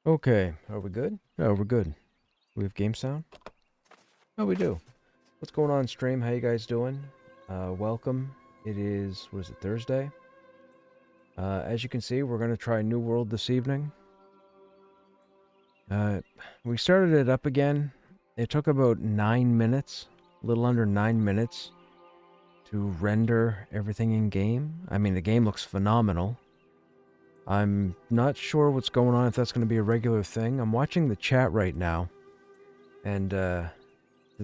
Okay, are we good? Oh, we're good. We have game sound? Oh, we do. What's going on, stream? How you guys doing? Welcome. It is, what is it, Thursday? As you can see, we're going to try New World this evening. Uh, we started it up again. It took about 9 minutes, a little under 9 minutes, to render everything in game. I mean, the game looks phenomenal. I'm not sure what's going on, if that's going to be a regular thing. I'm watching the chat right now, and the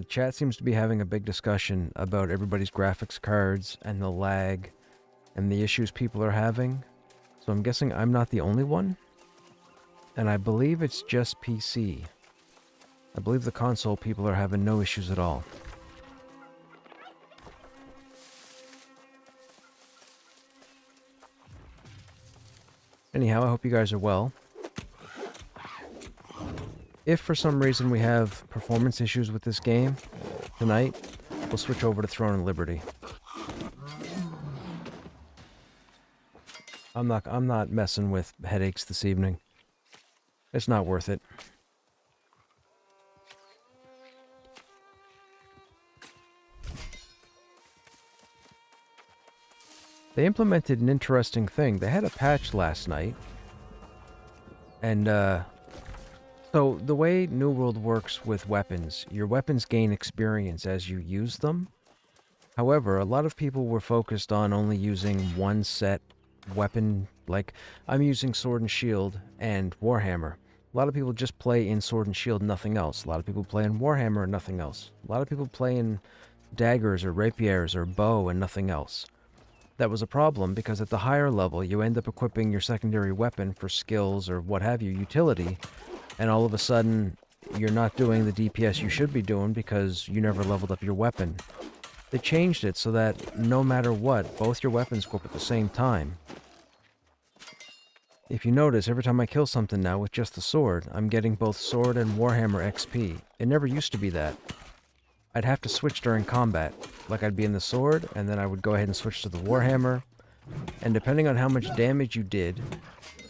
chat seems to be having a big discussion about everybody's graphics cards and the lag and the issues people are having. So I'm guessing I'm not the only one. And I believe it's just PC. I believe the console people are having no issues at all. Anyhow, I hope you guys are well. If for some reason we have performance issues with this game tonight, we'll switch over to Throne and Liberty. I'm not messing with headaches this evening. It's not worth it. They implemented an interesting thing. They had a patch last night. And, so the way New World works with weapons, your weapons gain experience as you use them. However, a lot of people were focused on only using one set weapon. Like, I'm using Sword and Shield and Warhammer. A lot of people just play in Sword and Shield, nothing else. A lot of people play in Warhammer and nothing else. A lot of people play in daggers or rapiers or bow and nothing else. That was a problem because at the higher level, you end up equipping your secondary weapon for skills or what have you, utility, and all of a sudden, you're not doing the DPS you should be doing because you never leveled up your weapon. They changed it so that no matter what, both your weapons go up at the same time. If you notice, every time I kill something now with just the sword, I'm getting both sword and Warhammer XP. It never used to be that. I'd have to switch during combat. Like, I'd be in the sword, and then I would go ahead and switch to the Warhammer. And depending on how much damage you did,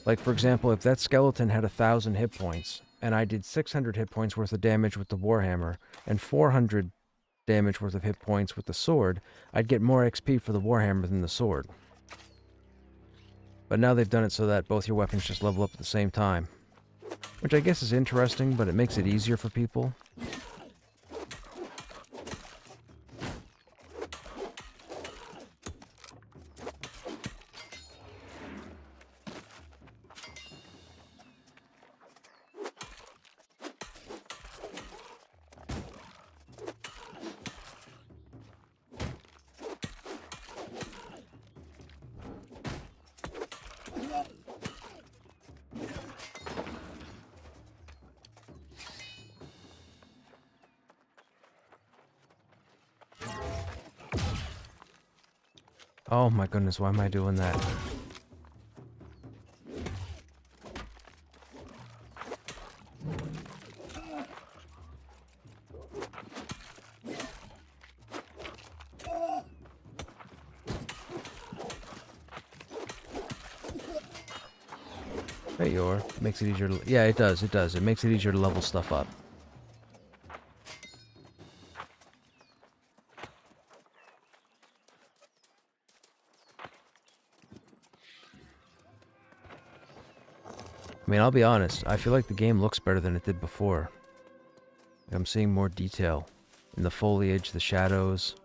like, for example, if that skeleton had 1,000 hit points, and I did 600 hit points worth of damage with the Warhammer, and 400 damage worth of hit points with the sword, I'd get more XP for the Warhammer than the sword. But now they've done it so that both your weapons just level up at the same time. Which I guess is interesting, but it makes it easier for people. Oh my goodness, why am I doing that? There you are. Makes it easier to... Yeah, it does, it does. It makes it easier to level stuff up. I mean, I'll be honest, I feel like the game looks better than it did before. I'm seeing more detail in the foliage, the shadows.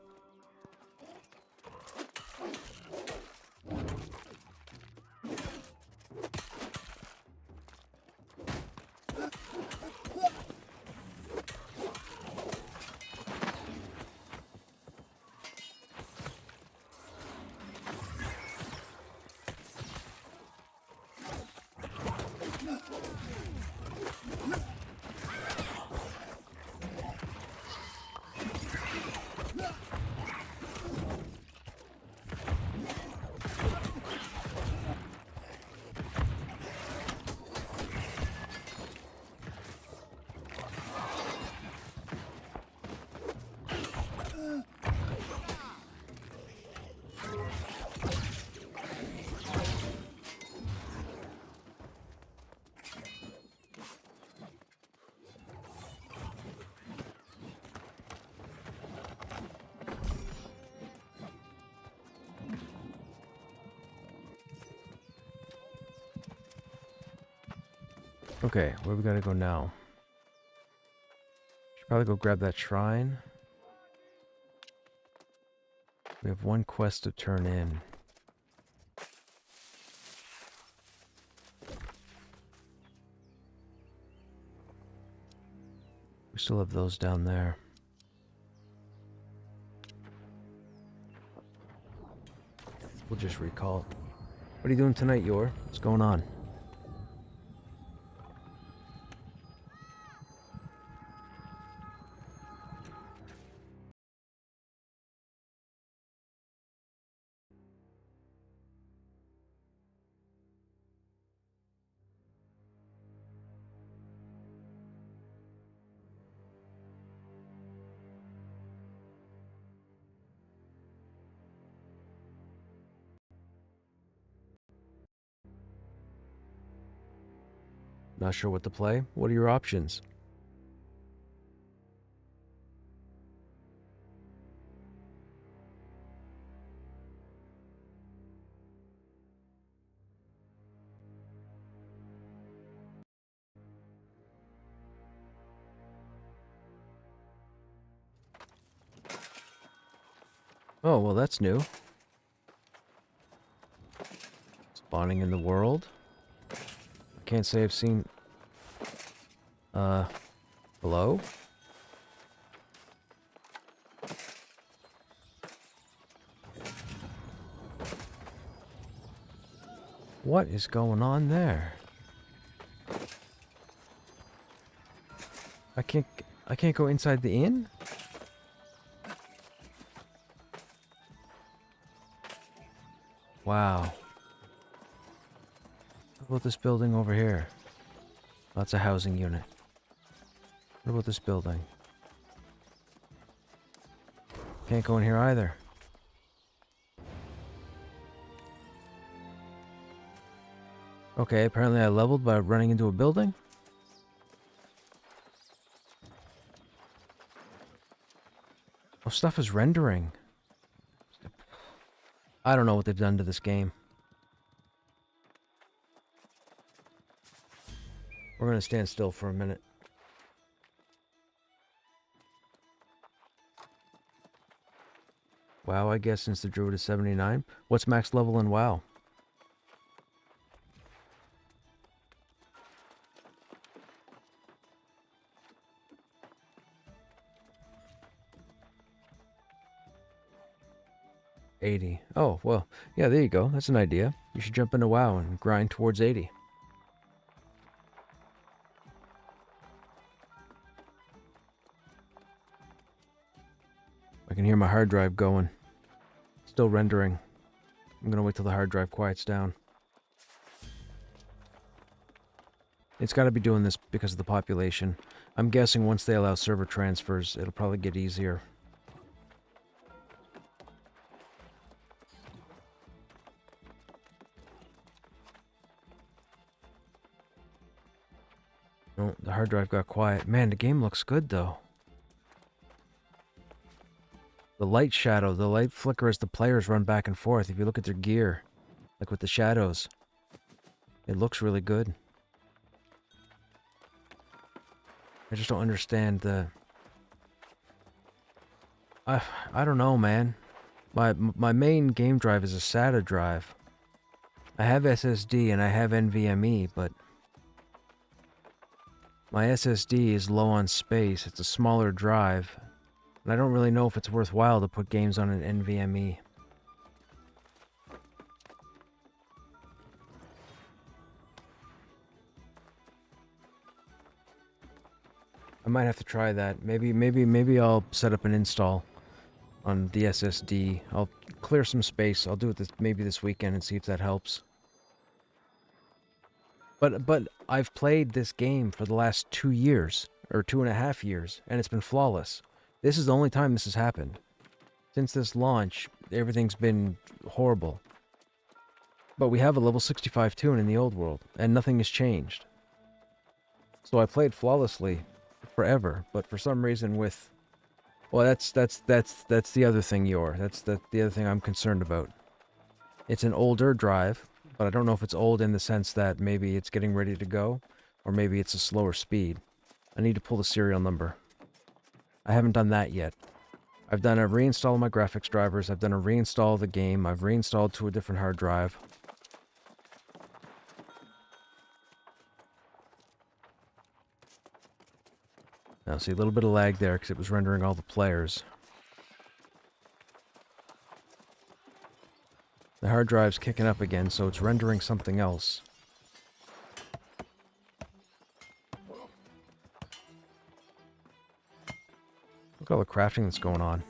Okay, where we gotta go now? Should probably go grab that shrine. We have one quest to turn in. We still have those down there. We'll just recall. What are you doing tonight, Yor? What's going on? Not sure what to play? What are your options? Oh, well, that's new. Spawning in the world. I can't say I've seen... hello? What is going on there? I can't go inside the inn? Wow. What about this building over here? That's a housing unit. What about this building? Can't go in here either. Okay, apparently I leveled by running into a building. Oh, stuff is rendering. I don't know what they've done to this game. We're gonna stand still for a minute. WoW, I guess, since the druid is 79. What's max level in WoW? $80. Oh, well, yeah, there you go. That's an idea. You should jump into WoW and grind towards 80. I can hear my hard drive going. Still rendering. I'm gonna wait till the hard drive quiets down. It's gotta be doing this because of the population. I'm guessing once they allow server transfers, it'll probably get easier. Oh, the hard drive got quiet. Man, the game looks good, though. The light shadow, the light flicker as the players run back and forth. If you look at their gear, like with the shadows, it looks really good. I just don't understand the... I don't know, man. My main game drive is a SATA drive. I have SSD and I have NVMe, but... my SSD is low on space. It's a smaller drive. And I don't really know if it's worthwhile to put games on an NVMe. I might have to try that. Maybe I'll set up an install on the SSD. I'll clear some space. I'll do it maybe this weekend and see if that helps. But I've played this game for the last 2 years, or 2.5 years, and it's been flawless. This is the only time this has happened. Since this launch, everything's been horrible. But we have a level 65 tune in the old world, and nothing has changed. So I played flawlessly forever, but for some reason with... well, that's the other thing, Yor. That's the other thing I'm concerned about. It's an older drive, but I don't know if it's old in the sense that maybe it's getting ready to go, Or maybe it's a slower speed. I need to pull the serial number. I haven't done that yet. I've done a reinstall of my graphics drivers. I've done a reinstall of the game. I've reinstalled to a different hard drive. Now, see, a little bit of lag there because it was rendering all the players. The hard drive's kicking up again, so it's rendering something else. Look at all the crafting that's going on.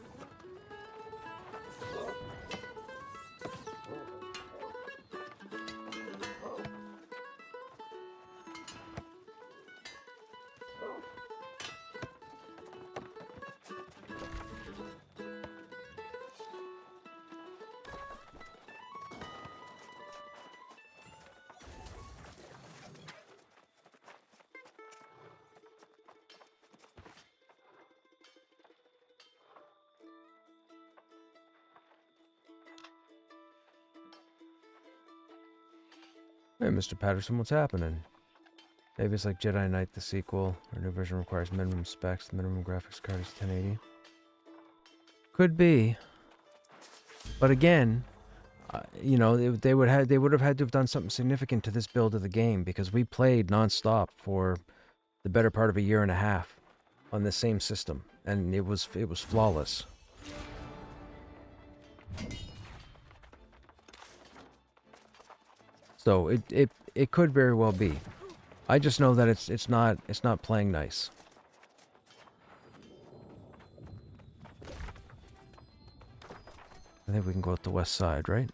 Hey, Mr. Patterson, what's happening? Maybe it's like Jedi Knight, the sequel. Our new version requires minimum specs. The minimum graphics card is 1080. Could be. But again, you know, they would have had to have done something significant to this build of the game because we played non-stop for the better part of a year and a half on the same system, and it was flawless. So it could very well be. I just know that it's not playing nice. I think we can go out the west side, right?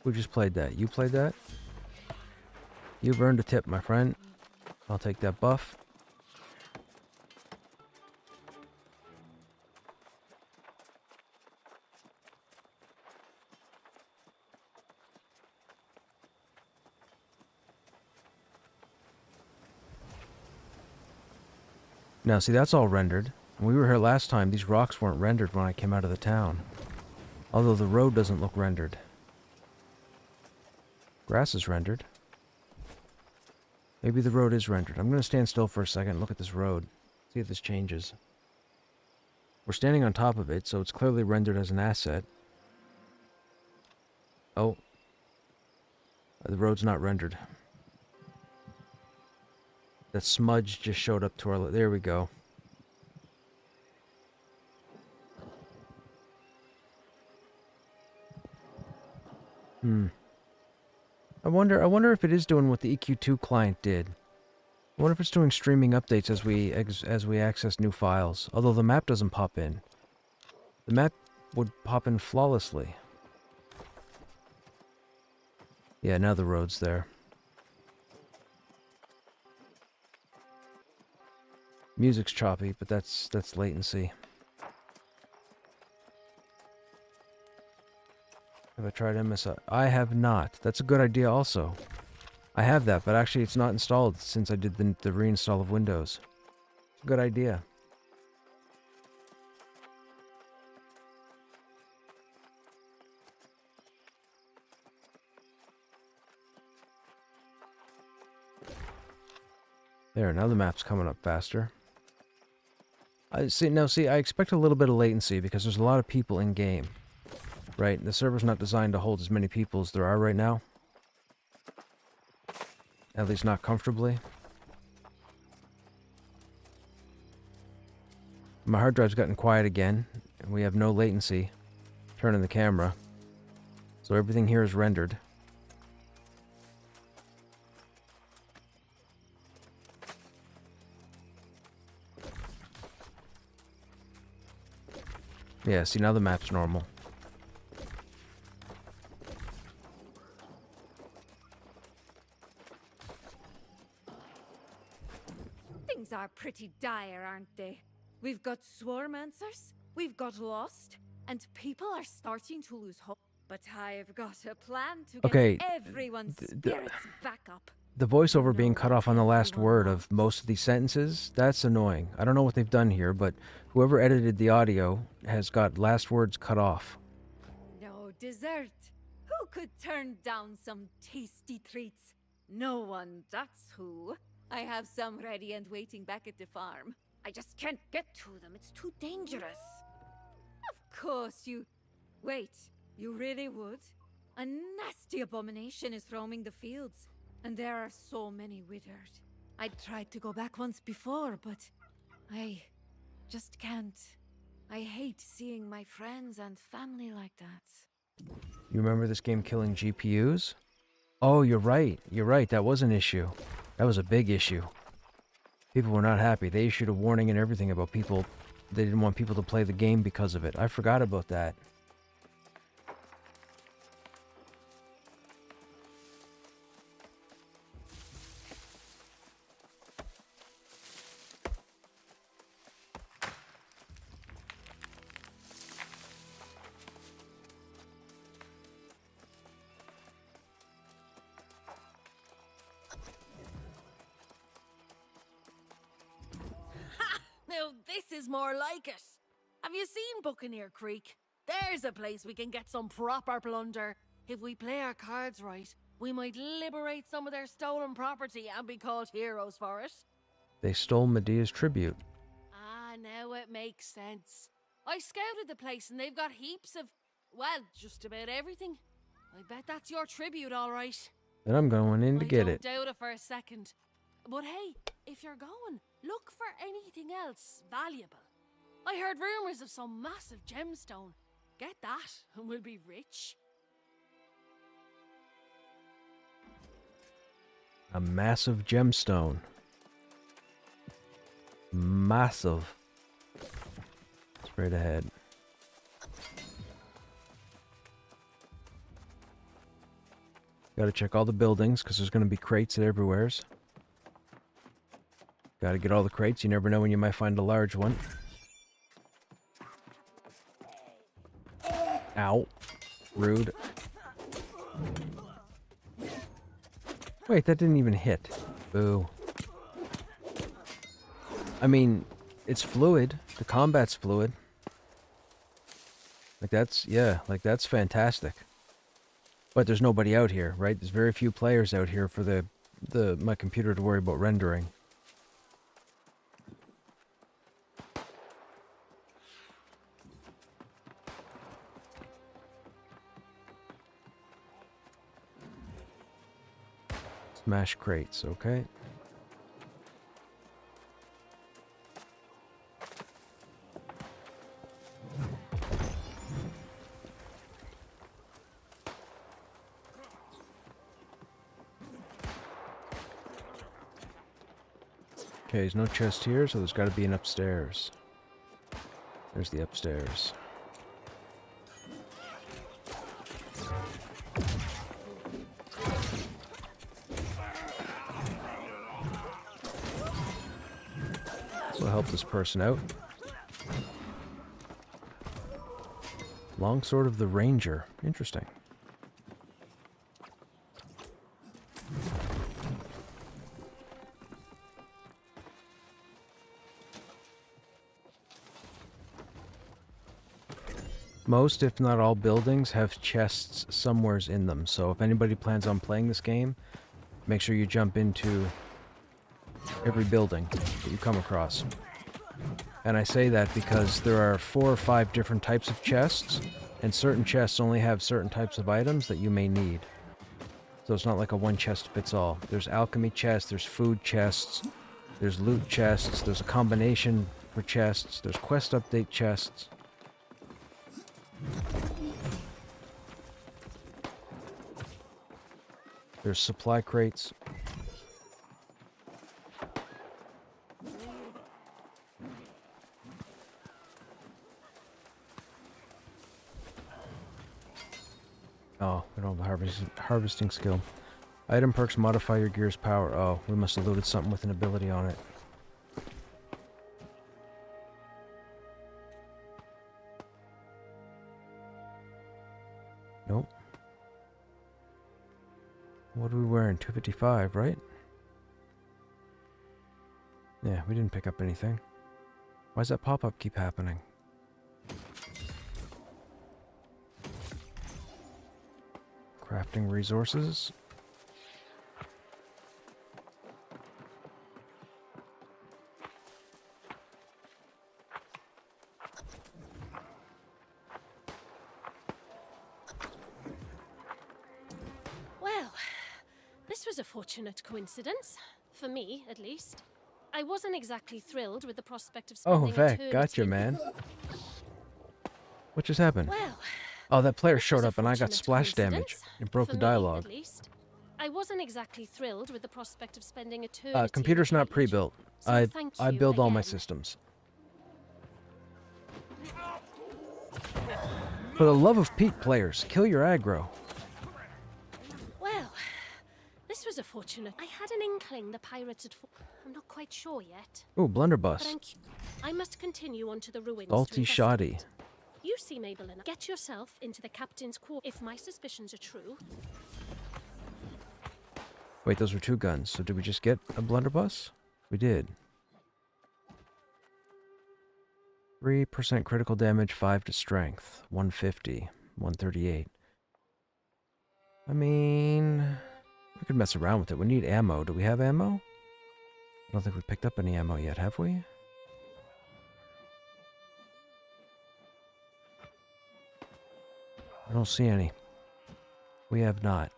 Who just played that? You played that? You've earned a tip, my friend. I'll take that buff. Now, see, that's all rendered. When we were here last time, these rocks weren't rendered when I came out of the town. Although the road doesn't look rendered. Grass is rendered. Maybe the road is rendered. I'm going to stand still for a second and look at this road. See if this changes. We're standing on top of it, so it's clearly rendered as an asset. Oh. The road's not rendered. That smudge just showed up to our... There we go. I wonder if it is doing what the EQ2 client did. I wonder if it's doing streaming updates as we access new files. Although the map doesn't pop in. The map would pop in flawlessly. Yeah, now the road's there. Music's choppy, but that's latency. Have I tried MSI? I have not. That's a good idea also. I have that, but actually it's not installed since I did the reinstall of Windows. It's a good idea. There, now the map's coming up faster. I expect a little bit of latency because there's a lot of people in game. Right? The server's not designed to hold as many people as there are right now. At least not comfortably. My hard drive's gotten quiet again, and we have no latency. Turning the camera. So everything here is rendered. Yeah, see, now the map's normal. Things are pretty dire, aren't they? We've got swarmancers, we've got lost, and people are starting to lose hope. But I've got a plan to get everyone's spirits back up. The voiceover being cut off on the last word of most of these sentences, that's annoying. I don't know what they've done here, but whoever edited the audio has got last words cut off. No dessert. Who could turn down some tasty treats? No one, that's who. I have some ready and waiting back at the farm. I just can't get to them. It's too dangerous. Of course you... Wait, you really would? A nasty abomination is roaming the fields, and there are so many withered. I tried to go back once before, but I just can't. I hate seeing my friends and family like that. You remember this game killing GPUs? Oh, you're right. You're right. That was an issue. That was a big issue. People were not happy. They issued a warning and everything about people. They didn't want people to play the game because of it. I forgot about that. Now, this is more like it. Have you seen Buccaneer Creek? There's a place we can get some proper plunder. If we play our cards right, we might liberate some of their stolen property and be called heroes for it. They stole Medea's tribute. Ah, now it makes sense. I scouted the place and they've got heaps of, well, just about everything. I bet that's your tribute, all right. Then I'm going in to get it. I don't doubt it for a second. But hey, if you're going, look for anything else valuable. I heard rumors of some massive gemstone. Get that, and we'll be rich. A massive gemstone. Massive. Straight ahead. Gotta check all the buildings, because there's going to be crates at everywheres. Gotta get all the crates. You never know when you might find a large one. Ow. Rude. Wait, that didn't even hit. Boo. I mean, it's fluid. The combat's fluid. Like that's, yeah, like that's fantastic. But there's nobody out here, right? There's very few players out here for my computer to worry about rendering. Smash crates, okay. Okay, there's no chest here, so there's got to be an upstairs. There's the upstairs. This will help this person out. Longsword of the Ranger. Interesting. Most, if not all, buildings have chests somewheres in them. So if anybody plans on playing this game, make sure you jump into every building that you come across. And I say that because there are 4 or 5 different types of chests, and certain chests only have certain types of items that you may need. So it's not like a one chest fits all. There's alchemy chests, there's food chests, there's loot chests, there's a combination for chests, there's quest update chests. There's supply crates. Oh, we don't have a harvesting skill. Item perks modify your gear's power. Oh, we must have looted something with an ability on it. Nope. What are we wearing? 255, right? Yeah, we didn't pick up anything. Why does that pop-up keep happening? Crafting resources. Well, this was a fortunate coincidence. For me, at least. I wasn't exactly thrilled with the prospect of Oh, spending Vec, eternity... gotcha, man. What just happened? Well, Oh, that player this showed was a up and I got fortunate splash damage. coincidence. It broke For the me, dialogue. at least. I wasn't exactly thrilled with the prospect of spending eternity... Computer's in the not cage. pre-built. So thank I you build all my again. systems. For the love of Pete, players, kill your aggro. Well, this was a fortunate... I had an inkling the pirates had... I'm not quite sure yet. Ooh, But blunderbuss. I must continue on to the ruins Salty to investigate. shoddy. You seem able enough. Get yourself into the captain's quarters. If my suspicions are true... Wait, those were 2 guns. So did we just get a blunderbuss? We did. 3% critical damage, 5 to strength, 150, 138. I mean, we could mess around with it. We need ammo. Do we have ammo? I don't think we picked up any ammo yet, have we? I don't see any. We have not.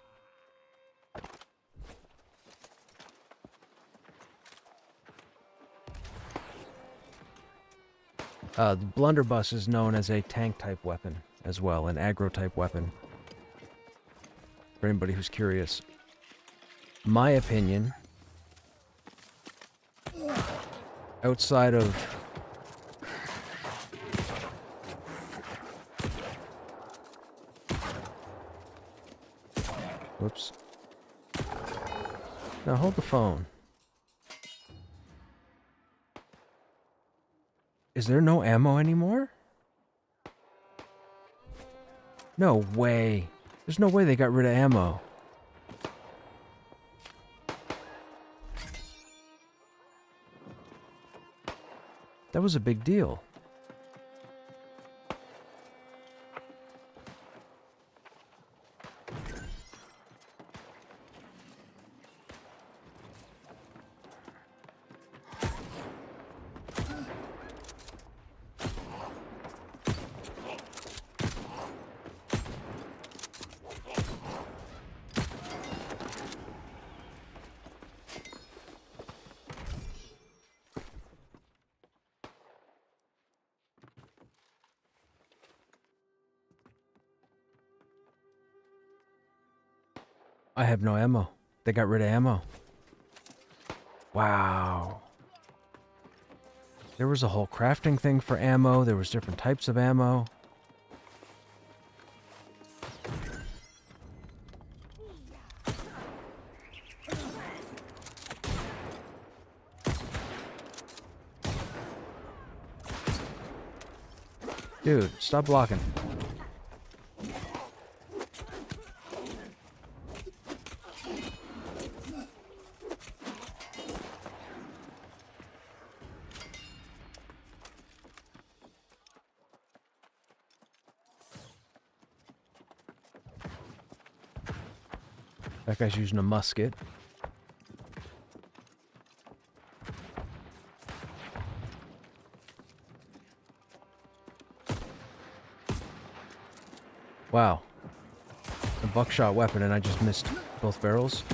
The blunderbuss is known as a tank-type weapon as well, an aggro-type weapon. For anybody who's curious. My opinion, outside of... Whoops. Now hold the phone. Is there no ammo anymore? No way. There's no way they got rid of ammo. That was a big deal. I have no ammo. They got rid of ammo. Wow. There was a whole crafting thing for ammo. There was different types of ammo. Dude, stop blocking. That guy's using a musket. Wow. A buckshot weapon and I just missed both barrels.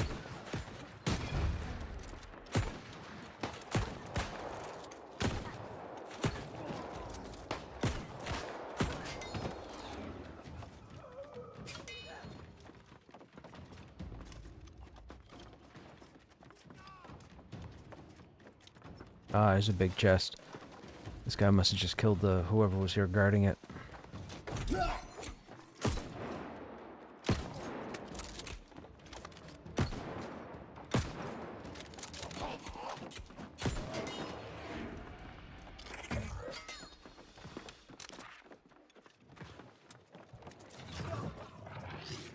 Ah, there's a big chest. This guy must have just killed the whoever was here guarding it.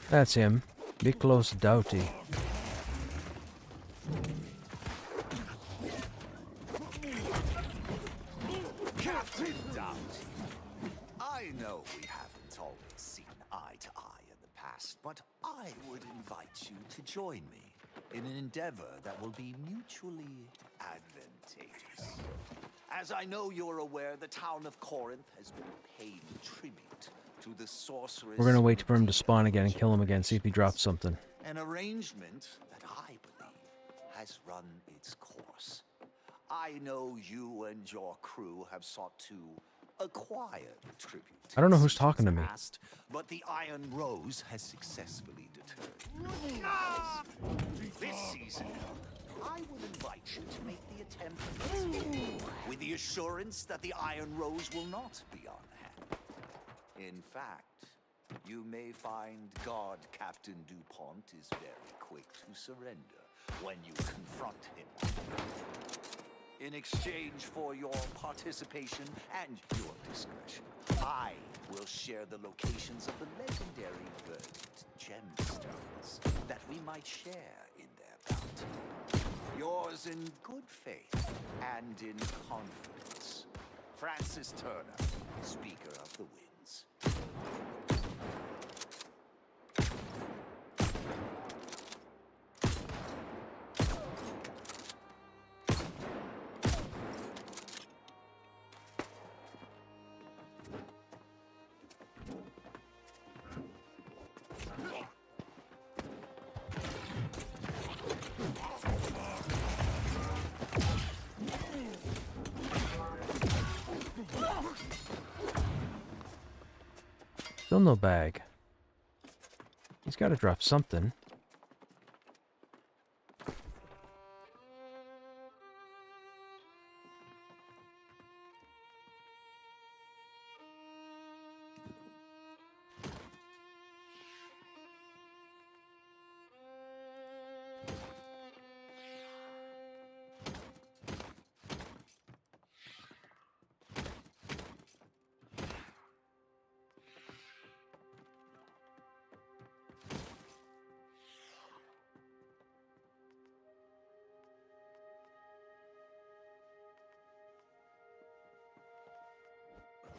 That's him. Be close, Doughty. Captain Doughty, I know we haven't always seen eye to eye in the past, but I would invite you to join me in an endeavor that will be mutually advantageous. As I know you're aware, the town of Corinth has been paying tribute to the sorceress. We're gonna wait for him to spawn again and kill him again, see if he drops something. An arrangement that I believe has run its course. I know you and your crew have sought to acquire the tribute. I don't know who's talking to me. Past, but the Iron Rose has successfully deterred. This season, I will invite you to make the attempt with the assurance that the Iron Rose will not be on hand. In fact, you may find Guard Captain DuPont is very quick to surrender when you confront him. In exchange for your participation and your discretion, I will share the locations of the legendary verdant gemstones that we might share in their bounty. Yours in good faith and in confidence, Francis Turner, Speaker of the Winds. Still no bag. He's got to drop something.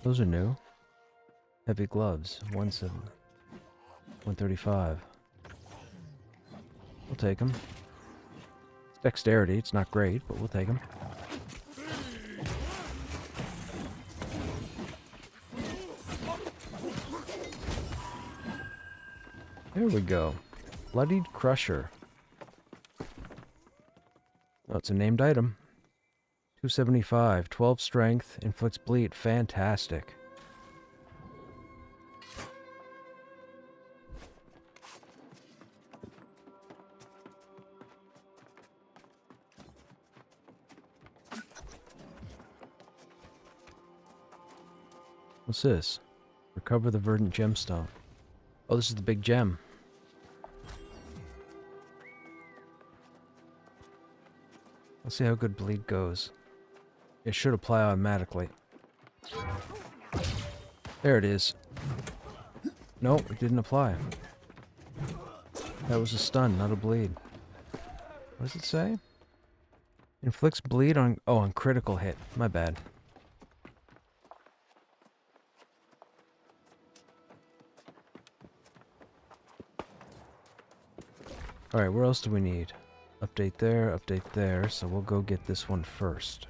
Those are new. Heavy gloves, 135. We'll take them. It's dexterity, it's not great, but we'll take them. There we go. Bloodied Crusher. Oh, it's a named item. 275, 12 strength, inflicts bleed. Fantastic. What's this? Recover the verdant gemstone. Oh, this is the big gem. Let's see how good bleed goes. It should apply automatically. There it is. No, it didn't apply. That was a stun, not a bleed. What does it say? Inflicts bleed on... Oh, on critical hit. My bad. Alright, where else do we need? Update there, so we'll go get this one first.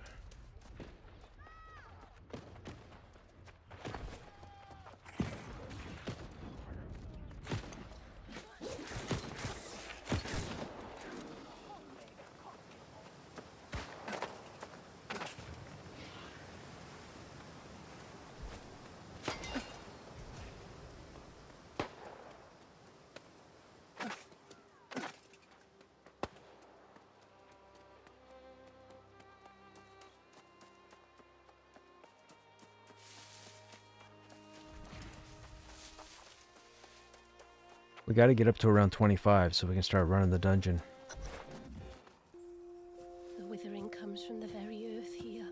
We gotta get up to around 25 so we can start running the dungeon. The withering comes from the very earth here.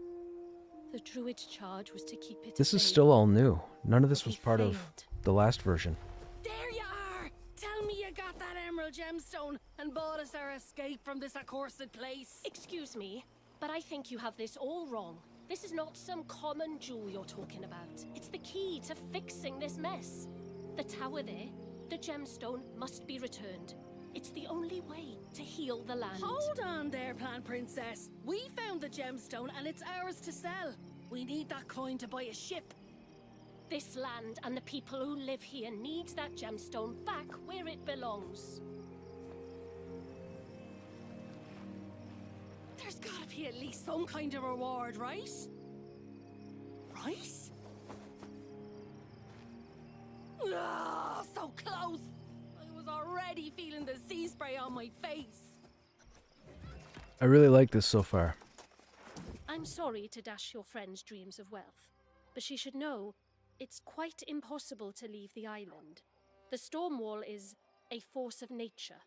The druid's charge was to keep it. This is still all new. None of this was part of the last version. There you are! Tell me you got that emerald gemstone and bought us our escape from this accursed place. Excuse me, but I think you have this all wrong. This is not some common jewel you're talking about. It's the key to fixing this mess. The tower there, the gemstone must be returned. It's the only way to heal the land. Hold on there, Plant Princess. We found the gemstone and it's ours to sell. We need that coin to buy a ship. This land and the people who live here need that gemstone back where it belongs. There's gotta be at least some kind of reward, right? Right? Ah, so close! I was already feeling the sea spray on my face. I really like this so far. I'm sorry to dash your friend's dreams of wealth, but she should know it's quite impossible to leave the island. The storm wall is a force of nature.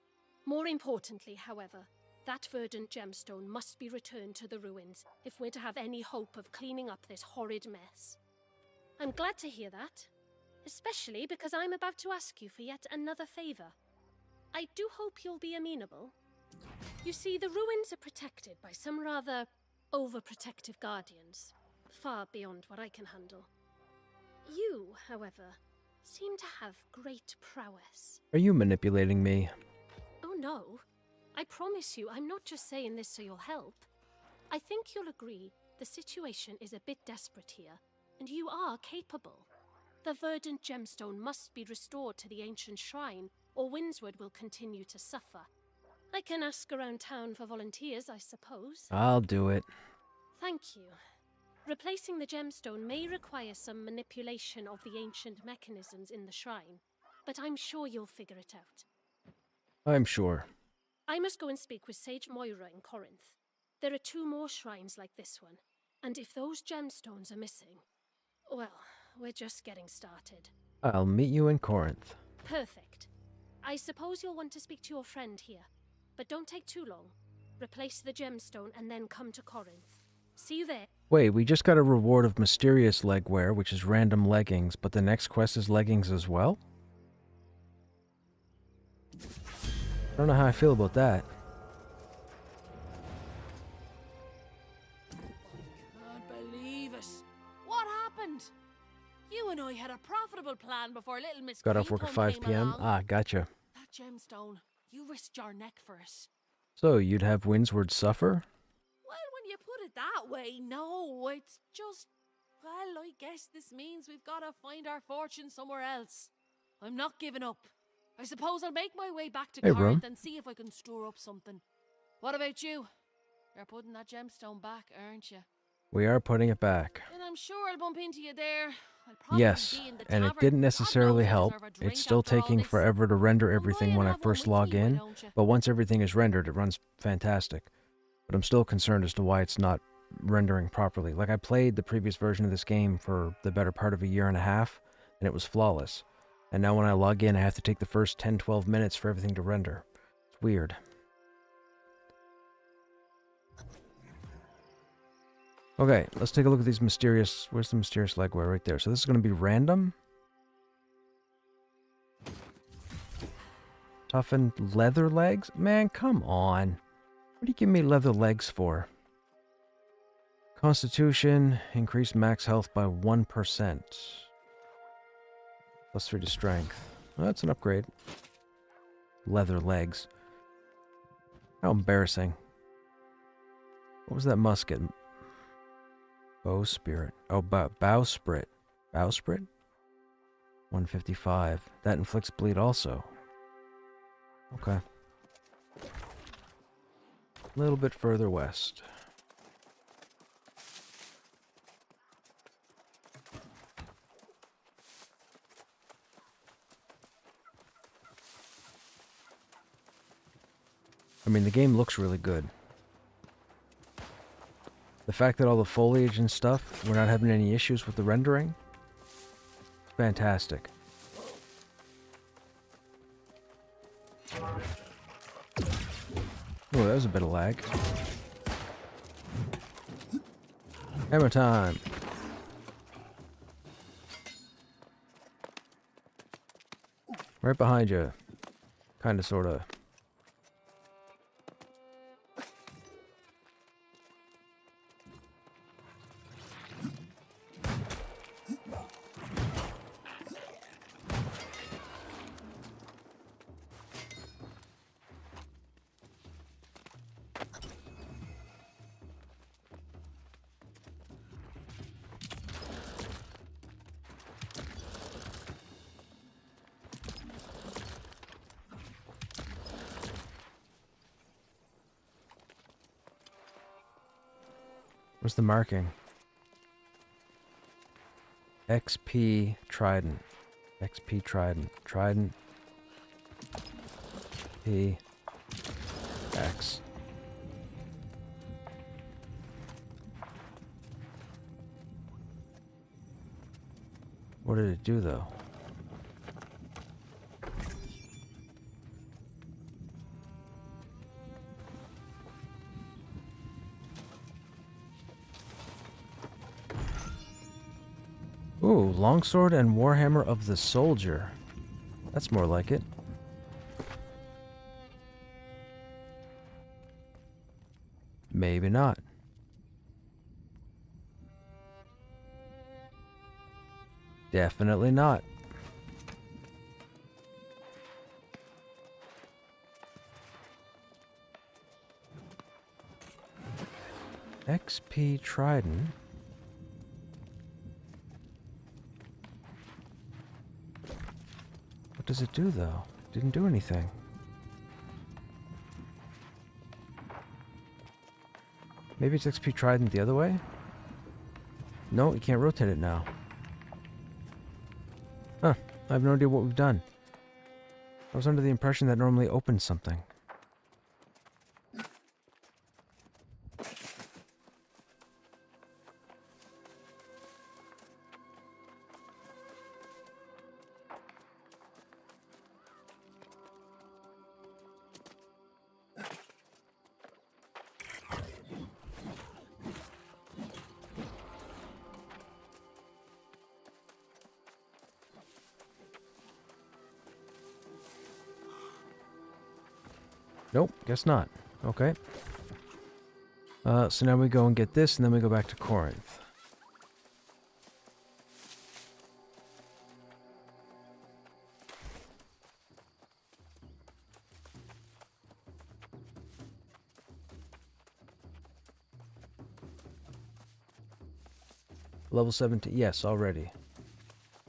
More importantly, however, that verdant gemstone must be returned to the ruins if we're to have any hope of cleaning up this horrid mess. I'm glad to hear that, especially because I'm about to ask you for yet another favor. I do hope you'll be amenable. You see, the ruins are protected by some rather overprotective guardians, far beyond what I can handle. You, however, seem to have great prowess. Are you manipulating me? Oh no. I promise you, I'm not just saying this so you'll help. I think you'll agree the situation is a bit desperate here, and you are capable. The verdant gemstone must be restored to the ancient shrine, or Windsward will continue to suffer. I can ask around town for volunteers, I suppose. I'll do it. Thank you. Replacing the gemstone may require some manipulation of the ancient mechanisms in the shrine, but I'm sure you'll figure it out. I'm sure. I must go and speak with Sage Moira in Corinth. There are 2 more shrines like this one, and if those gemstones are missing, well, we're just getting started. I'll meet you in Corinth. Perfect. I suppose you'll want to speak to your friend here, but don't take too long. Replace the gemstone and then come to Corinth. See you there. Wait, we just got a reward of mysterious legwear, which is random leggings, but the next quest is leggings as well? I don't know how I feel about that. Can't believe it. What happened? You and I had a profitable plan before little Miss Got off work at 5 p.m. Ah, gotcha. That gemstone, you risked your neck for it. So, you'd have Windsward suffer? Well, when you put it that way, no, it's just... Well, I guess this means we've got to find our fortune somewhere else. I'm not giving up. I suppose I'll make my way back to Corinth and see if I can store up something. What about you? You're putting that gemstone back, aren't you? We are putting it back. And I'm sure I'll bump into you there. I'll probably Yes, be in the and it tavern. didn't God necessarily knows I help. deserve a drink It's still after all taking this. forever to render Come by everything and when I have one first with log me, why in, don't you? but once everything is rendered, it runs fantastic. But I'm still concerned as to why it's not rendering properly. Like, I played the previous version of this game for the better part of a year and a half, and it was flawless. And now when I log in, I have to take the first 10-12 minutes for everything to render. It's weird. Okay, let's take a look at these mysterious... Where's the mysterious legwear? Right there. So this is going to be random. Toughened leather legs? Man, come on. What do you give me leather legs for? Constitution, increased max health by 1%. Plus 3 to strength. Well, that's an upgrade. Leather legs. How embarrassing. What was that musket? Bow spirit. Oh, bowsprit. Bowsprit? 155. That inflicts bleed also. Okay. A little bit further west. I mean, the game looks really good. The fact that all the foliage and stuff, we're not having any issues with the rendering. Fantastic. Oh, that was a bit of lag. Hammer time. Right behind you. Kinda, sorta. Where's the marking? XP Trident. XP Trident. Trident. P. X. What did it do, though? Ooh, longsword and warhammer of the soldier. That's more like it. Maybe not. Definitely not. XP Trident. What does it do, though? Didn't do anything. Maybe it's XP Trident the other way? No, you can't rotate it now. Huh. I have no idea what we've done. I was under the impression that normally opens something. Nope, guess not. Okay. So now we go and get this, and then we go back to Corinth. Level 17, yes, already.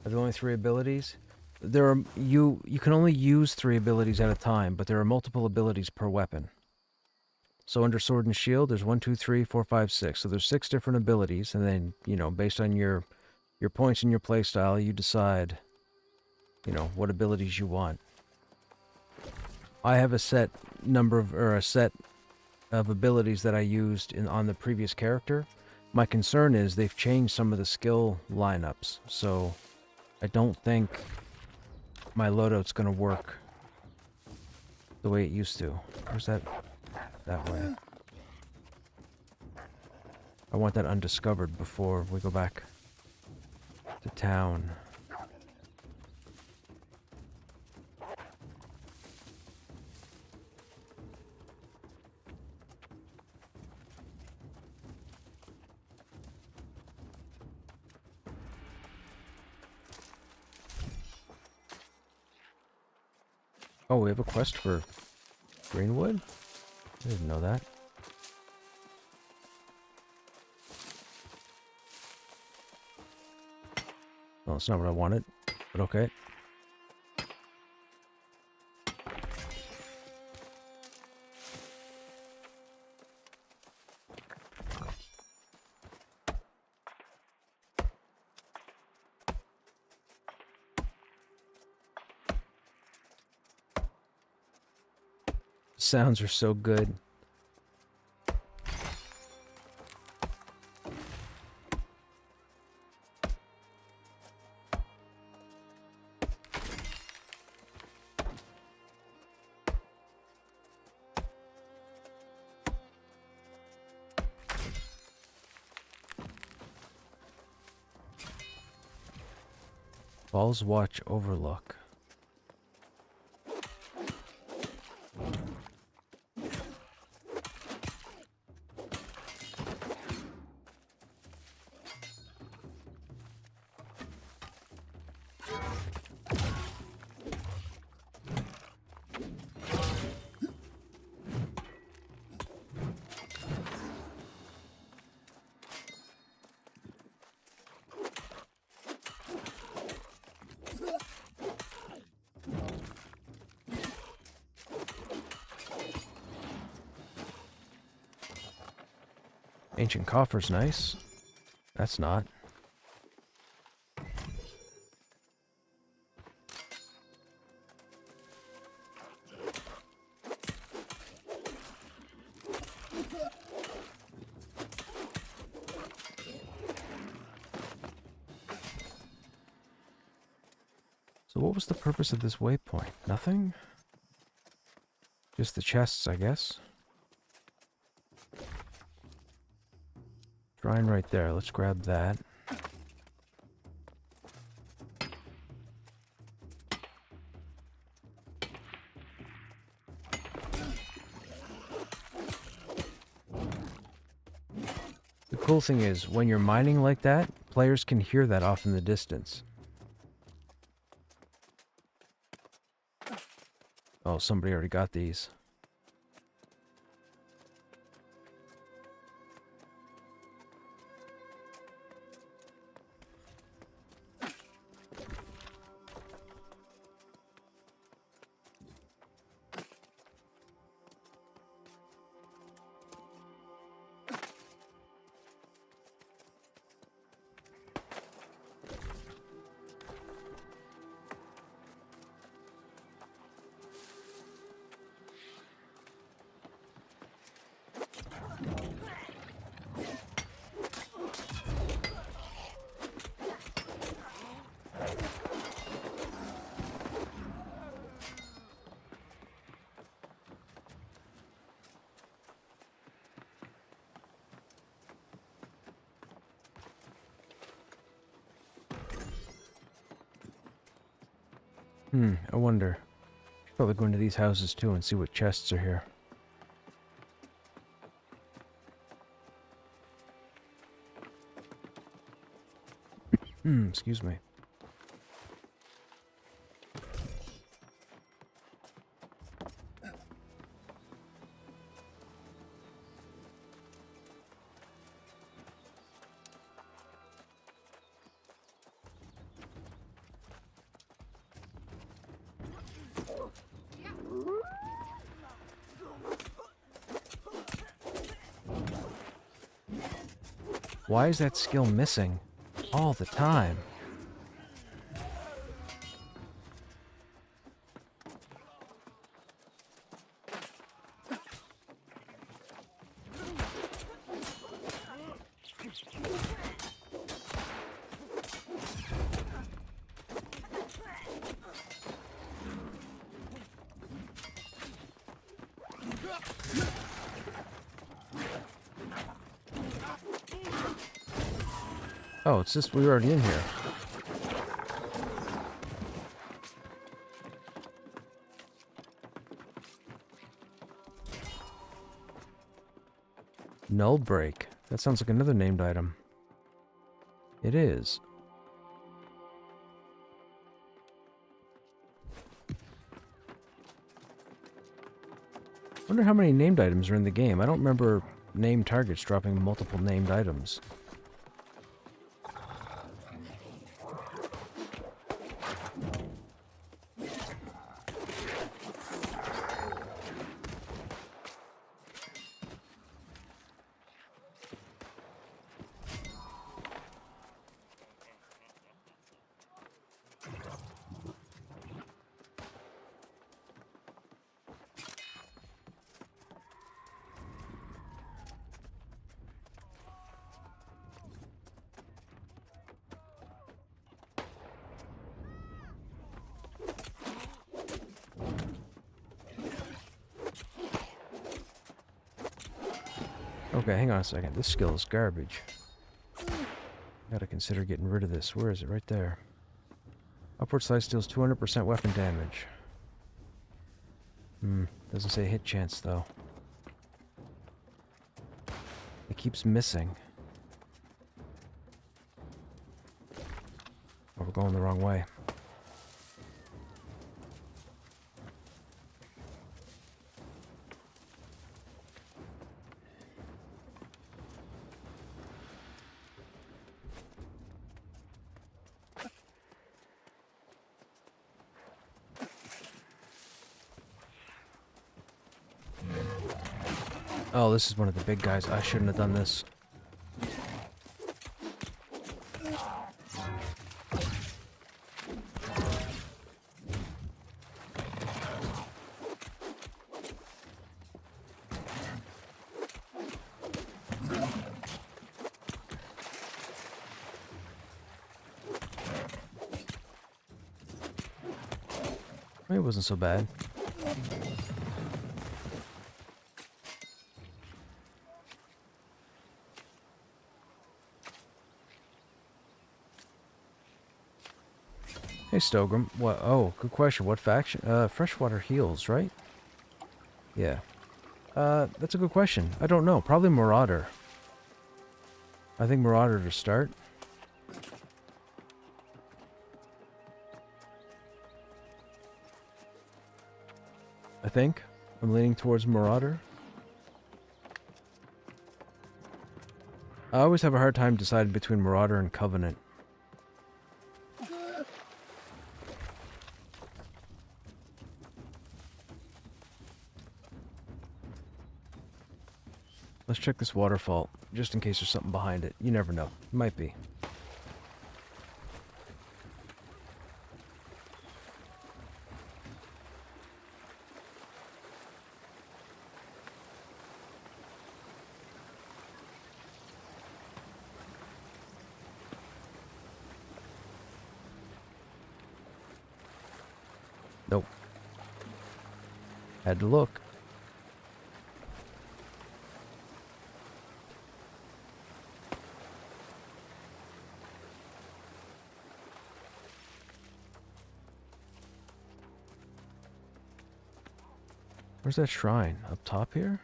Are there only 3 abilities? There are you can only use 3 abilities at a time, but there are multiple abilities per weapon. So under Sword and Shield, there's 1, 2, 3, 4, 5, 6. So there's 6 different abilities, and then, you know, based on your points in your playstyle, you decide, you know, what abilities you want. I have a set of abilities that I used on the previous character. My concern is they've changed some of the skill lineups, so I don't think my loadout's gonna work the way it used to. Where's that? That way. I want that undiscovered before we go back to town. Oh, we have a quest for Greenwood? I didn't know that. Well, that's not what I wanted, but okay. Sounds are so good. Falls Watch Overlook. Ancient coffer's nice. That's not. So what was the purpose of this waypoint? Nothing? Just the chests, I guess. Shrine right there. Let's grab that. The cool thing is, when you're mining like that, players can hear that off in the distance. Oh, somebody already got these. I wonder. Should probably go into these houses too and see what chests are here. Excuse me. Why is that skill missing all the time? Oh, it's just we were already in here. Null break. That sounds like another named item. It is. Wonder how many named items are in the game. I don't remember named targets dropping multiple named items. Okay, hang on a second. This skill is garbage. Gotta consider getting rid of this. Where is it? Right there. Upward slice deals 200% weapon damage. Doesn't say hit chance, though. It keeps missing. Oh, we're going the wrong way. Oh, this is one of the big guys. I shouldn't have done this. It wasn't so bad. Hey, Stogrim. What? Oh, good question. What faction? Freshwater Heals, right? Yeah. That's a good question. I don't know. Probably Marauder. I think Marauder to start. I think. I'm leaning towards Marauder. I always have a hard time deciding between Marauder and Covenant. Let's check this waterfall, just in case there's something behind it. You never know. Might be. Nope. Had to look. Where's that shrine? Up top here?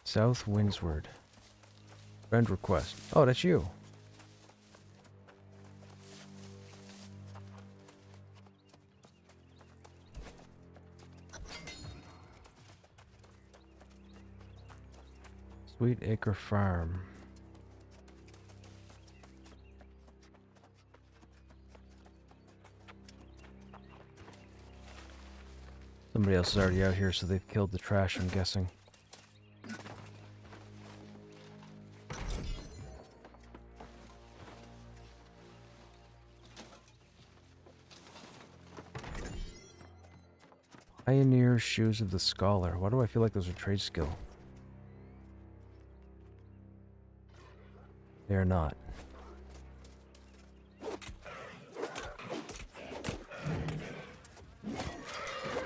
South Windsward. Friend request. Oh, that's you. Sweet Acre Farm. Somebody else is already out here, so they've killed the trash, I'm guessing. Pioneer Shoes of the Scholar. Why do I feel like those are trade skill? They are not.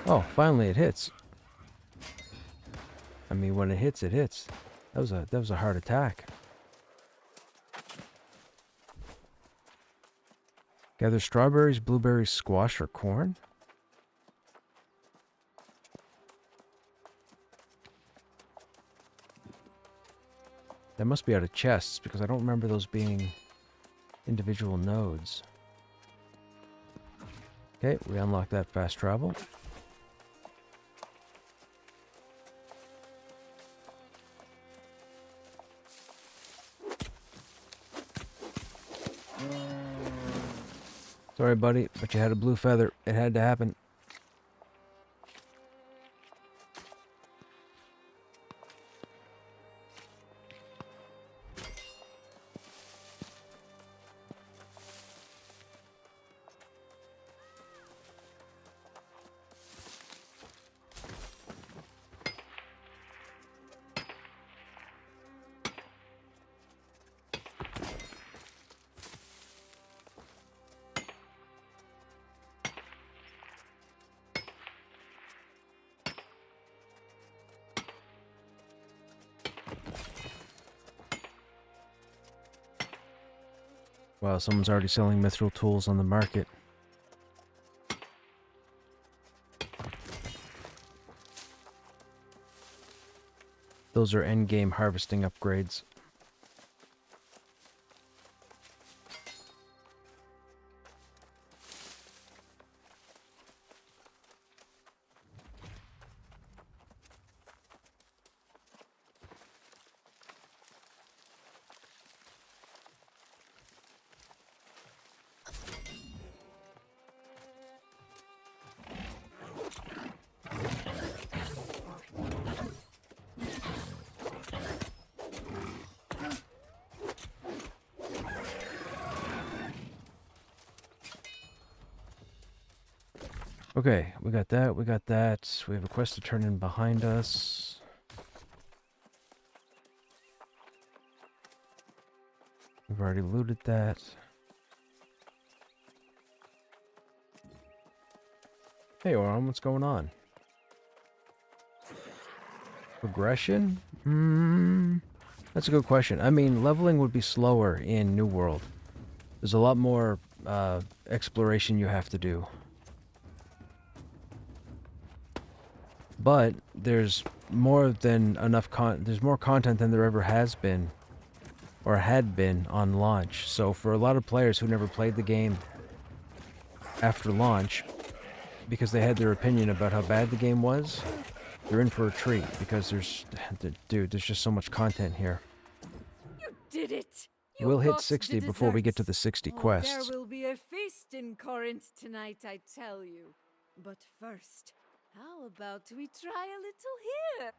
Oh, finally it hits. I mean, when it hits, it hits. That was a hard attack. Gather strawberries, blueberries, squash, or corn? That must be out of chests, because I don't remember those being individual nodes. Okay, we unlock that fast travel. Sorry, buddy, but you had a blue feather. It had to happen. Wow, someone's already selling mithril tools on the market. Those are endgame harvesting upgrades. Okay, we got that, we got that. We have a quest to turn in behind us. We've already looted that. Hey, Oran, what's going on? Progression? That's a good question. I mean, leveling would be slower in New World. There's a lot more exploration you have to do. But there's more than enough there's more content than there ever has been or had been on launch. So for a lot of players who never played the game after launch because they had their opinion about how bad the game was, they're in for a treat because dude, there's just so much content here. You did it! You We'll hit got 60 the before we get to desserts. the 60 Oh, quests. there will be a feast in Corinth tonight, I tell you. But first, how about we try a little here?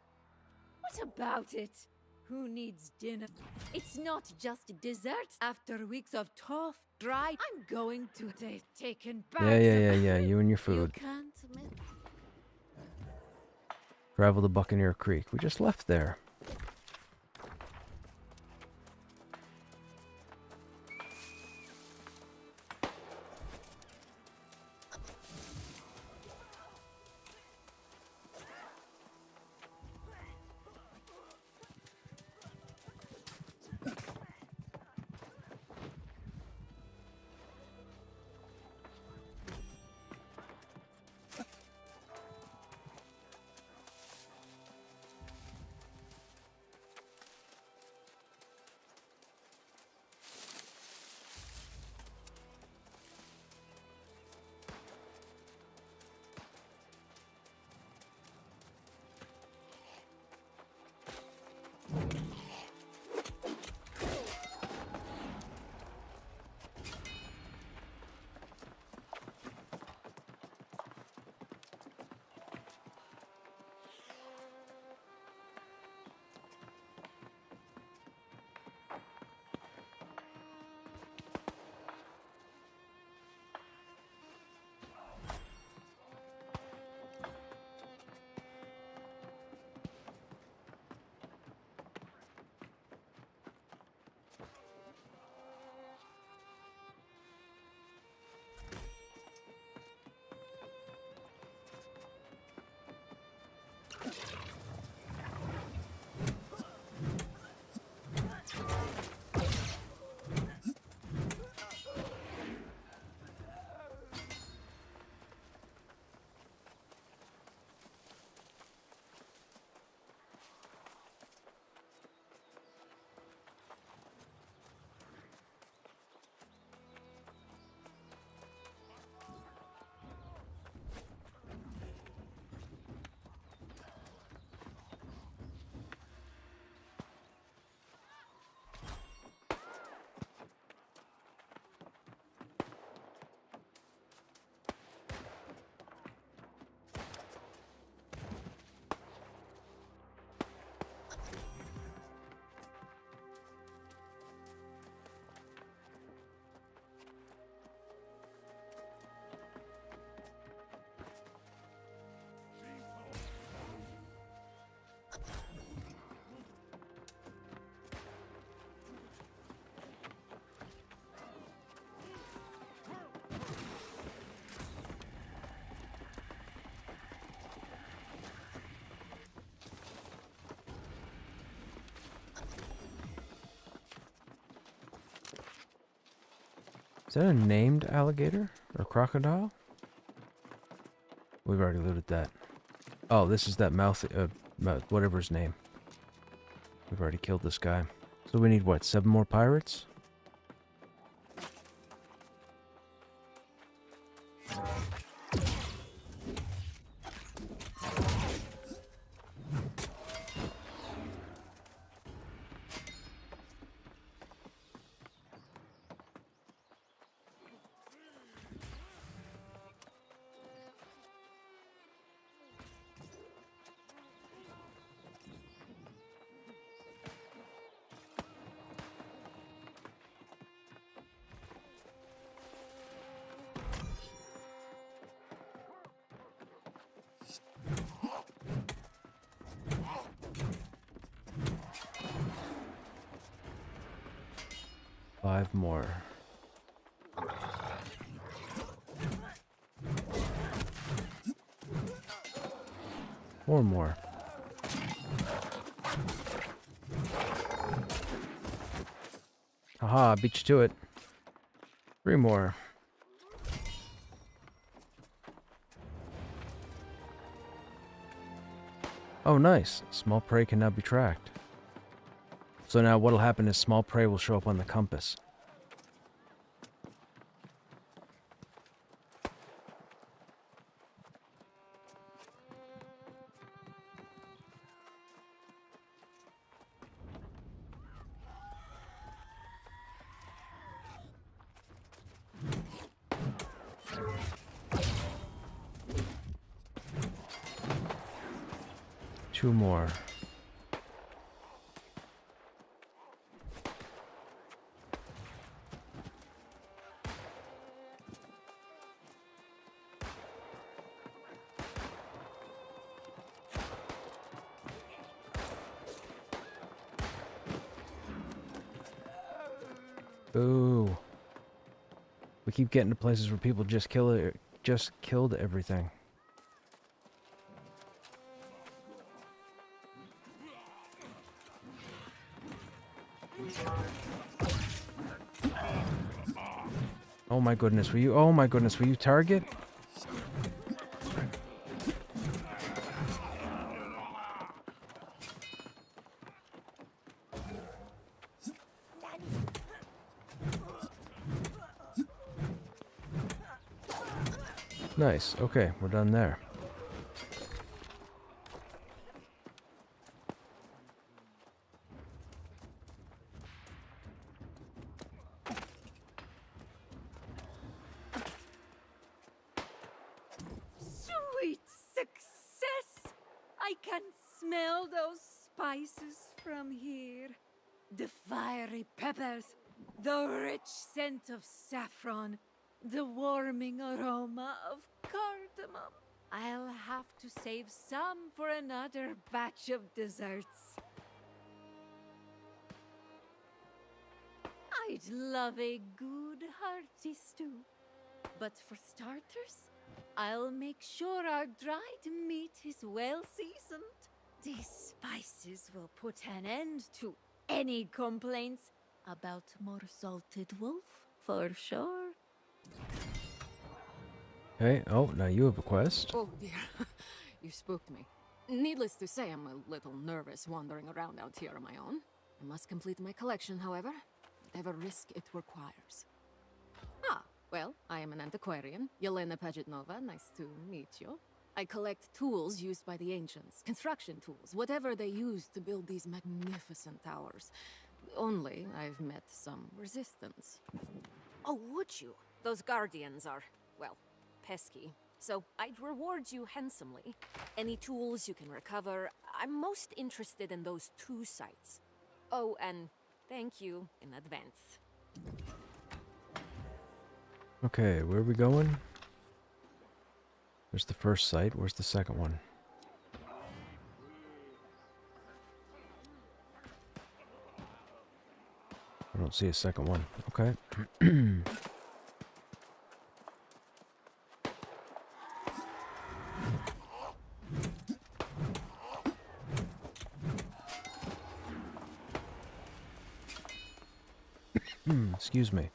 What about it? Who needs dinner? It's not just desserts. After weeks of tough, dry, I'm going to taken back. Yeah, you and your food. You can't miss. Travel to Buccaneer Creek. We just left there. Is that a named alligator or crocodile? We've already looted that. Oh, this is that whatever his name. We've already killed this guy. So we need what, 7 more pirates? Five more. 4 more. Haha, beat you to it. 3 more. Oh, nice. Small prey can now be tracked. So now what'll happen is small prey will show up on the compass. Two more. Boo. We keep getting to places where people just killed everything. Oh my goodness, were you target? Nice, okay, we're done there. Sweet success! I can smell those spices from here. The fiery peppers, the rich scent of saffron, the warming aroma of cardamom. I'll have to save some for another batch of desserts. I'd love a good hearty stew. But for starters, I'll make sure our dried meat is well seasoned. These spices will put an end to any complaints about more salted wolf, for sure. Okay, oh, now you have a quest. Oh dear, you spooked me. Needless to say, I'm a little nervous wandering around out here on my own. I must complete my collection, however, whatever risk it requires. Ah, well, I am an antiquarian, Yelena Pagetnova, nice to meet you. I collect tools used by the ancients, construction tools, whatever they used to build these magnificent towers. Only I've met some resistance. Oh, would you? Those guardians are, well, pesky. So I'd reward you handsomely. Any tools you can recover. I'm most interested in those 2 sites. Oh, and thank you in advance. Okay, where are we going? There's the first site. Where's the second one? I don't see a second one. Okay. Excuse me.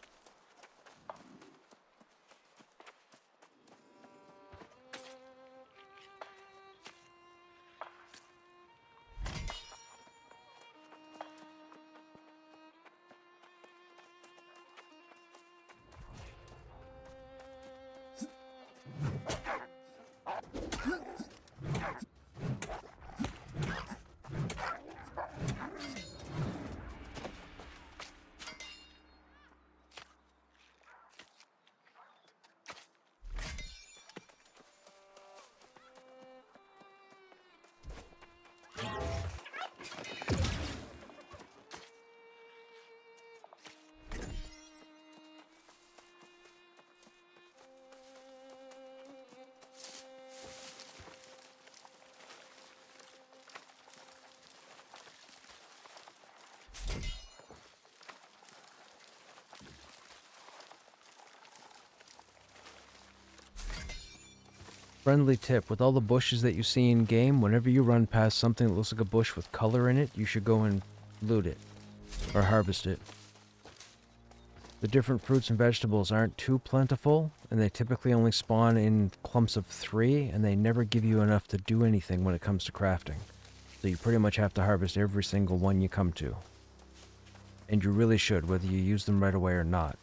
Friendly tip, with all the bushes that you see in game, whenever you run past something that looks like a bush with color in it, you should go and loot it. Or harvest it. The different fruits and vegetables aren't too plentiful, and they typically only spawn in clumps of 3, and they never give you enough to do anything when it comes to crafting. So you pretty much have to harvest every single one you come to. And you really should, whether you use them right away or not.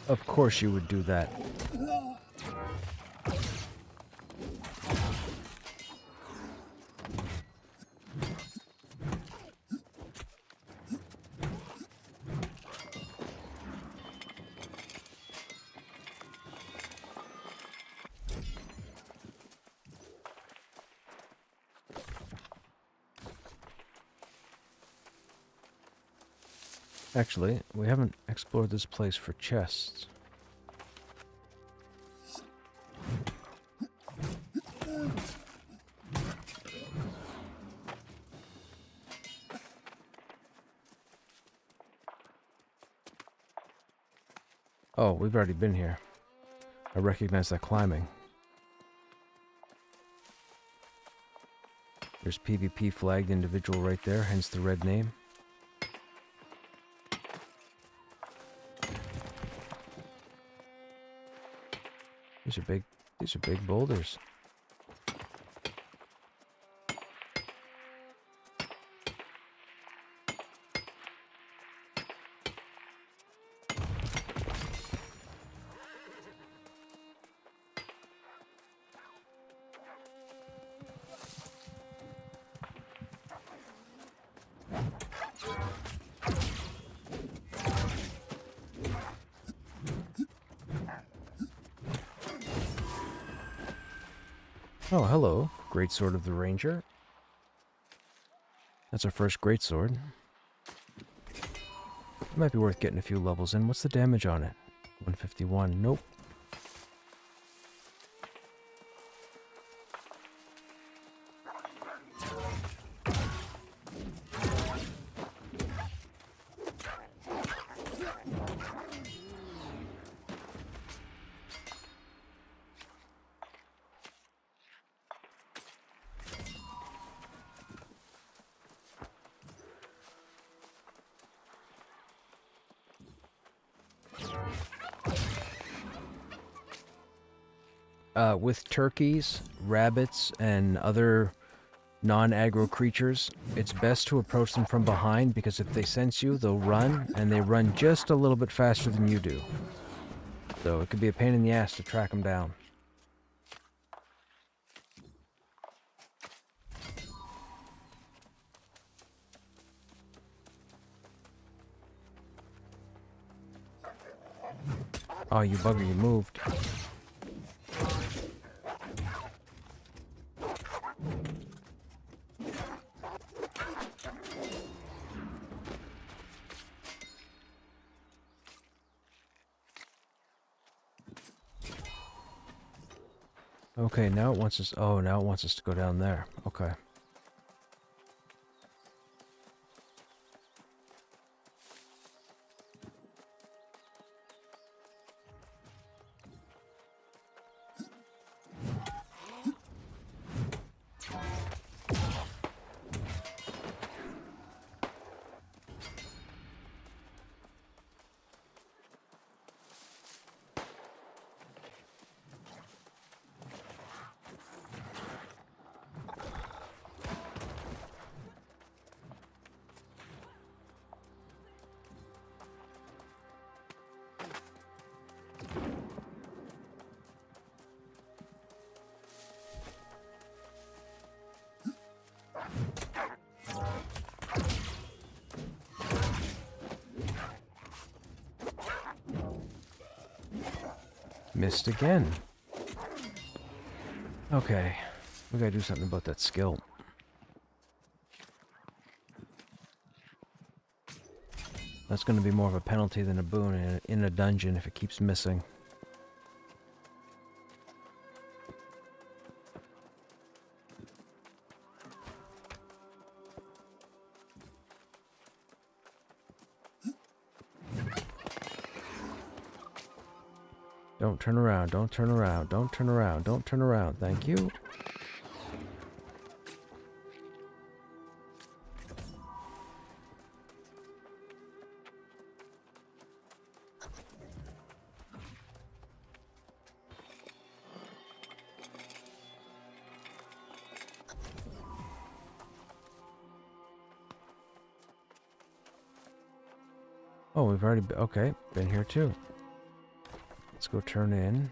Of course you would do that. Actually, we haven't explored this place for chests. Oh, we've already been here. I recognize that climbing. There's PvP flagged individual right there, hence the red name. These are big boulders. Oh, hello. Greatsword of the Ranger. That's our first greatsword. It might be worth getting a few levels in. What's the damage on it? 151. Nope. With turkeys, rabbits, and other non-aggro creatures, it's best to approach them from behind, because if they sense you, they'll run, and they run just a little bit faster than you do. So it could be a pain in the ass to track them down. Oh, you bugger, you moved. Okay, now it wants us... Oh, now it wants us to go down there. Okay. Missed again. Okay. We gotta do something about that skill. That's gonna be more of a penalty than a boon in a dungeon if it keeps missing. Don't turn around, don't turn around, don't turn around, don't turn around. Thank you. Oh, we've already okay, been here too. Let's go turn in.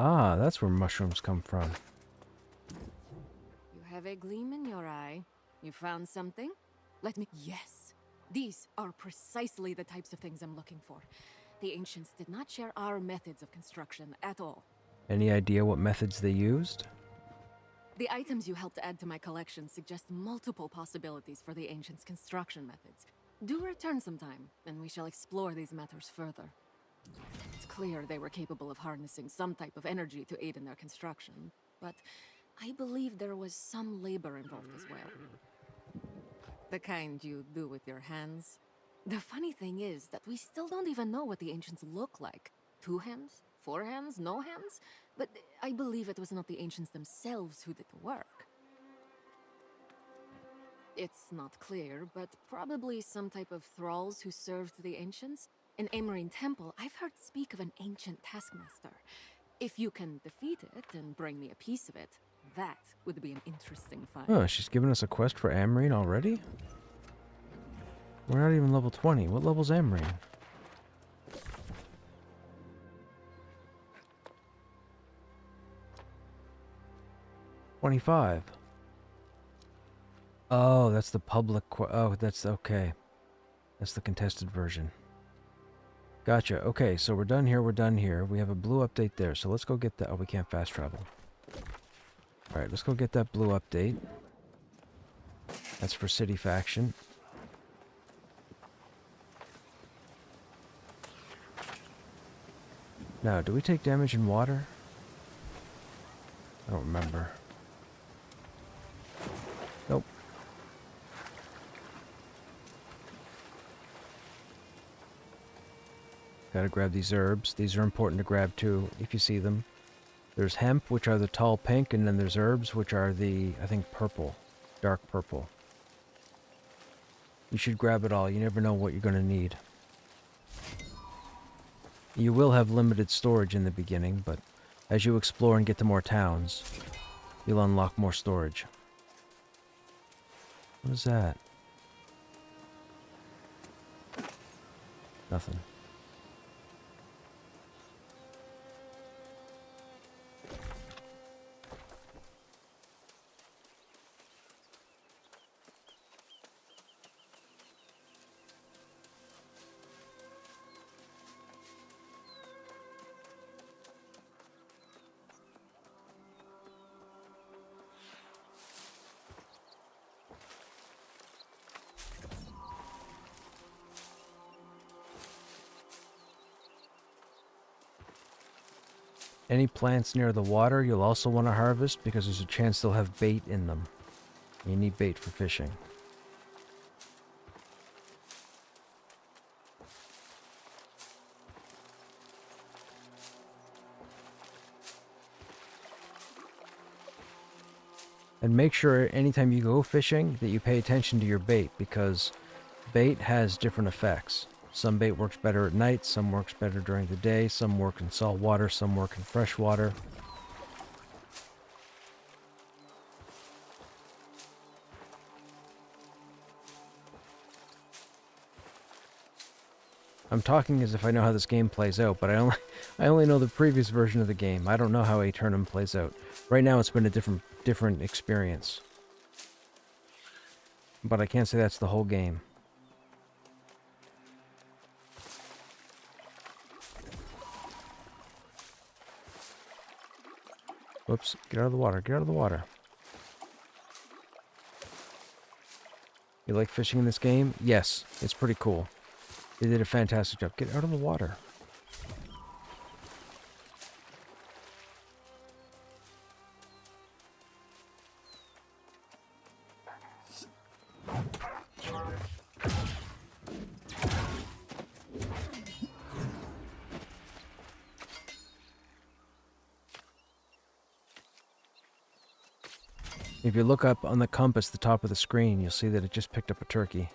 Ah, that's where mushrooms come from. You have a gleam in your eye. You found something? Let me. Yes. These are precisely the types of things I'm looking for. The ancients did not share our methods of construction at all. Any idea what methods they used? The items you helped add to my collection suggest multiple possibilities for the ancients' construction methods. Do return sometime, and we shall explore these matters further. It's clear they were capable of harnessing some type of energy to aid in their construction, but I believe there was some labor involved as well. The kind you do with your hands. The funny thing is that we still don't even know what the ancients look like. 2 hands? 4 hands? No hands? But I believe it was not the ancients themselves who did the work. It's not clear, but probably some type of thralls who served the ancients. In Amarine Temple, I've heard speak of an ancient taskmaster. If you can defeat it and bring me a piece of it, that would be an interesting find. Oh, she's giving us a quest for Amarine already? We're not even level 20. What level's Amarine? $25. Oh, that's the public oh, that's okay. That's the contested version. Gotcha. Okay, so we're done here, we're done here. We have a blue update there, so let's go get that. Oh, we can't fast travel. Alright, let's go get that blue update. That's for City Faction. Now, do we take damage in water? I don't remember. Nope. Gotta grab these herbs. These are important to grab too, if you see them. There's hemp, which are the tall pink, and then there's herbs, which are the, I think, purple. Dark purple. You should grab it all. You never know what you're gonna need. You will have limited storage in the beginning, but as you explore and get to more towns, you'll unlock more storage. What is that? Nothing. Any plants near the water you'll also want to harvest because there's a chance they'll have bait in them. You need bait for fishing. And make sure anytime you go fishing that you pay attention to your bait, because bait has different effects. Some bait works better at night, some works better during the day, some work in salt water, some work in fresh water. I'm talking as if I know how this game plays out, but I only know the previous version of the game. I don't know how Aeternum plays out. Right now it's been a different experience. But I can't say that's the whole game. Whoops, get out of the water, get out of the water. You like fishing in this game? Yes, it's pretty cool. They did a fantastic job. Get out of the water. If you look up on the compass at the top of the screen, you'll see that it just picked up a turkey.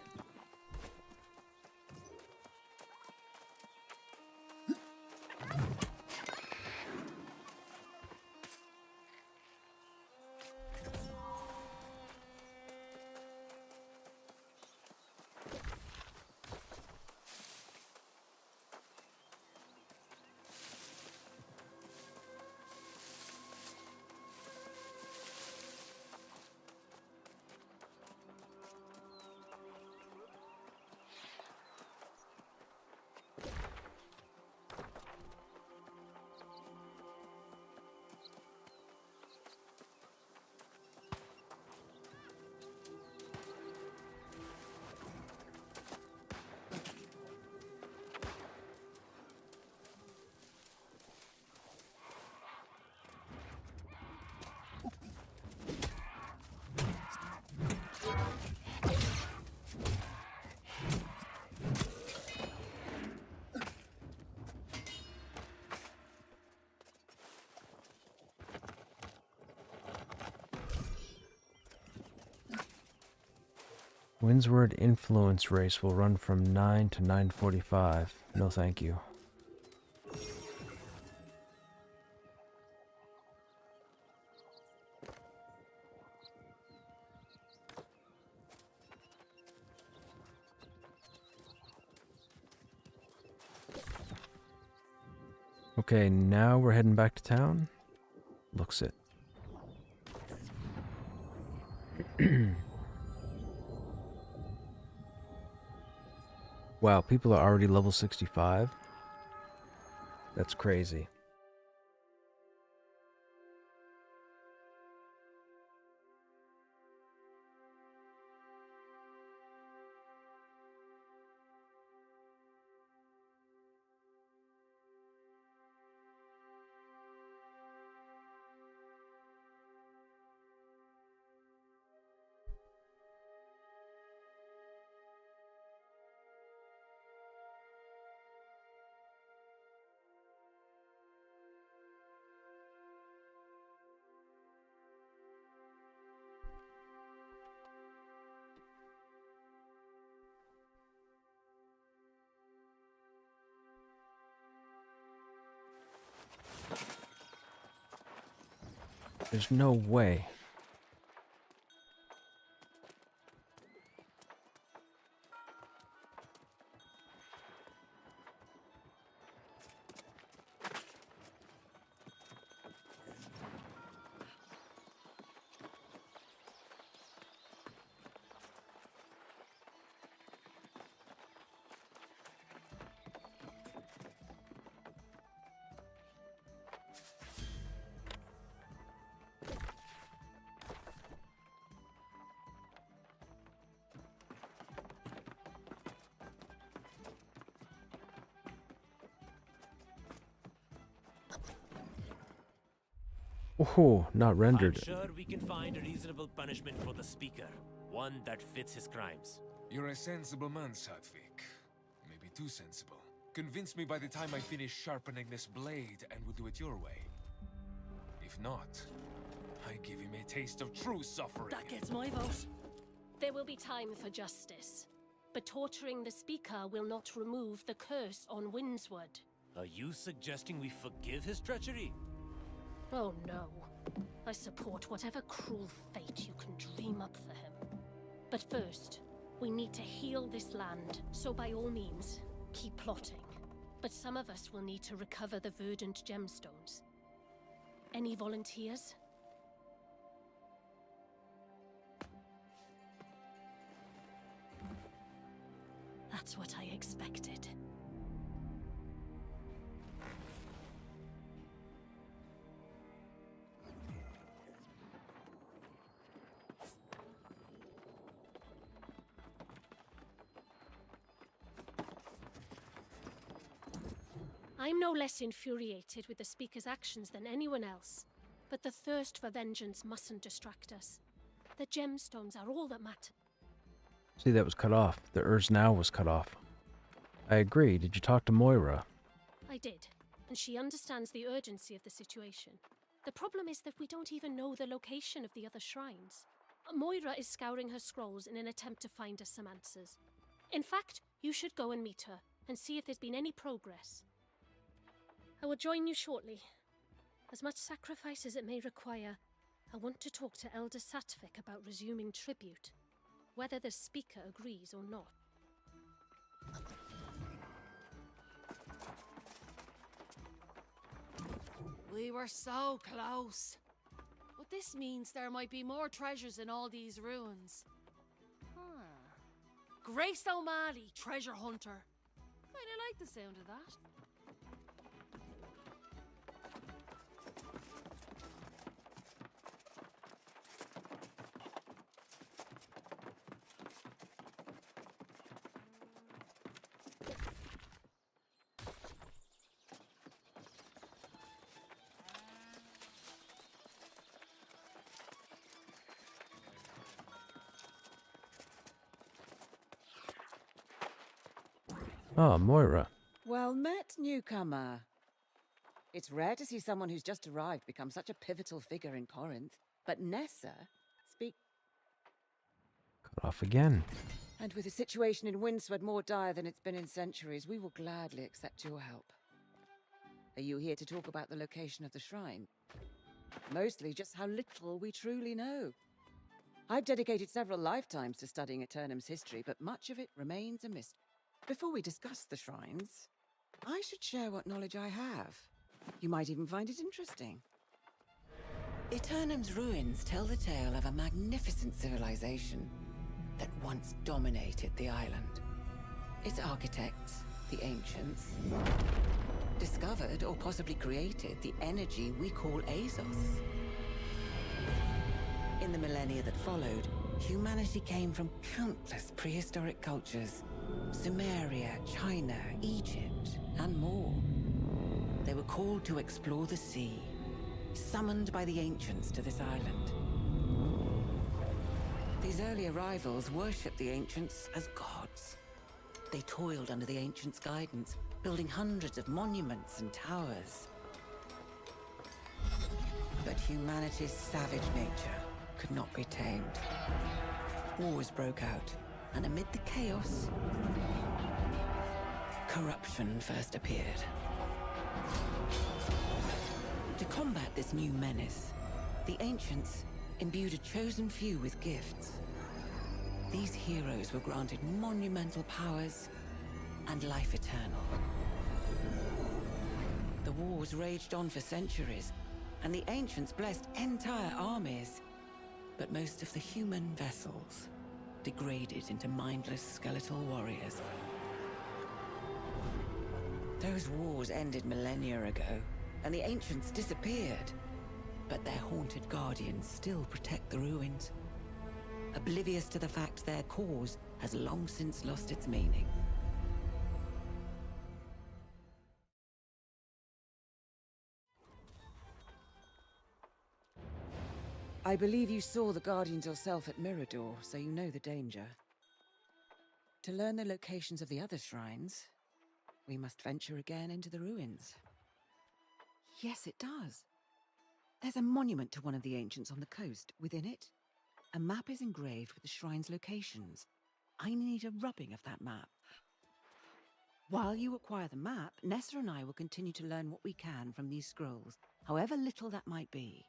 Windsward Influence race will run from 9 to 9:45. No thank you. Okay, now we're heading back to town. Looks it. Wow, people are already level 65? That's crazy. There's no way. Oh, not rendered. I'm sure we can find a reasonable punishment for the speaker, one that fits his crimes. You're a sensible man, Sadvik. Maybe too sensible. Convince me by the time I finish sharpening this blade and we'll do it your way. If not, I give him a a taste of true suffering. That gets my vote. There will be time for justice, but torturing the speaker will not remove the curse on Windswood. Are you suggesting we forgive his treachery? Oh no. I support whatever cruel fate you can dream up for him. But first, we need to heal this land, so by all means, keep plotting. But some of us will need to recover the verdant gemstones. Any volunteers? That's what I expected. I'm no less infuriated with the Speaker's actions than anyone else, but the thirst for vengeance mustn't distract us. The gemstones are all that matter. See, that was cut off. The Urs now was cut off. I agree. Did you talk to Moira? I did, and she understands the urgency of the situation. The problem is that we don't even know the location of the other shrines. Moira is scouring her scrolls in an attempt to find us some answers. In fact, you should go and meet her, and see if there's been any progress. I will join you shortly. As much sacrifice as it may require, I want to talk to Elder Satvik about resuming tribute, whether the speaker agrees or not. We were so close. But this means there might be more treasures in all these ruins. Grace O'Malley, treasure hunter. Kinda like the sound of that. Oh, Moira. Well met, newcomer. It's rare to see someone who's just arrived become such a pivotal figure in Corinth. But Nessa speak... Cut off again. And with the situation in Windswood more dire than it's been in centuries, we will gladly accept your help. Are you here to talk about the location of the shrine? Mostly just how little we truly know. I've dedicated several lifetimes to studying Aeternum's history, but much of it remains a mystery. Before we discuss the shrines, I should share what knowledge I have. You might even find it interesting. Aeternum's ruins tell the tale of a magnificent civilization that once dominated the island. Its architects, the ancients, discovered or possibly created the energy we call Azos. In the millennia that followed, humanity came from countless prehistoric cultures. Sumeria, China, Egypt, and more. They were called to explore the sea, summoned by the ancients to this island. These early arrivals worshipped the ancients as gods. They toiled under the ancients' guidance, building hundreds of monuments and towers. But humanity's savage nature could not be tamed. Wars broke out, and amid the chaos, corruption first appeared. To combat this new menace, the ancients imbued a chosen few with gifts. These heroes were granted monumental powers and life eternal. The wars raged on for centuries, and the ancients blessed entire armies. But most of the human vessels degraded into mindless skeletal warriors. Those wars ended millennia ago, and the ancients disappeared. But their haunted guardians still protect the ruins, oblivious to the fact their cause has long since lost its meaning. I believe you saw the Guardians yourself at Mirador, so you know the danger. To learn the locations of the other shrines, we must venture again into the ruins. Yes, it does. There's a monument to one of the ancients on the coast. Within it, a map is engraved with the shrine's locations. I need a rubbing of that map. While you acquire the map, Nessa and I will continue to learn what we can from these scrolls, however little that might be.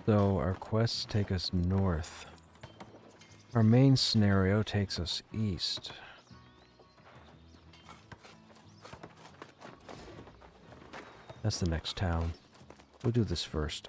So our quests take us north. Our main scenario takes us east. That's the next town. We'll do this first.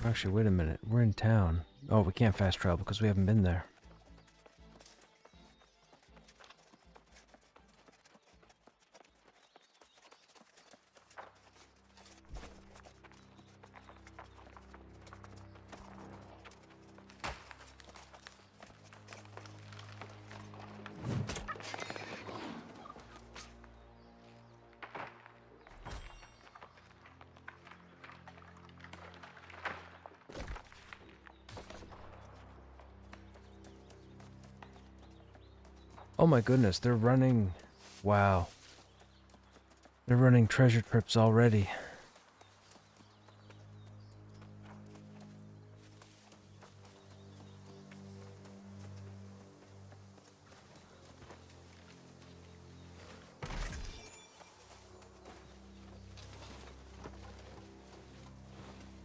Actually, wait a minute. We're in town. Oh, we can't fast travel because we haven't been there. Oh my goodness, they're running... Wow. They're running treasure trips already.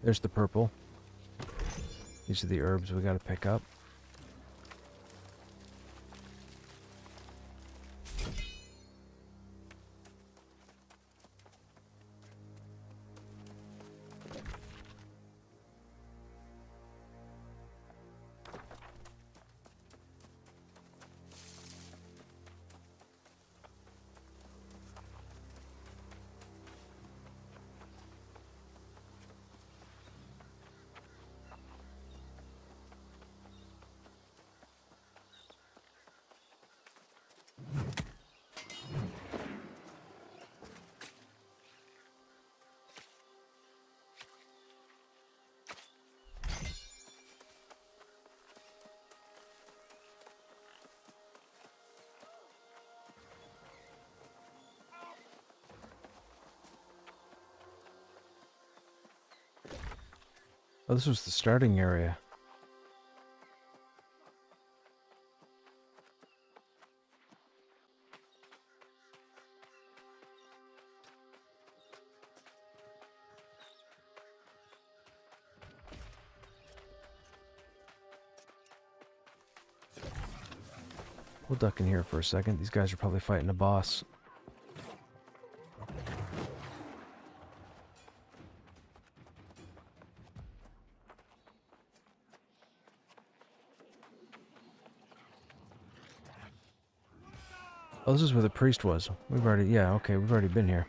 There's the purple. These are the herbs we gotta pick up. Oh, this was the starting area. We'll duck in here for a second. These guys are probably fighting a boss. Oh, this is where the priest was. We've already... Yeah, okay, we've already been here.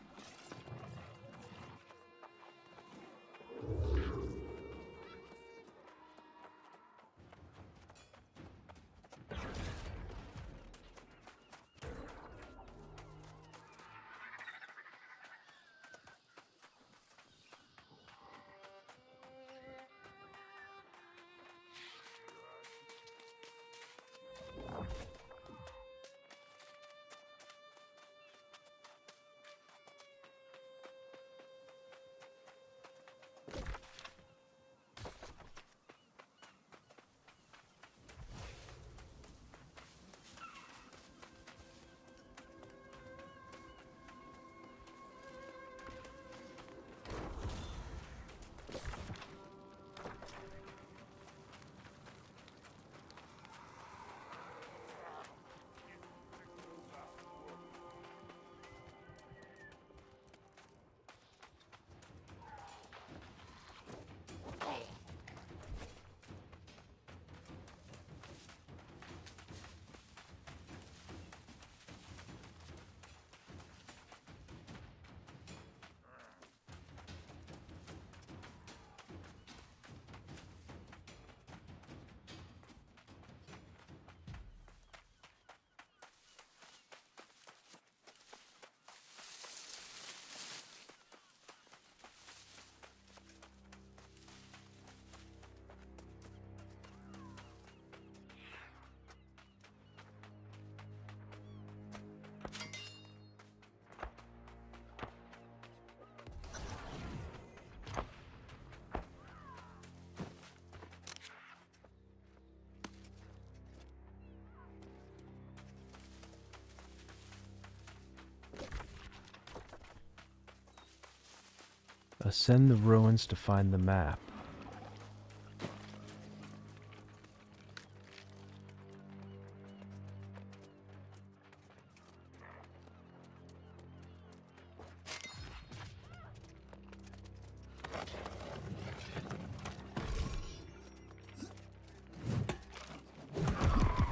Ascend the ruins to find the map.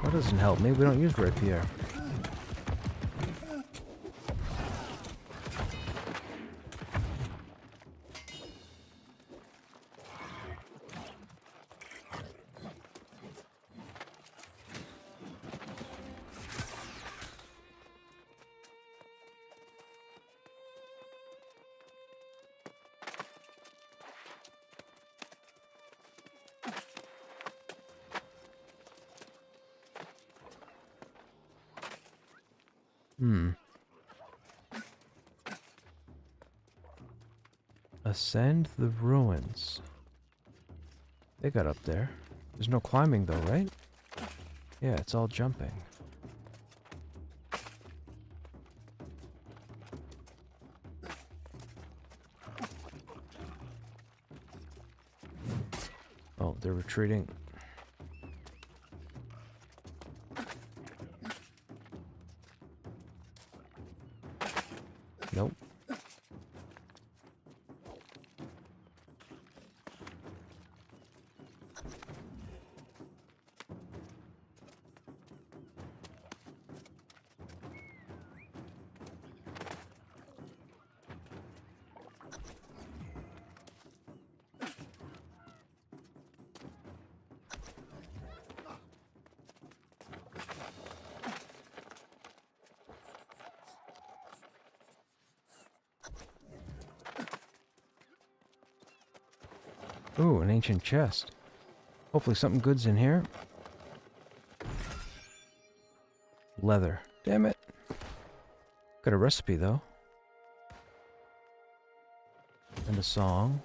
That doesn't help me. We don't use rapier. Ascend the ruins. They got up there. There's no climbing though, right? Yeah, it's all jumping. Oh, they're retreating. Nope. Ooh, an ancient chest. Hopefully something good's in here. Leather. Damn it. Got a recipe, though. And a song.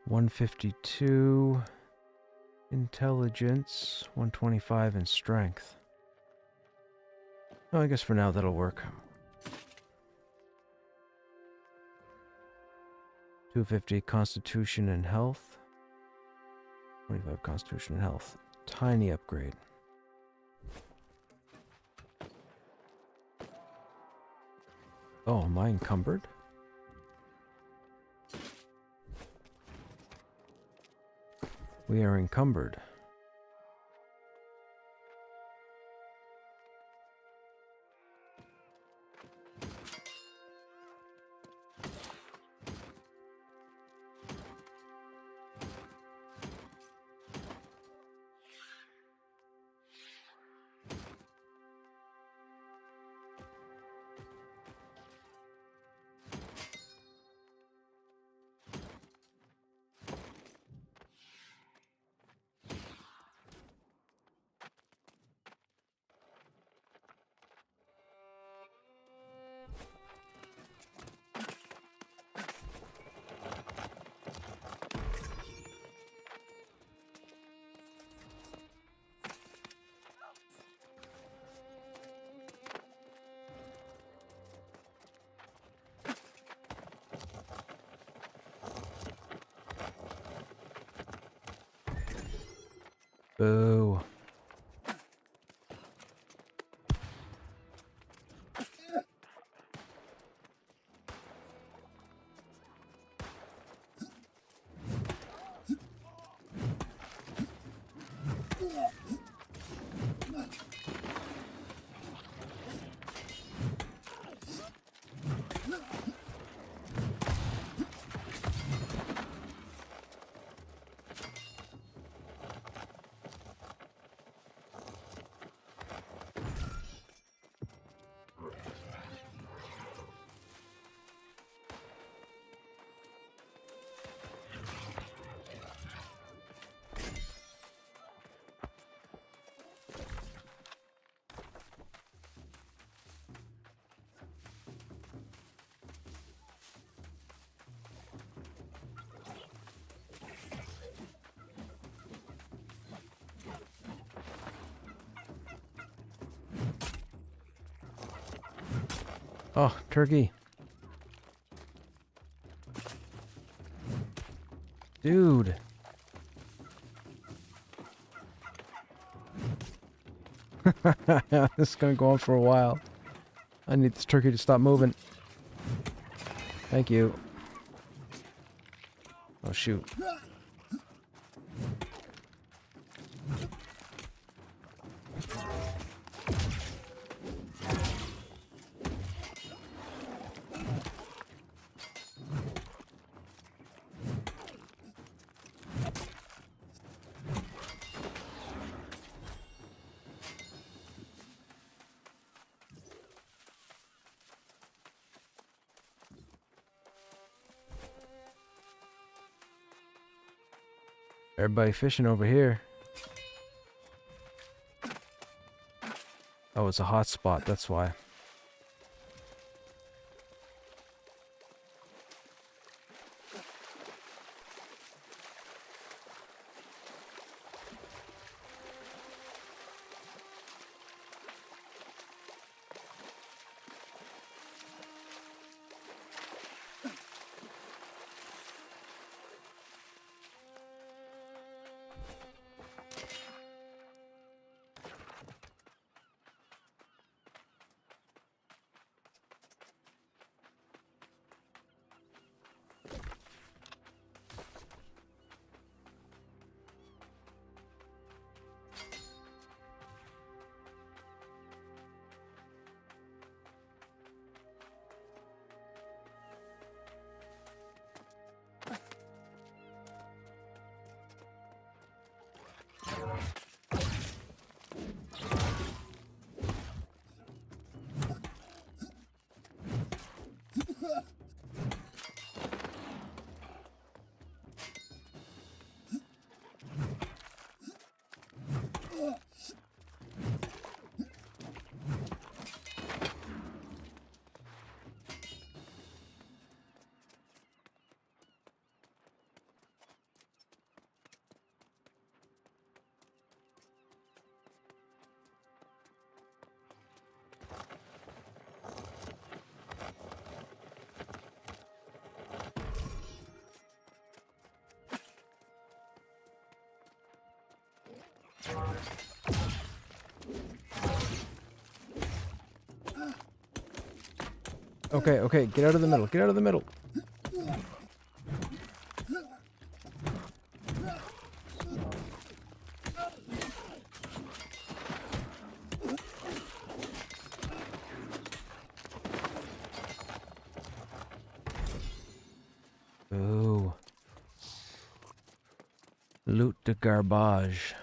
$152 intelligence, 125 in strength. Oh, I guess for now that'll work. 250 constitution and health. 25 constitution and health. Tiny upgrade. Oh, am I encumbered? We are encumbered. Boo. Oh, turkey. Dude. This is gonna go on for a while. I need this turkey to stop moving. Thank you. Oh, shoot. Everybody fishing over here. Oh, it's a hot spot, that's why. Okay, okay, get out of the middle, get out of the middle. Ooh. Loot the garbage.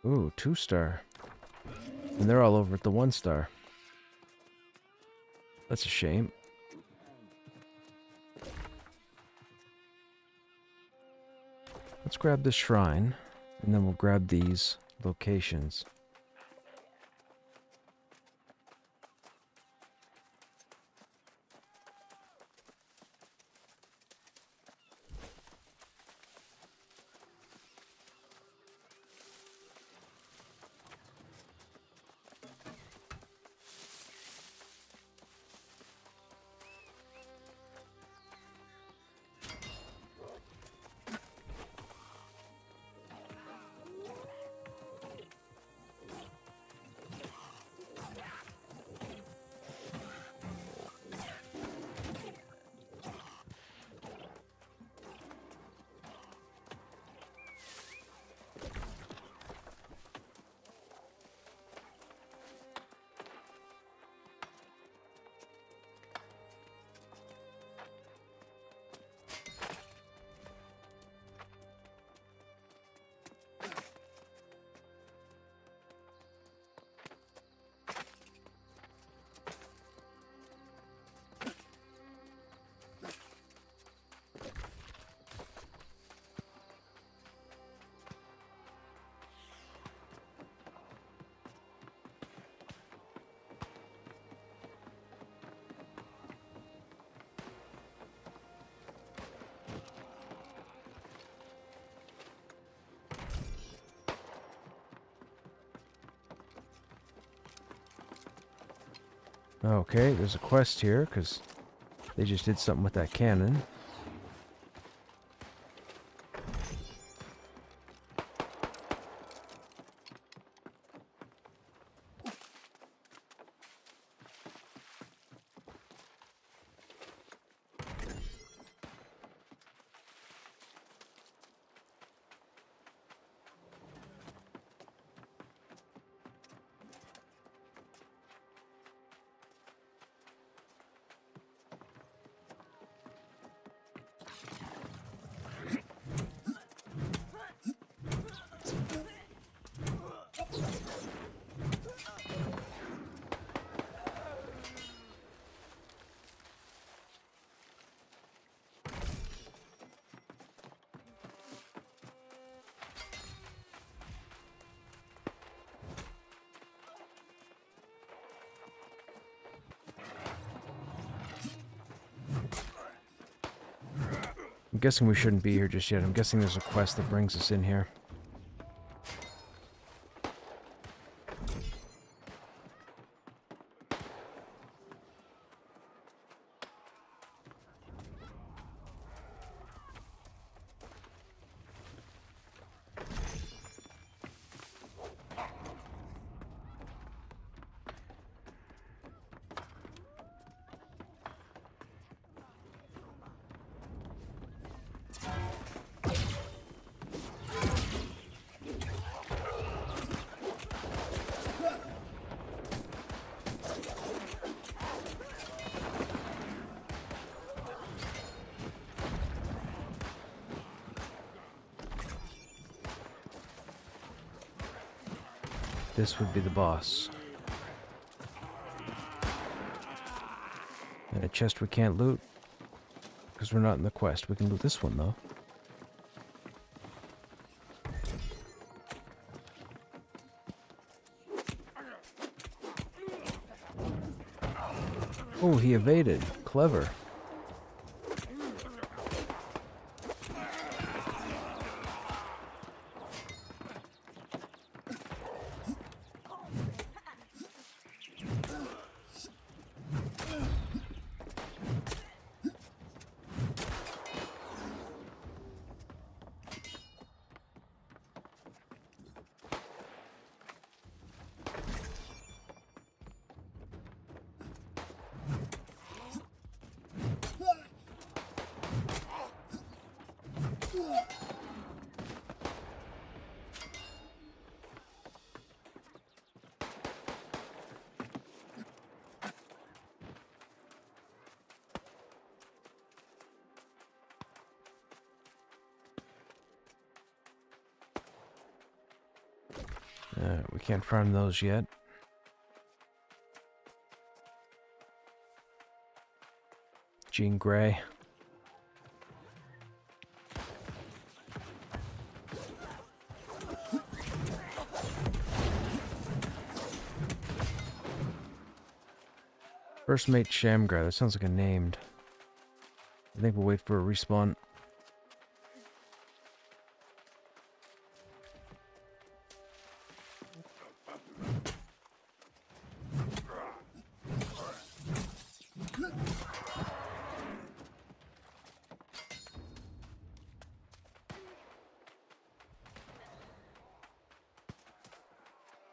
Ooh, 2-star. And they're all over at the 1-star. That's a shame. Let's grab this shrine, and then we'll grab these locations. Okay, there's a quest here, because they just did something with that cannon. I'm guessing we shouldn't be here just yet. I'm guessing there's a quest that brings us in here. This would be the boss. And a chest we can't loot, because we're not in the quest. We can loot this one, though. Oh, he evaded. Clever. We can't farm those yet. Jean Grey. First mate Shamgar. That sounds like a named. I think we'll wait for a respawn.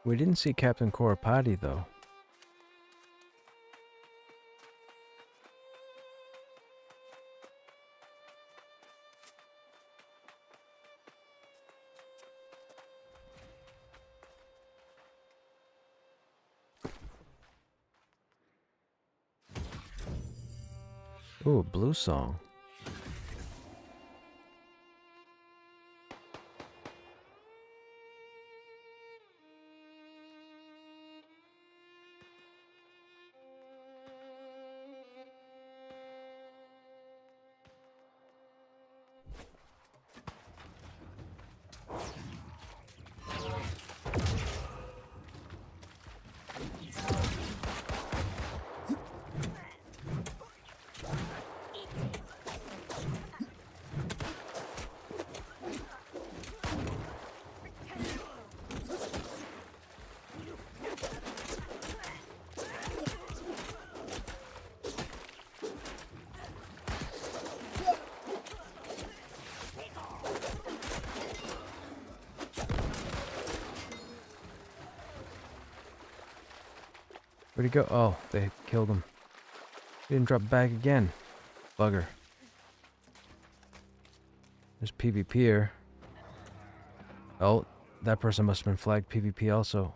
We didn't see Captain Korapati, though. Ooh, a blue song. Where'd he go? Oh, they killed him. He didn't drop bag again. Bugger. There's PvP here. Oh, that person must have been flagged PvP also.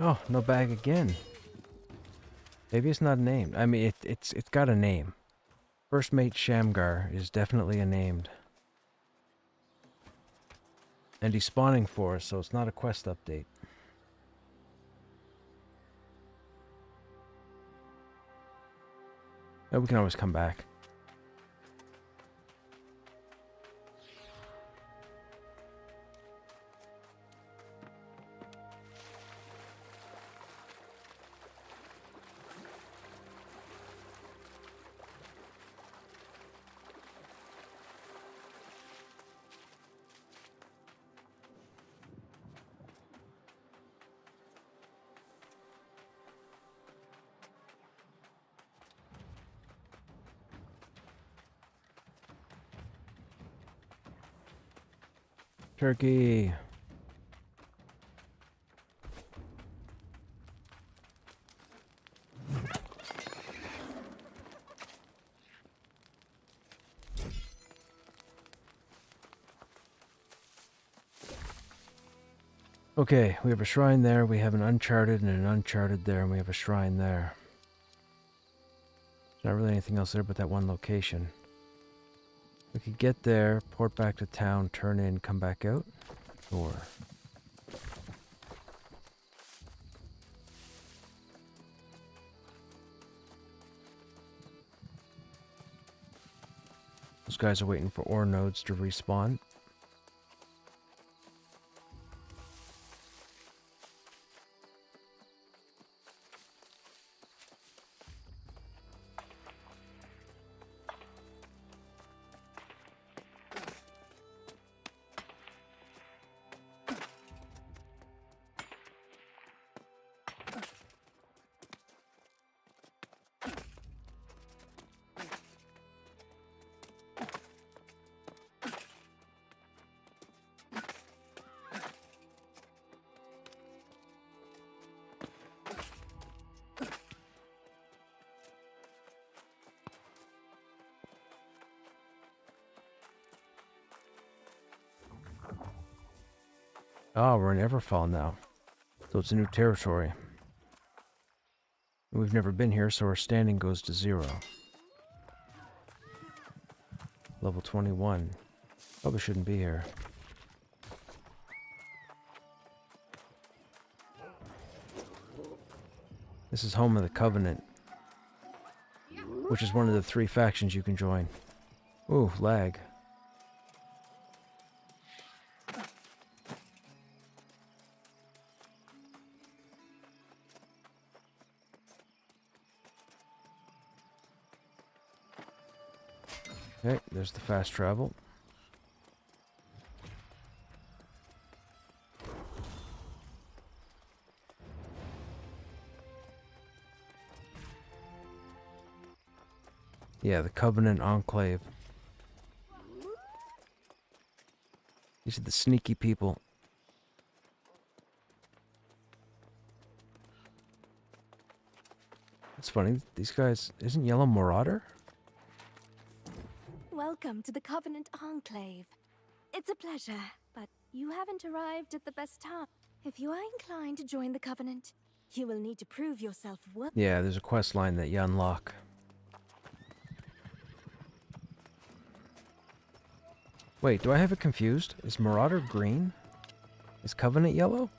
Oh, no bag again. Maybe it's not named. I mean, it's got a name. First Mate Shamgar is definitely a named. And he's spawning for us, so it's not a quest update. Oh, we can always come back. Turkey. Okay, we have a shrine there, we have an uncharted and an uncharted there, and we have a shrine there. There's not really anything else there but that one location. We could get there, port back to town, turn in, come back out, or... Those guys are waiting for ore nodes to respawn. Oh, we're in Everfall now. So it's a new territory. We've never been here, so our standing goes to 0. Level 21. Probably shouldn't be here. This is home of the Covenant, which is one of the 3 factions you can join. Ooh, lag. Okay, there's the fast travel. Yeah, the Covenant Enclave. These are the sneaky people. It's funny, these guys... Isn't Yellow Marauder? Welcome to the Covenant Enclave. It's a pleasure, but you haven't arrived at the best time. If you are inclined to join the Covenant, you will need to prove yourself worthy. Yeah, there's a quest line that you unlock. Wait, do I have it confused? Is Marauder green? Is Covenant yellow?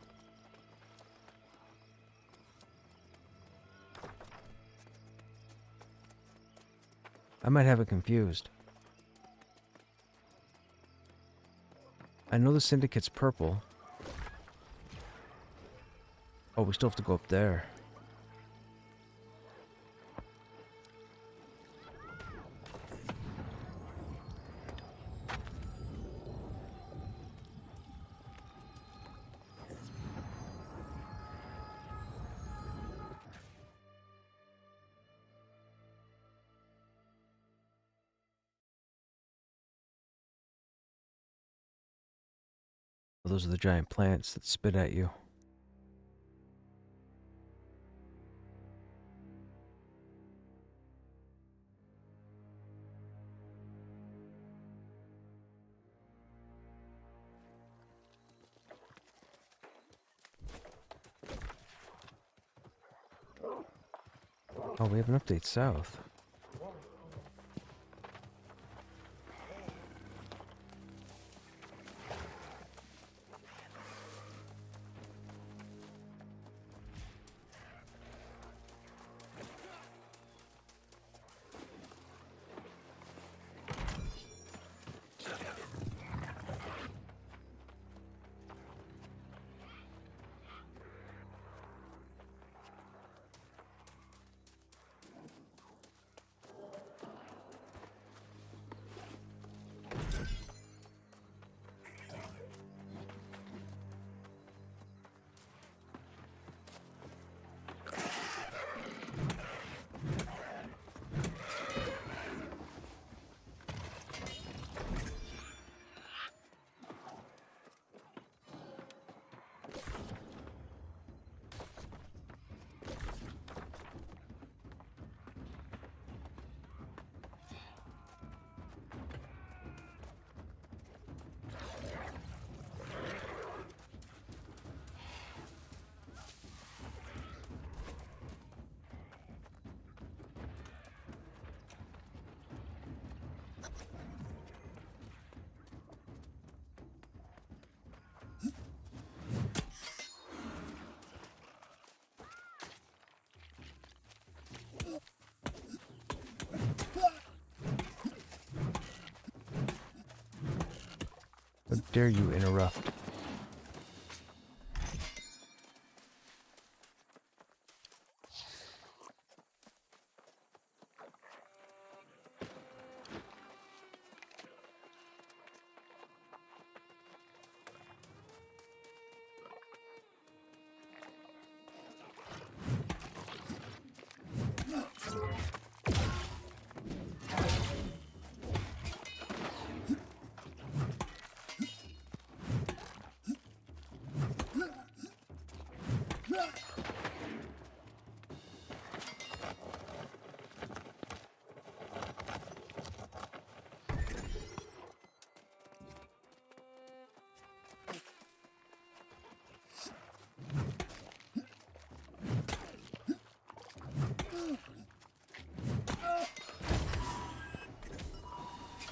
I might have it confused. I know the Syndicate's purple. Oh, we still have to go up there. Those are the giant plants that spit at you. Oh, we have an update south. How dare you interrupt?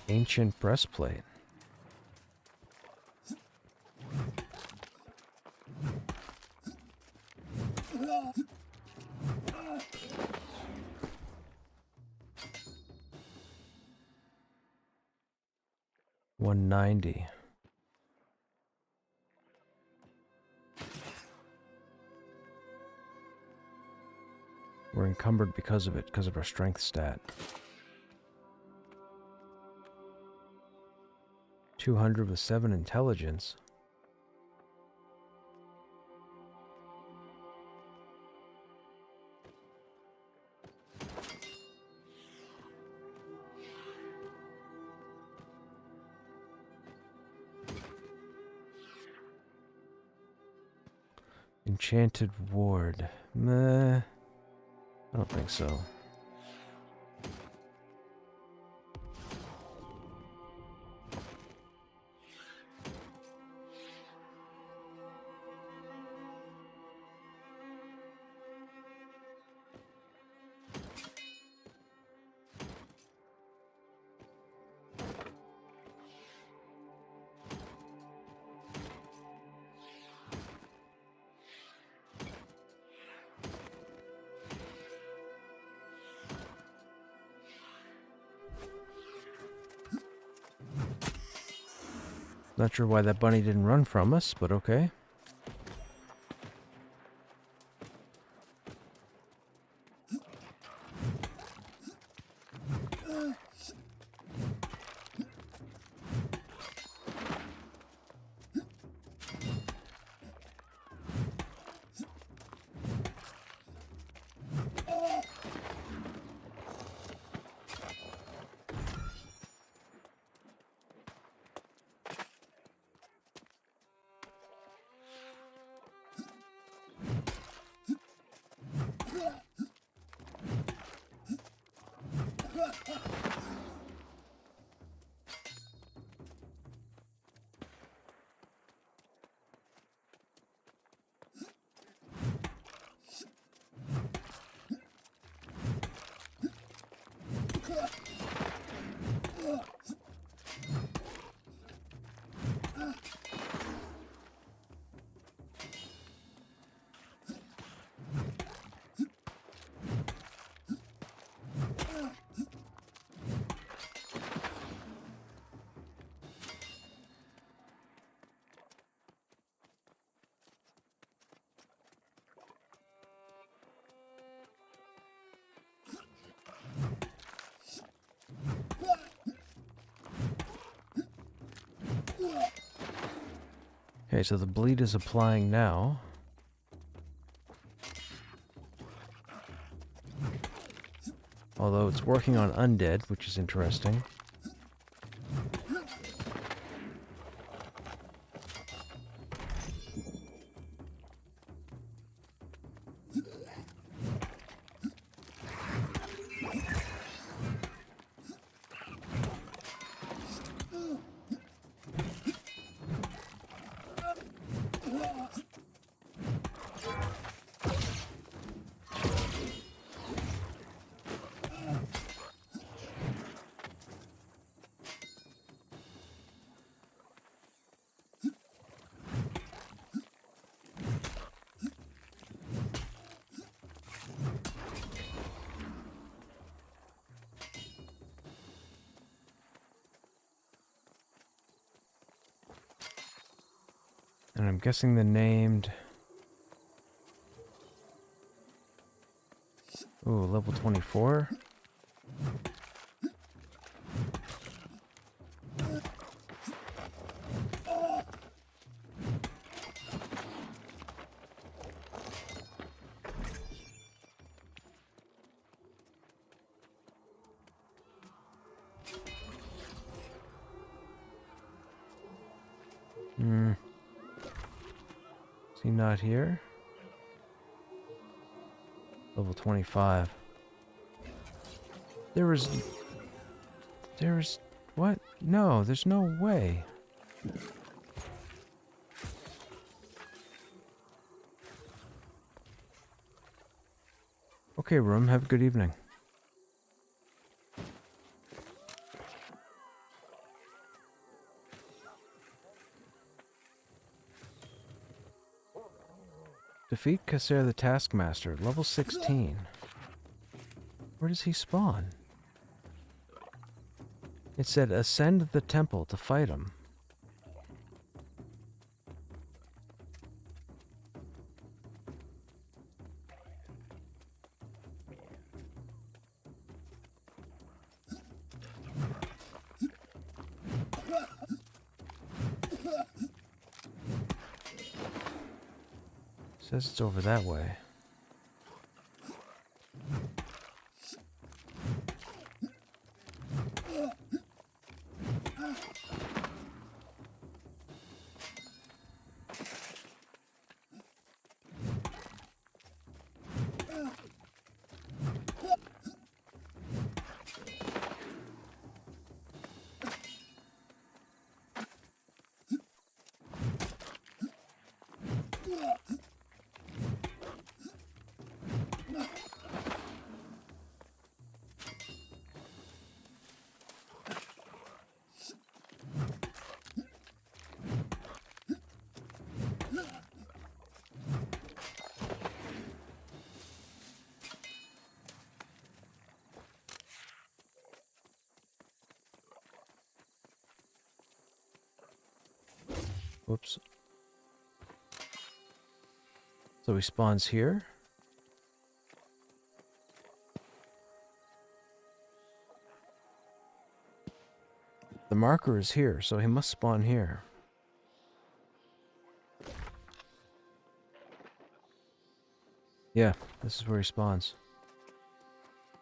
Ancient breastplate. $190. We're encumbered because of it, because of our strength stat. 200 with 7 intelligence. Enchanted Ward. Meh. I don't think so. Not sure why that bunny didn't run from us, but okay. Okay, so the bleed is applying now. Although it's working on undead, which is interesting. And I'm guessing the named... Ooh, level 24? Hmm. Is he not here? Level 25. There is... What? No, there's no way. Okay, room, have a good evening. Defeat Kasser the Taskmaster, level 16. Where does he spawn? It said ascend the temple to fight him. Says it's over that way. Whoops. So he spawns here. The marker is here, so he must spawn here. Yeah, this is where he spawns.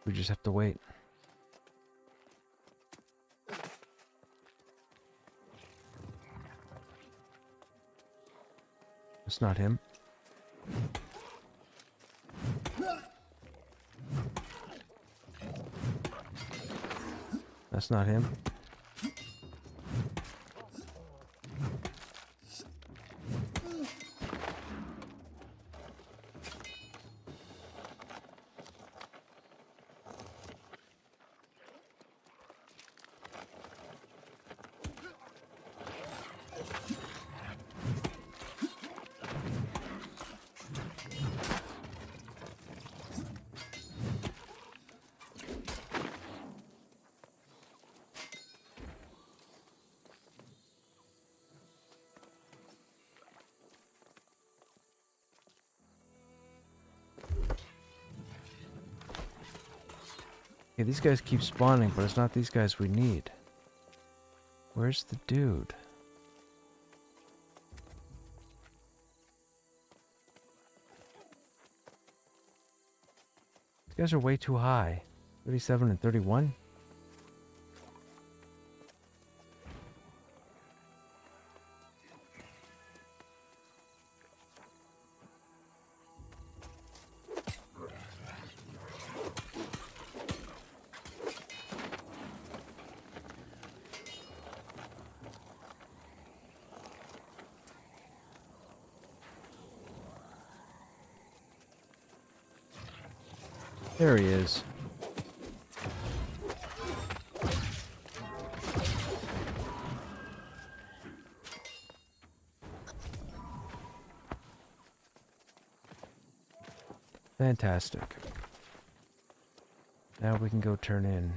We just have to wait. It's not him. That's not him. Okay, these guys keep spawning, but it's not these guys we need. Where's the dude? These guys are way too high. 37 and 31? There he is. Fantastic. Now we can go turn in.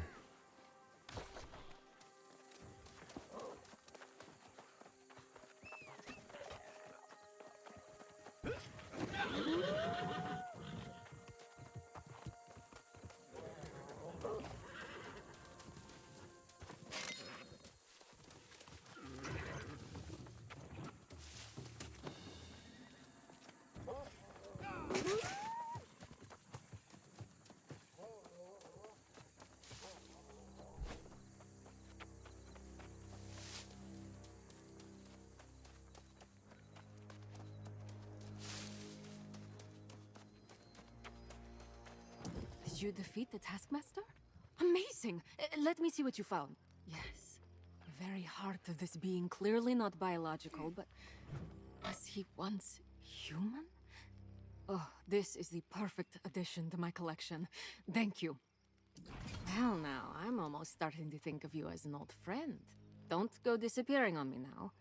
Did you defeat the Taskmaster? Amazing! Let me see what you found. Yes. The very heart of this being, clearly not biological, but was he once human? Oh, this is the perfect addition to my collection. Thank you. Well now, I'm almost starting to think of you as an old friend. Don't go disappearing on me now.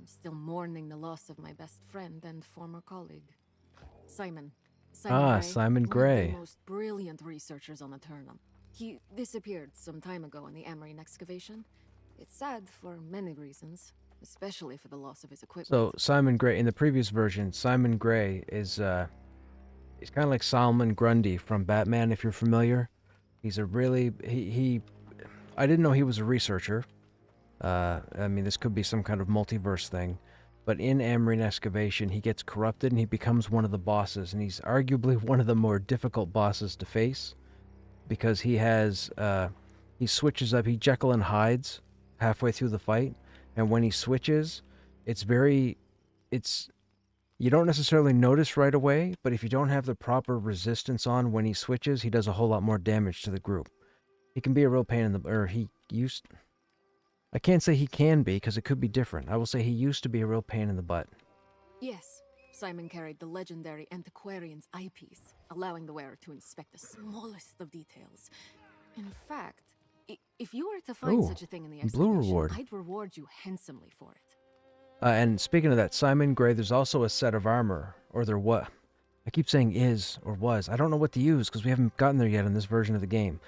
I'm still mourning the loss of my best friend and former colleague. Simon Gray, Simon one Gray. of the most brilliant researchers on Aeternum. He disappeared some time ago in the Emery excavation. It's sad for many reasons, especially for the loss of his equipment. So Simon Gray, in the previous version, Simon Gray is he's kind of like Solomon Grundy from Batman, if you're familiar. He's a really I didn't know he was a researcher. I mean, this could be some kind of multiverse thing. But in Emery excavation, he gets corrupted and he becomes one of the bosses, and he's arguably one of the more difficult bosses to face because he has he switches up. He Jekyll and Hydes halfway through the fight, and when he switches, you don't necessarily notice right away, but if you don't have the proper resistance on when he switches, he does a whole lot more damage to the group. He can be a real pain in the I can't say he can be, because it could be different. I will say he used to be a real pain in the butt. Yes, Simon carried the legendary antiquarian's eyepiece, allowing the wearer to inspect the smallest of details. In fact, if you were to find such a thing in the blue excavation, reward. I'd reward you handsomely for it. And speaking of that, Simon Gray, there's also a set of armor, or there what? I keep saying is or was. I don't know what to use because we haven't gotten there yet in this version of the game.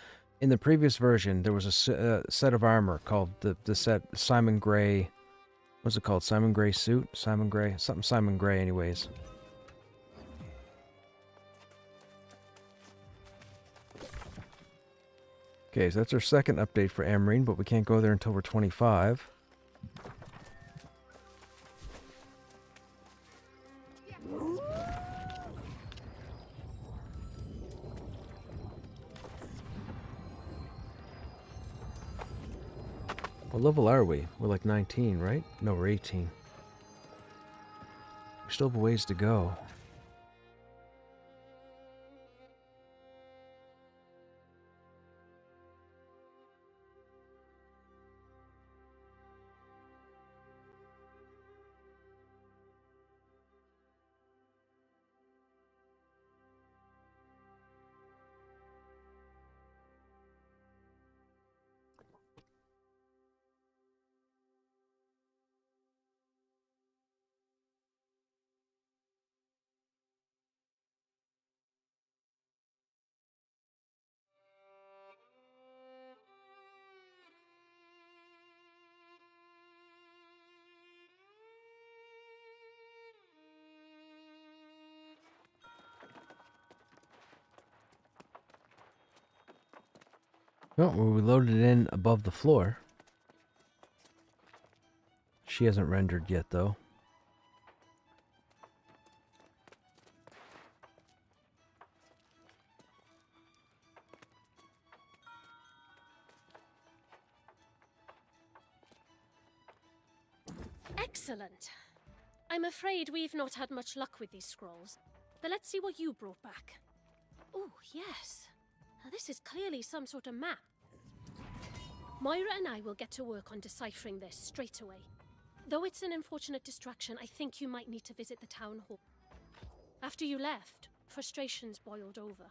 In the previous version, there was a set of armor called the set Simon Gray. What's it called? Simon Gray suit? Simon Gray? Something Simon Gray, anyways. Okay, so that's our second update for Amarine, but we can't go there until we're 25. What level are we? We're like 19, right? No, we're 18. We still have a ways to go. Oh, well, we loaded it in above the floor. She hasn't rendered yet, though. Excellent. I'm afraid we've not had much luck with these scrolls, but let's see what you brought back. Oh, yes. Now, this is clearly some sort of map. Moira and I will get to work on deciphering this straight away. Though it's an unfortunate distraction, I think you might need to visit the town hall. After you left, frustrations boiled over.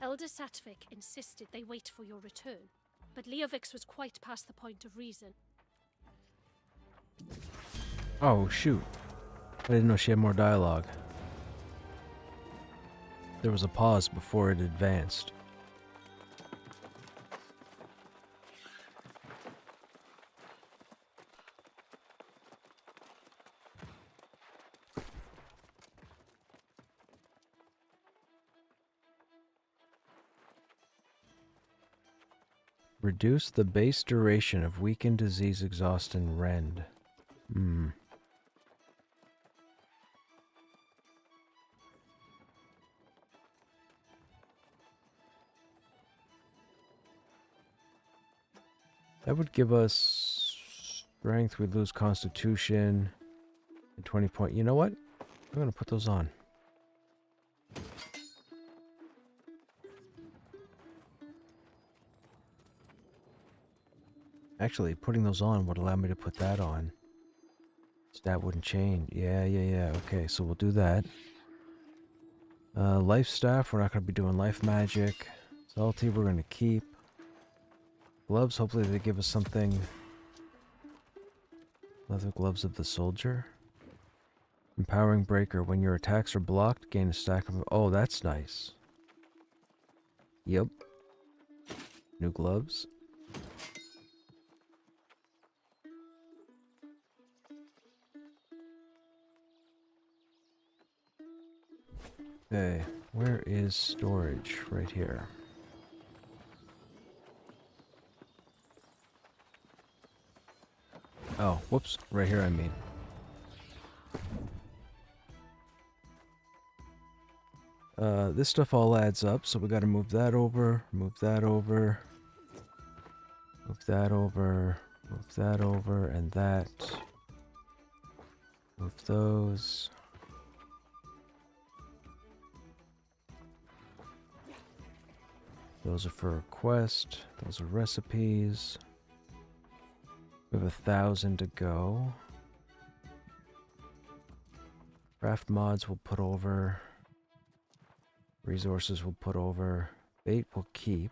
Elder Satvik insisted they wait for your return, but Leovix was quite past the point of reason. Oh, shoot. I didn't know she had more dialogue. There was a pause before it advanced. Reduce the base duration of weakened, disease, exhaust, and rend. That would give us strength. We'd lose constitution. And 20 point. You know what? I'm going to put those on. Actually, putting those on would allow me to put that on. So that wouldn't change. Yeah. Okay, so we'll do that. Life staff, we're not going to be doing life magic. Salty, we're going to keep. Gloves, hopefully they give us something. Leather gloves of the soldier. Empowering breaker, when your attacks are blocked, gain a stack of... Oh, that's nice. Yep. New gloves. Okay, where is storage? Right here. Oh, whoops. Right here, I mean. This stuff all adds up, so we gotta move that over, move that over, move that over, move that over, and that. Move those. Those are for a quest. Those are recipes. We have 1,000 to go. Craft mods we'll put over. Resources we'll put over. Bait we'll keep.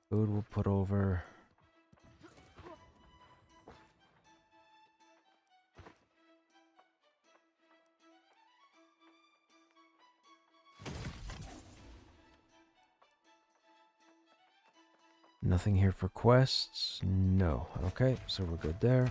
Food we'll put over. Nothing here for quests? No. Okay, so we're good there.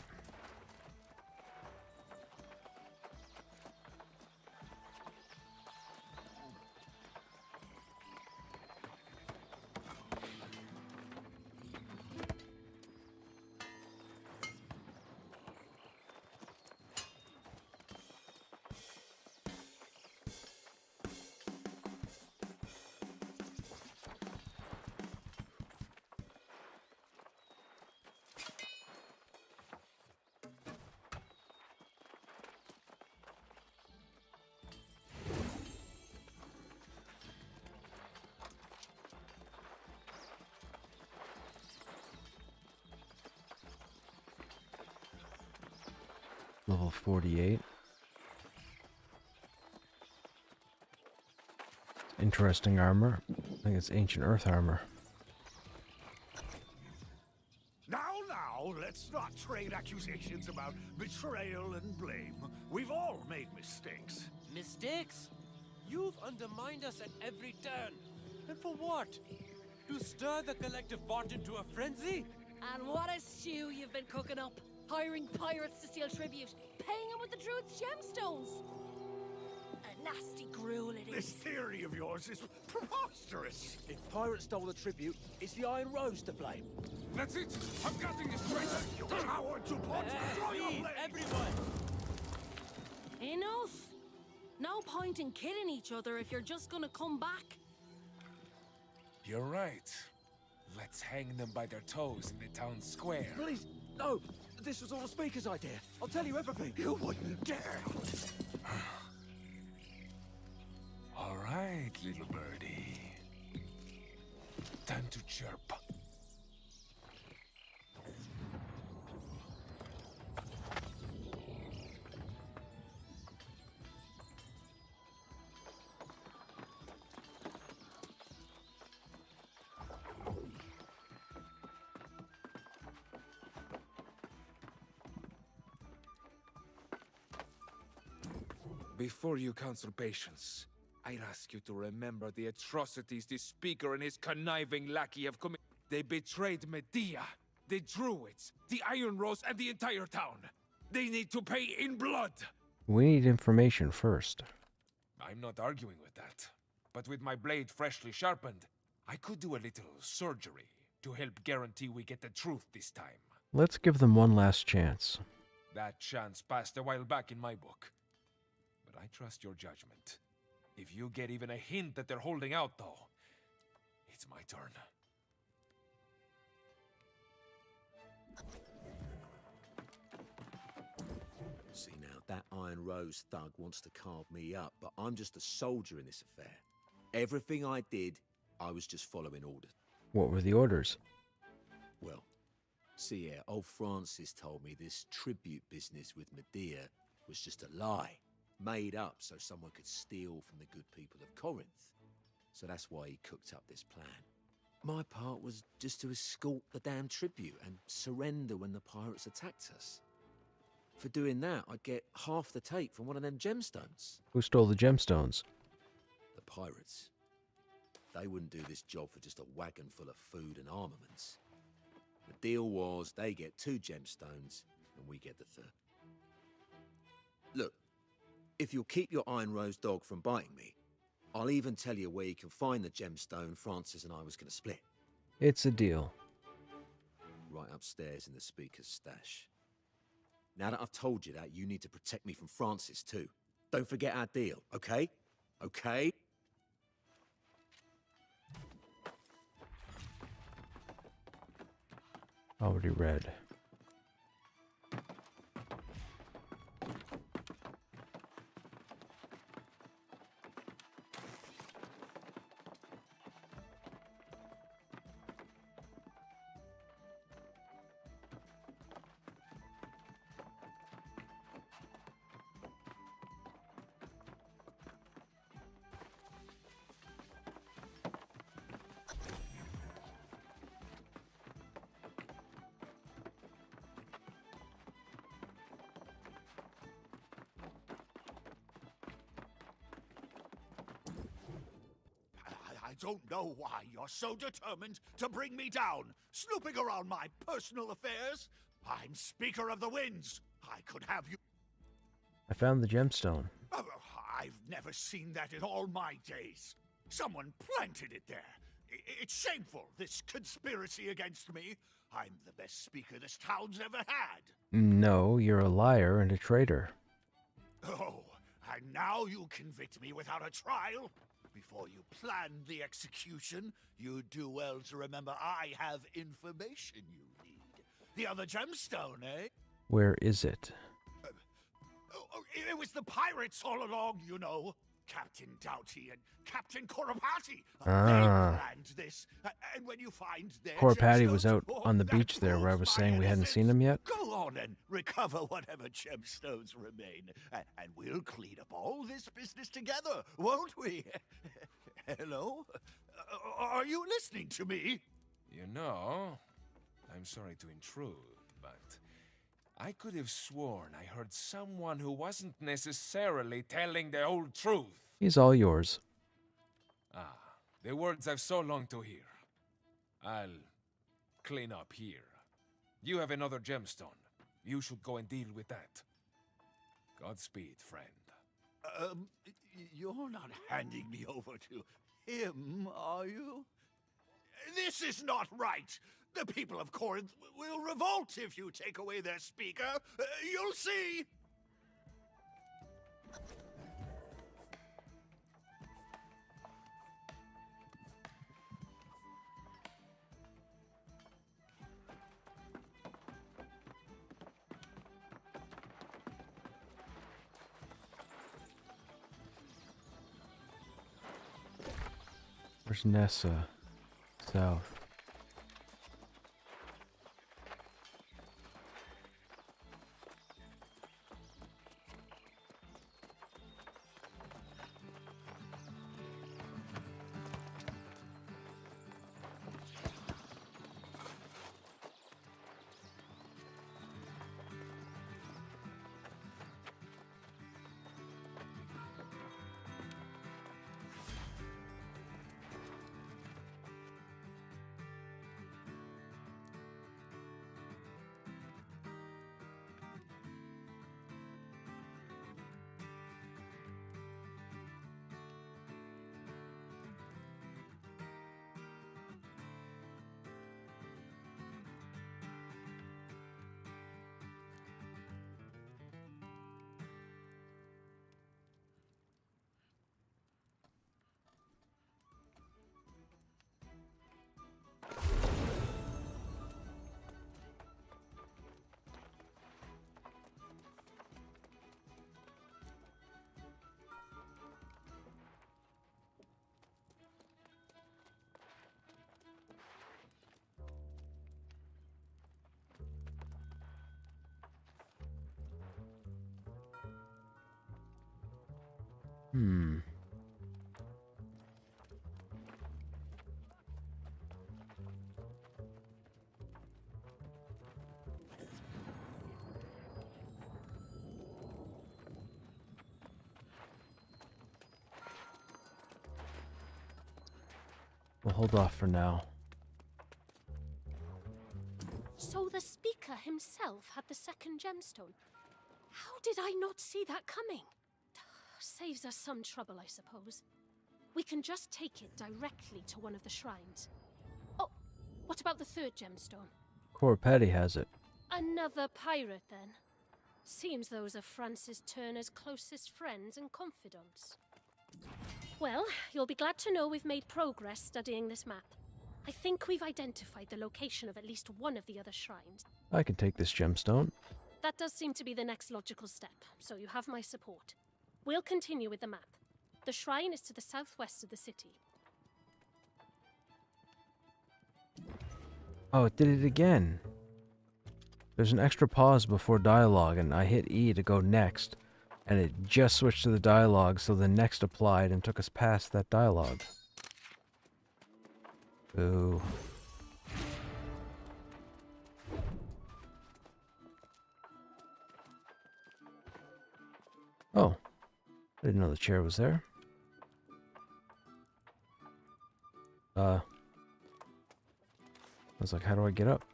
Level 48. Interesting armor. I think it's ancient earth armor. Now, let's not trade accusations about betrayal and blame. We've all made mistakes. Mistakes? You've undermined us at every turn. And for what? To stir the collective pot into a frenzy? And what a stew you've been cooking up. Hiring pirates to steal tribute, paying them with the Druid's gemstones. A nasty gruel it This is. theory of yours is preposterous. If pirates stole the tribute, it's the Iron Rose to blame. That's it! I'm cutting his trace! You coward to pot! Draw your Please, blade! everyone! Enough! No point in killing each other if you're just gonna come back. You're right. Let's hang them by their toes in the town square. Please, no! This was all the Speaker's idea. I'll tell you everything. You wouldn't dare! All right, little birdie. Time to chirp. Before you counsel patience, I'd ask you to remember the atrocities this speaker and his conniving lackey have committed. They betrayed Medea, the Druids, the Iron Rose, and the entire town. They need to pay in blood. We need information first. I'm not arguing with that. But with my blade freshly sharpened, I could do a little surgery to help guarantee we get the truth this time. Let's give them one last chance. That chance passed a while back in my book. But I trust your judgment. If you get even a hint that they're holding out, though, it's my turn. See now, that Iron Rose thug wants to carve me up, but I'm just a soldier in this affair. Everything I did, I was just following orders. What were the orders? Well, see here, old Francis told me this tribute business with Medea was just a lie, made up so someone could steal from the good people of Corinth. So that's why he cooked up this plan. My part was just to escort the damn tribute and surrender when the pirates attacked us. For doing that, I'd get half the take from one of them gemstones. Who stole the gemstones? The pirates. They wouldn't do this job for just a wagon full of food and armaments. The deal was they get 2 gemstones and we get the 3rd. Look, if you'll keep your Iron Rose dog from biting me, I'll even tell you where you can find the gemstone Francis and I was going to split. It's a deal. Right upstairs in the speaker's stash. Now that I've told you that, you need to protect me from Francis too. Don't forget our deal, okay? Okay? Already read. don't know why you're so determined to bring me down, snooping around my personal affairs. I'm Speaker of the Winds. I could have you. I found the gemstone. Oh, I've never seen that in all my days. Someone planted it there. It's shameful, this conspiracy against me. I'm the best speaker this town's ever had. No, you're a liar and a traitor. Oh, and now you convict me without a trial? Before you planned the execution, you'd do well to remember I have information you need. The other gemstone, eh? Where is it? It was the pirates all along, you know. Captain Doughty and Captain Corapati. They planned this. And when you find their Corapati was out gemstones, on the that beach there where I was proves my saying we hadn't innocence. seen him yet. Go on and recover whatever gemstones remain. And we'll clean up all this business together, won't we? Hello? Are you listening to me? You know, I'm sorry to intrude, but I could have sworn I heard someone who wasn't necessarily telling the whole truth. He's all yours. Ah, the words I've so longed to hear. I'll clean up here. You have another gemstone. You should go and deal with that. Godspeed, friend. You're not handing me over to him, are you? This is not right. The people of Corinth will revolt if you take away their speaker. You'll see. Where's Nessa? South. We'll hold off for now. So the speaker himself had the second gemstone. How did I not see that coming? Saves us some trouble, I suppose. We can just take it directly to one of the shrines. Oh, what about the third gemstone? Corapati has it. Another pirate, then. Seems those are Francis Turner's closest friends and confidants. Well, you'll be glad to know we've made progress studying this map. I think we've identified the location of at least one of the other shrines. I can take this gemstone. That does seem to be the next logical step, so you have my support. We'll continue with the map. The shrine is to the southwest of the city. Oh, it did it again. There's an extra pause before dialogue, and I hit E to go next, and it just switched to the dialogue, so the next applied and took us past that dialogue. Ooh. Oh. I didn't know the chair was there. I was like, how do I get up?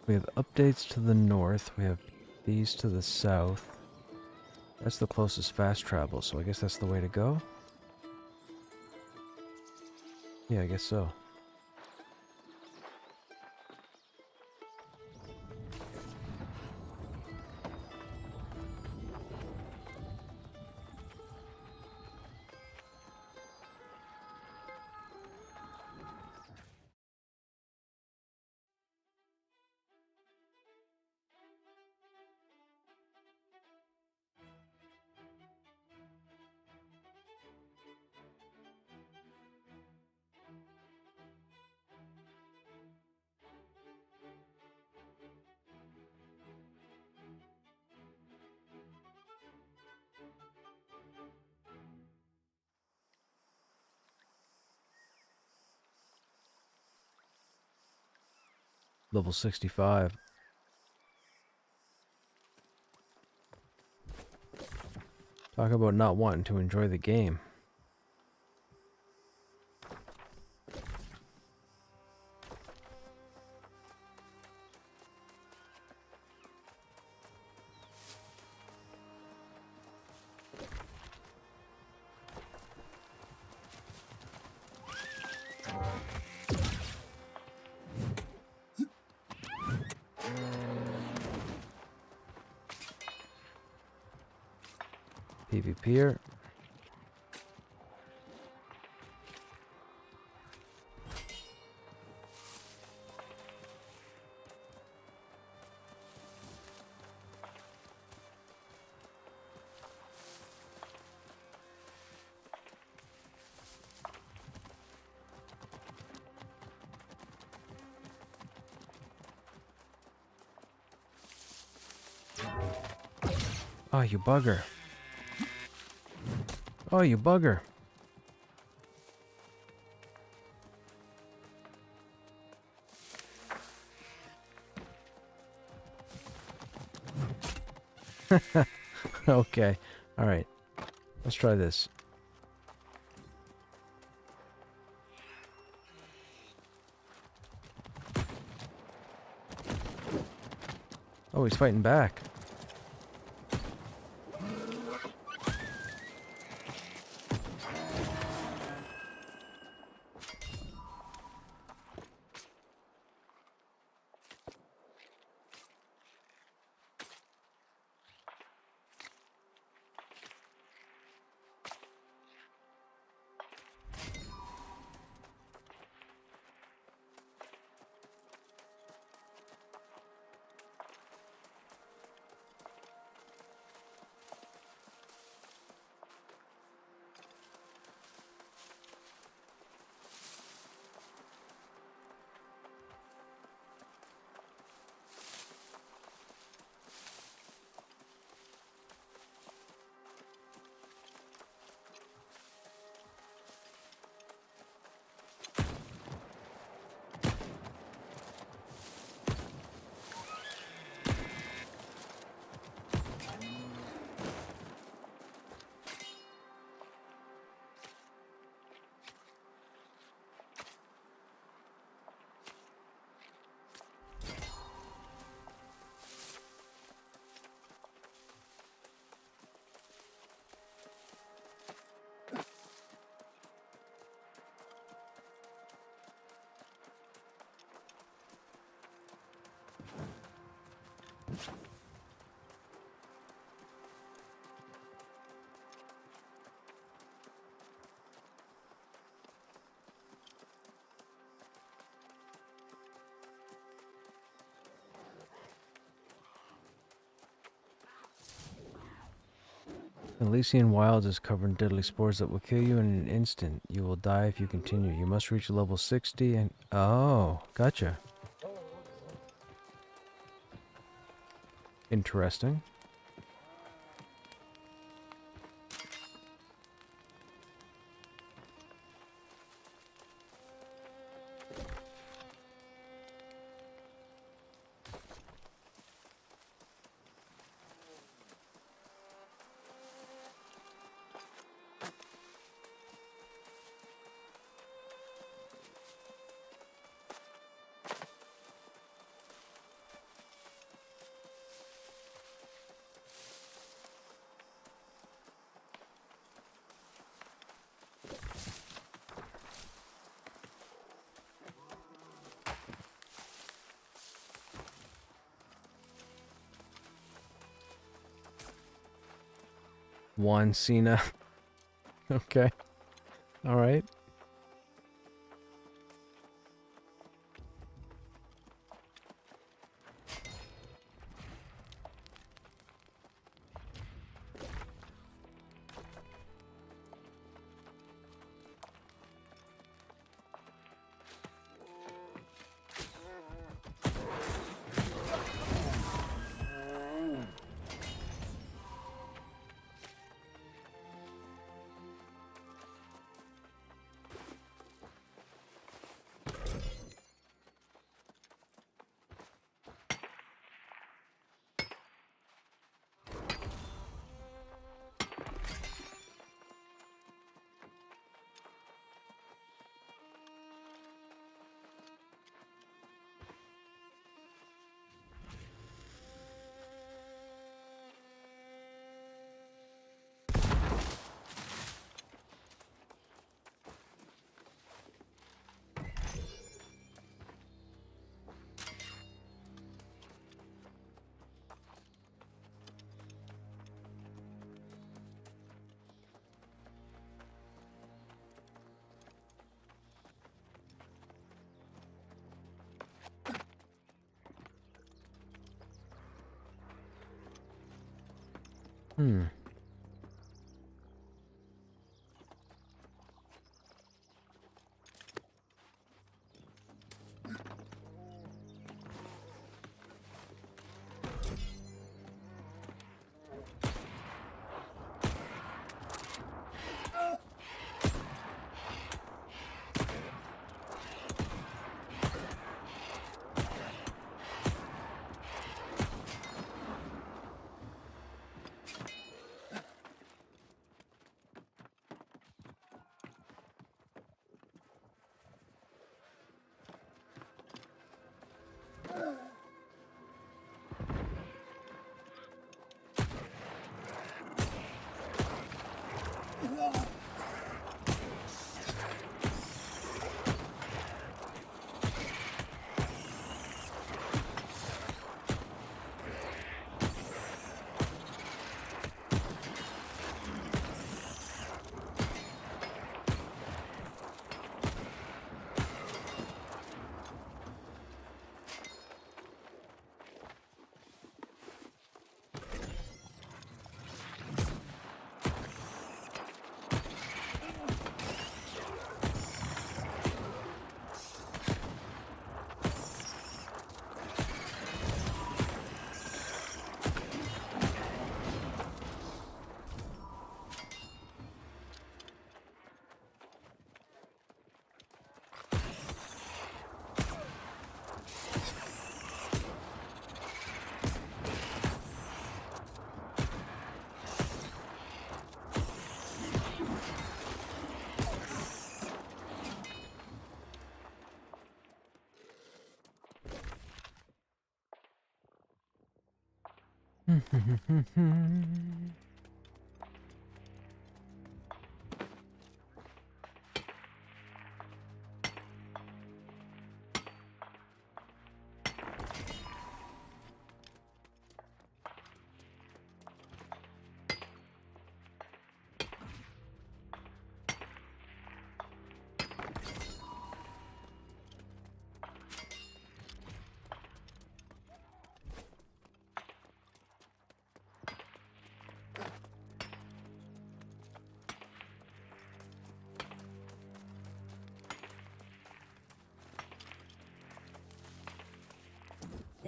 We have updates to the north. We have these to the south. That's the closest fast travel, so I guess that's the way to go? Yeah, I guess so. Level 65. Talk about not wanting to enjoy the game. PvPer. Oh, you bugger. Oh, you bugger. Okay. Alright. Let's try this. Oh, he's fighting back. Elysian Wilds is covered in deadly spores that will kill you in an instant. You will die if you continue. You must reach level 60 and... Oh, gotcha. Interesting. Juan Cena. Okay. Alright. Hmm.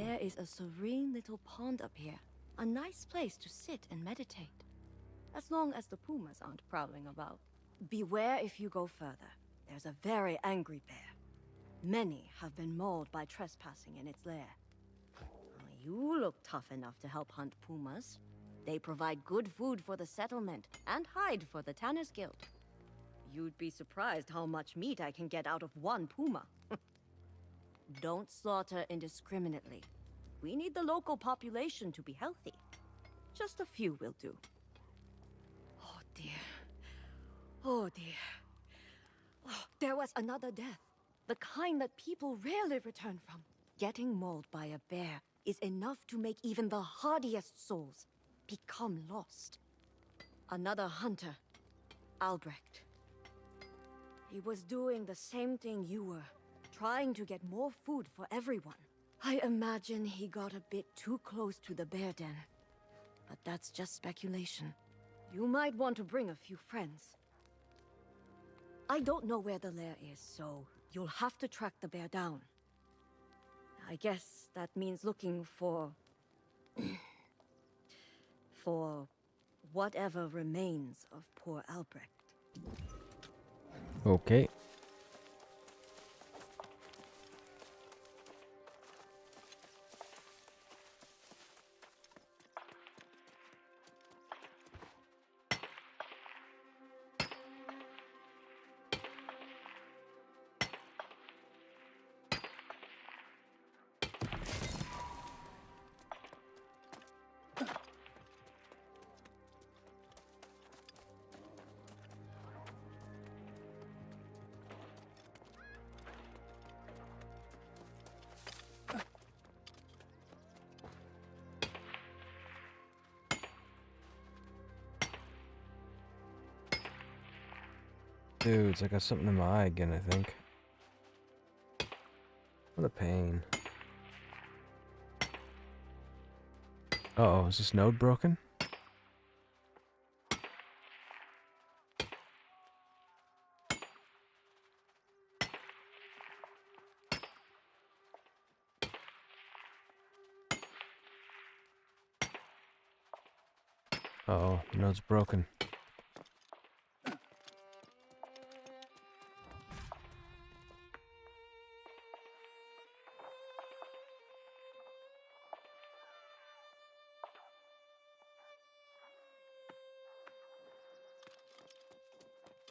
There is a serene little pond up here. A nice place to sit and meditate. As long as the pumas aren't prowling about. Beware if you go further. There's a very angry bear. Many have been mauled by trespassing in its lair. You look tough enough to help hunt pumas. They provide good food for the settlement and hide for the Tanners Guild. You'd be surprised how much meat I can get out of one puma. Don't slaughter indiscriminately. We need the local population to be healthy. Just a few will do. Oh dear. Oh dear. Oh, there was another death. The kind that people rarely return from. Getting mauled by a bear is enough to make even the hardiest souls become lost. Another hunter, Albrecht. He was doing the same thing you were, trying to get more food for everyone. I imagine he got a bit too close to the bear den. But that's just speculation. You might want to bring a few friends. I don't know where the lair is, so you'll have to track the bear down. I guess that means looking for... for whatever remains of poor Albrecht. Okay. Dudes, I got something in my eye again, I think. What a pain. Uh-oh, is this node broken? Uh-oh, the node's broken.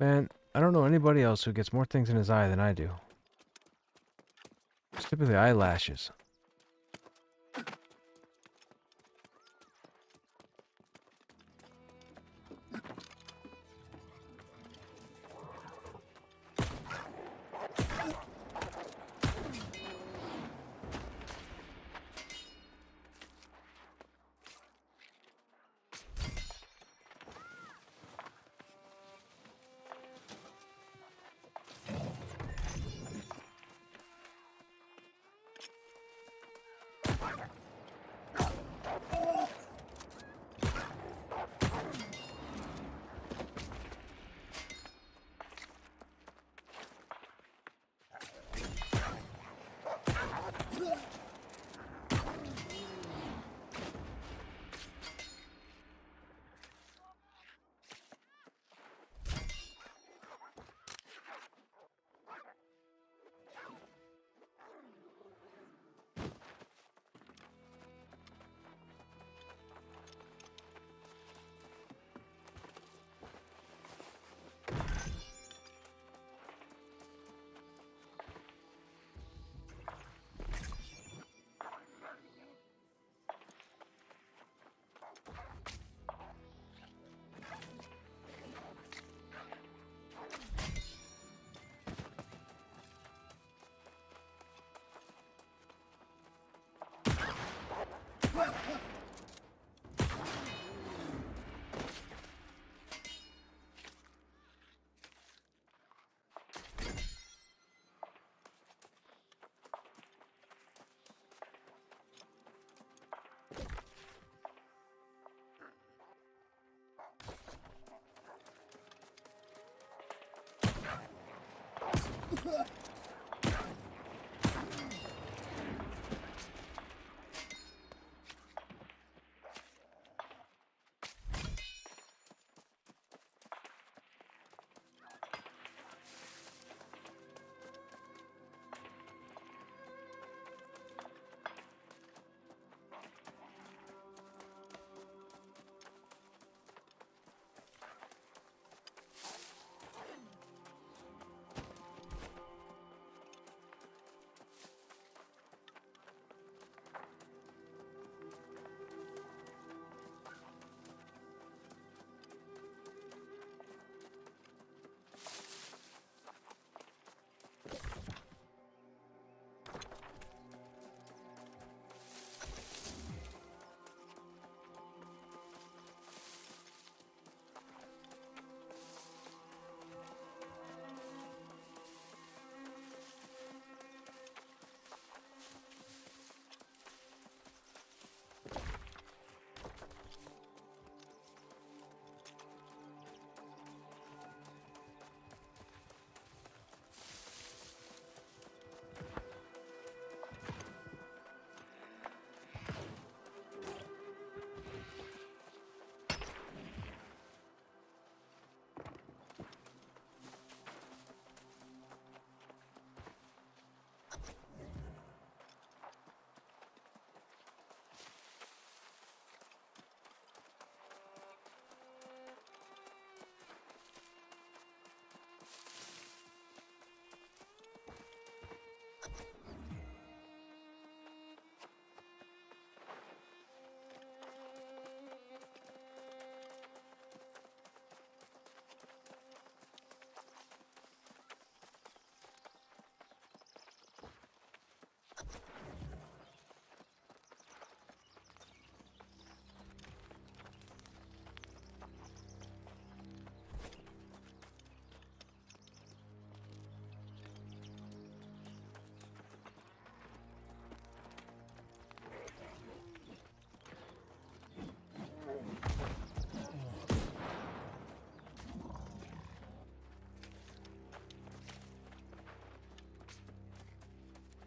Man, I don't know anybody else who gets more things in his eye than I do. It's typically eyelashes.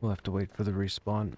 We'll have to wait for the respawn.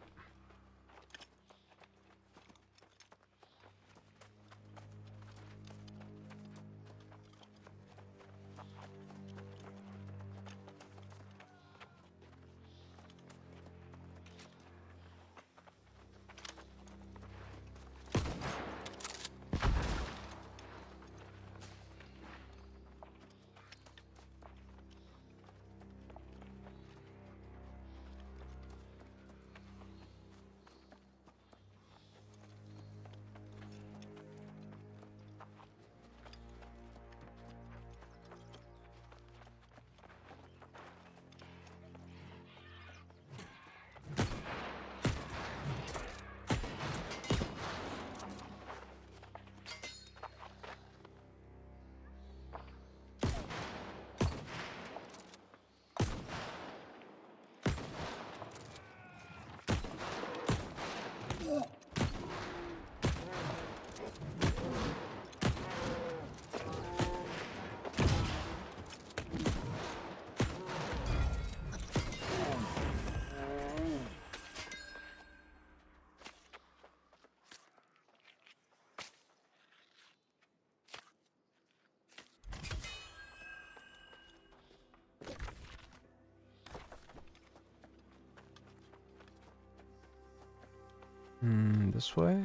This way?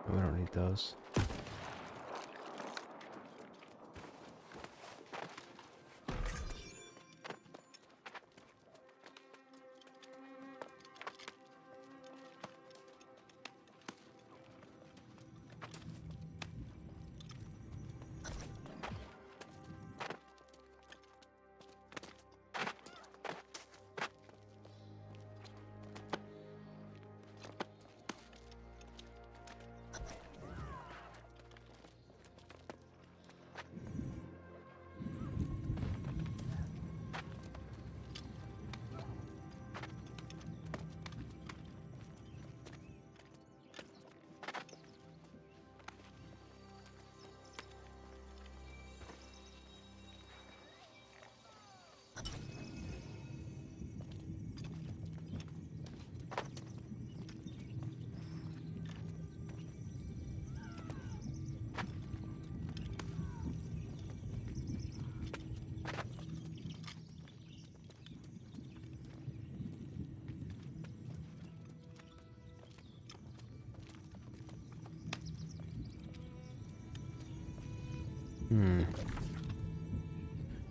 We don't need those.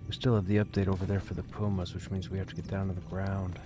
We still have the update over there for the pumas, which means we have to get down to the ground.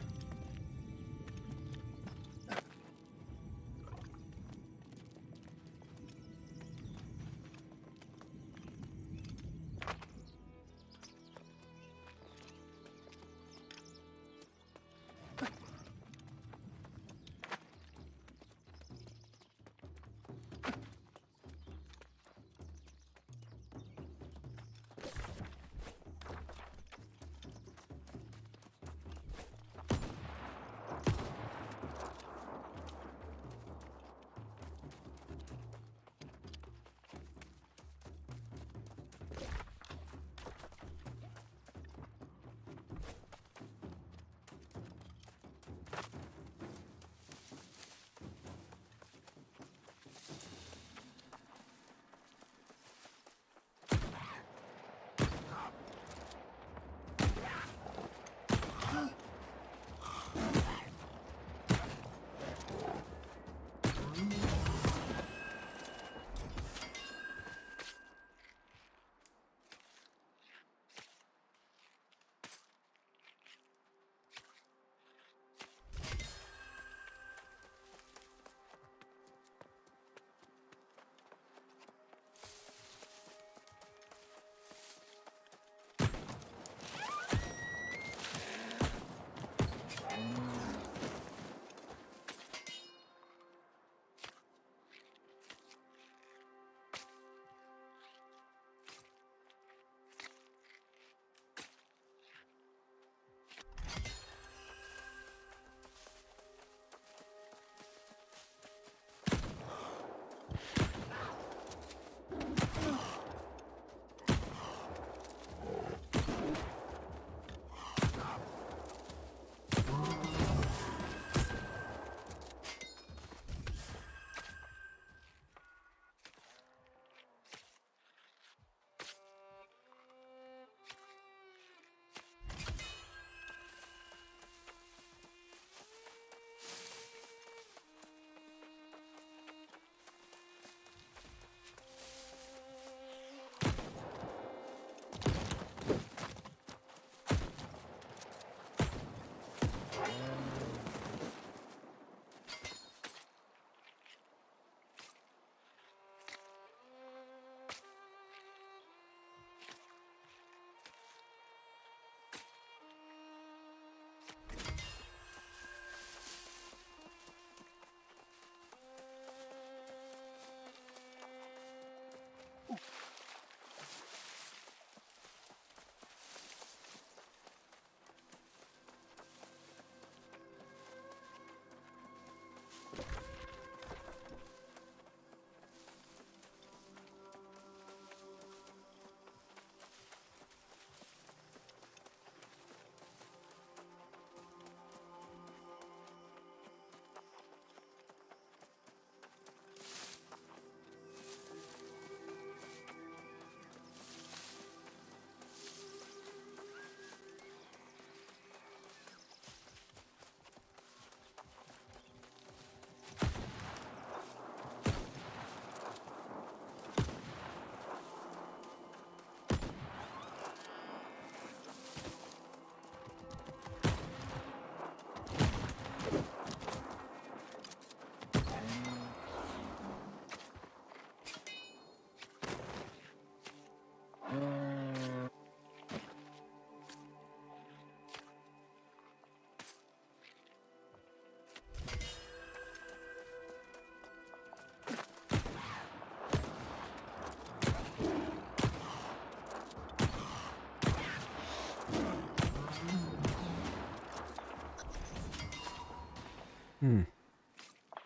What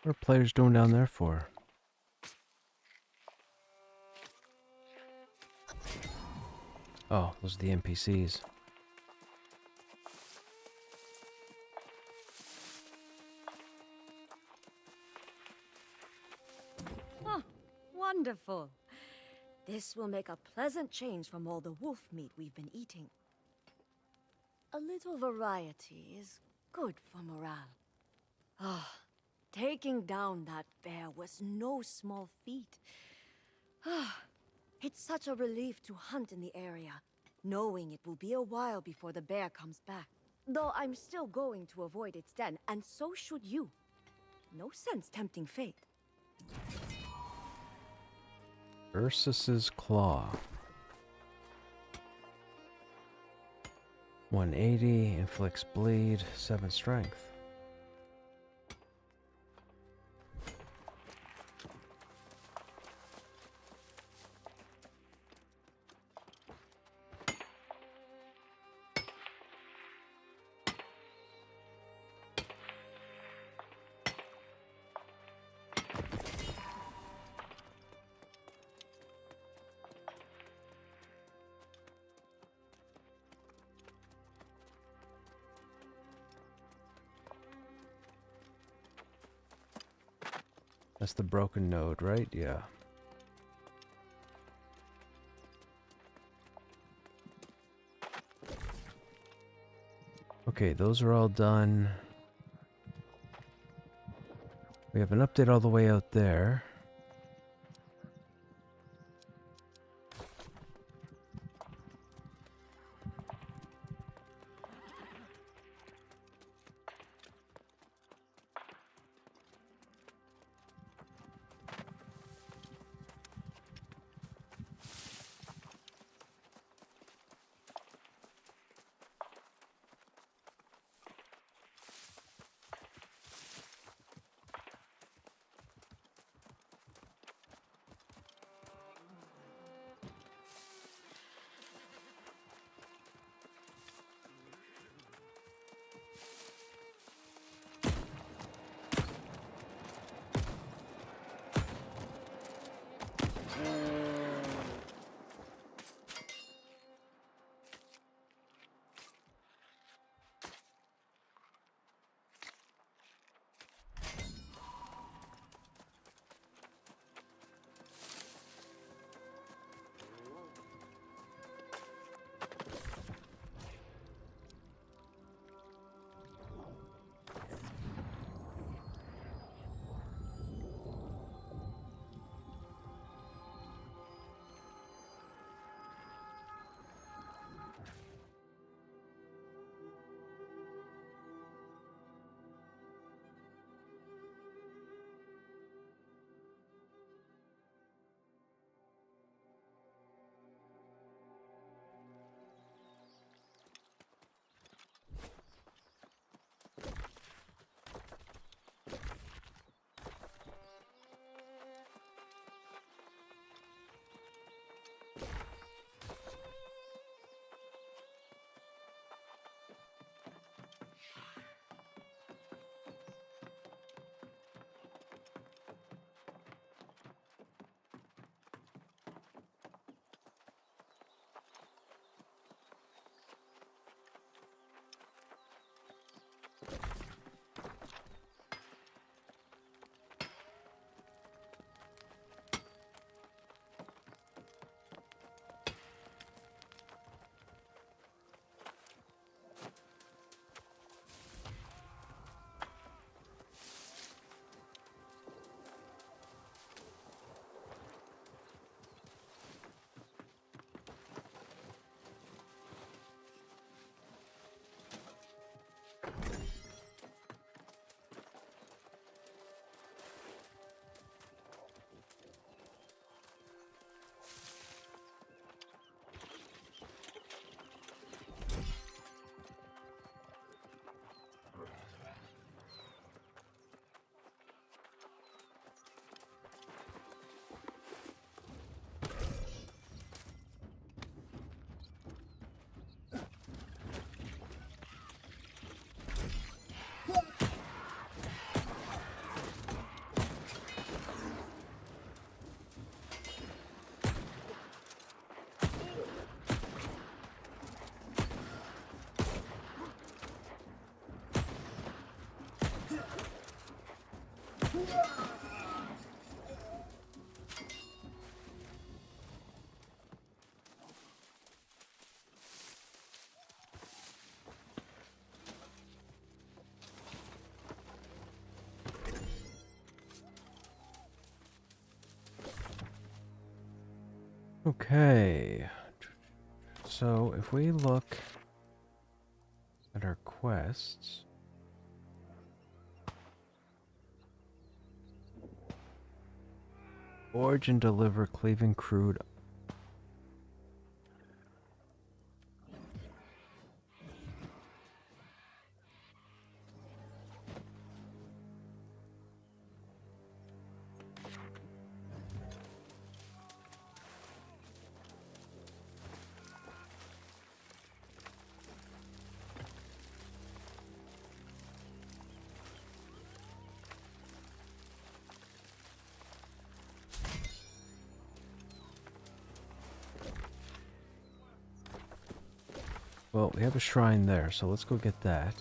are players doing down there for? Oh, those are the NPCs. Oh, wonderful. This will make a pleasant change from all the wolf meat we've been eating. A little variety is good for morale. Ah, taking down that bear was no small feat. Ah, it's such a relief to hunt in the area, knowing it will be a while before the bear comes back. Though I'm still going to avoid its den, and so should you. No sense tempting fate. Ursus's Claw. 180, inflicts bleed, 7 strength. That's the broken node, right? Yeah. Okay, those are all done. We have an update all the way out there. Okay. So if we look at our quests, forge and deliver cleaving crude. Well, we have a shrine there, so let's go get that.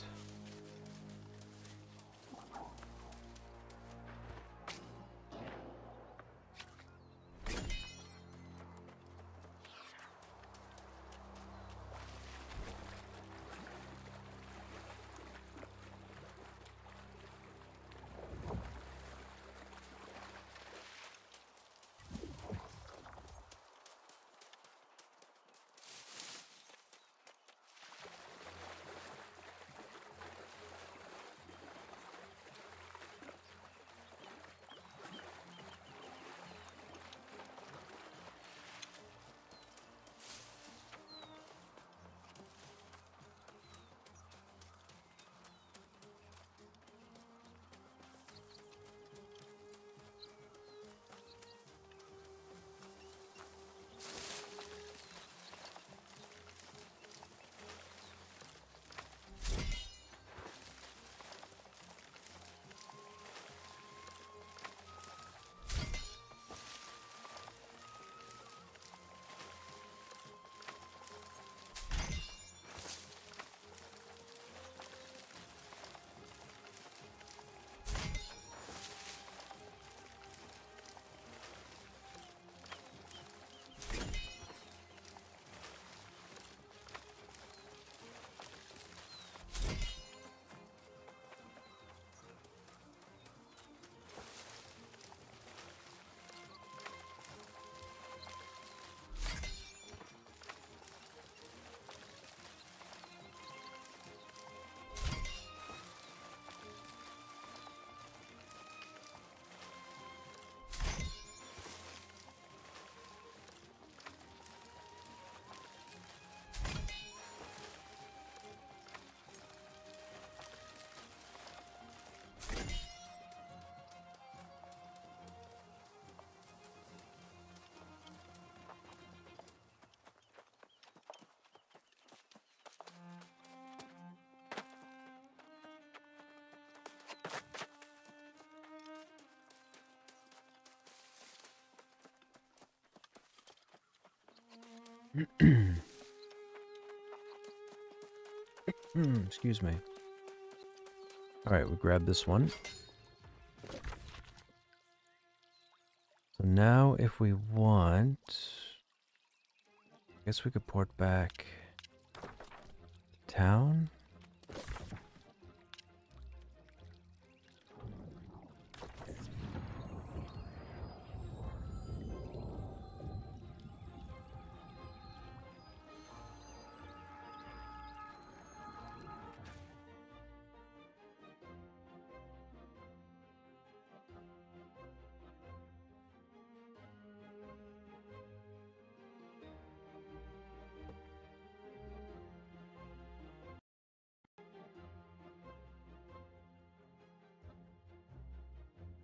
Excuse me. Alright, we grab this one. So now if we want... I guess we could port back to town.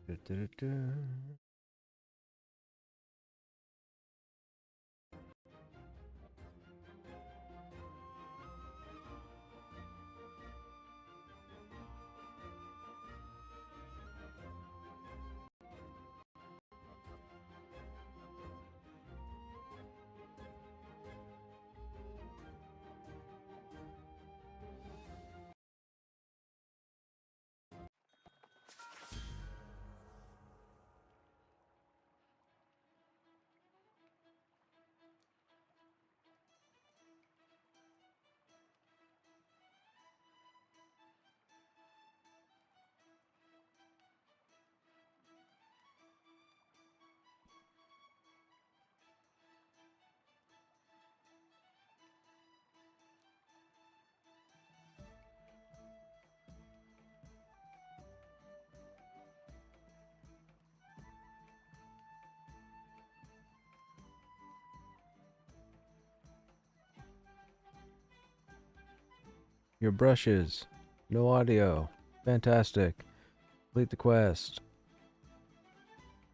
Da-da-da-da. Your brushes. No audio. Fantastic. Complete the quest.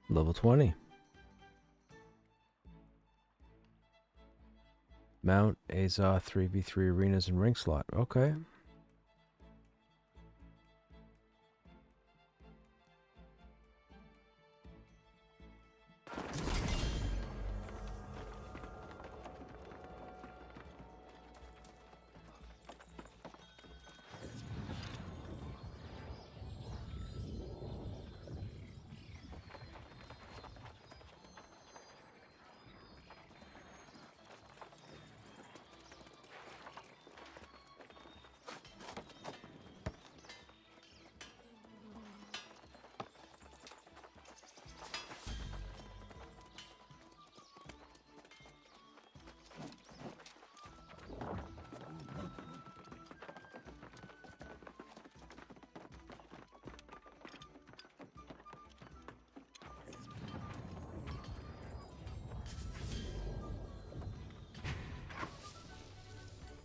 Level 20. Mount Azoth 3v3 arenas and ring slot. Okay.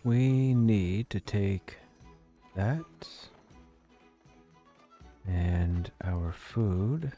We need to take that and our food.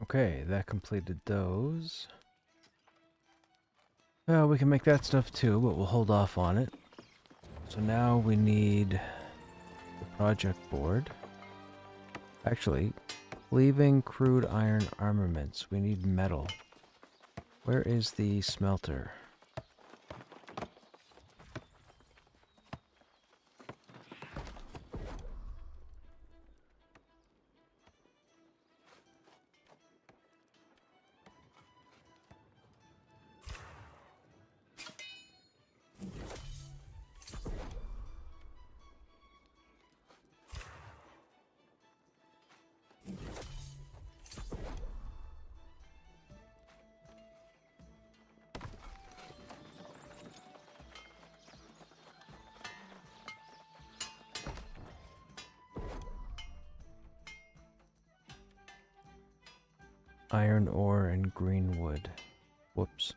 Okay, that completed those. Well, we can make that stuff too, but we'll hold off on it. So now we need the project board. Actually, leaving crude iron armaments. We need metal. Where is the smelter? Iron ore and green wood. Whoops.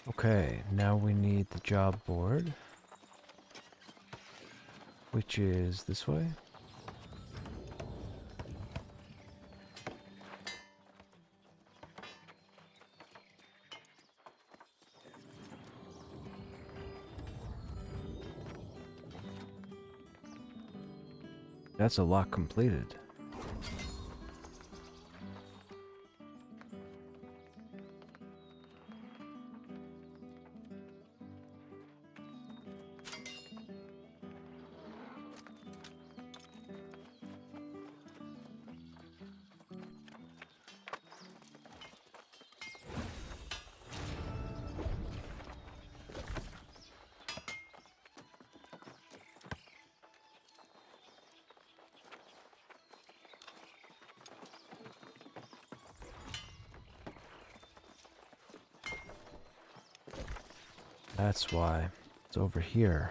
Okay, now we need the job board, which is this way. That's a lot completed. That's why. It's over here.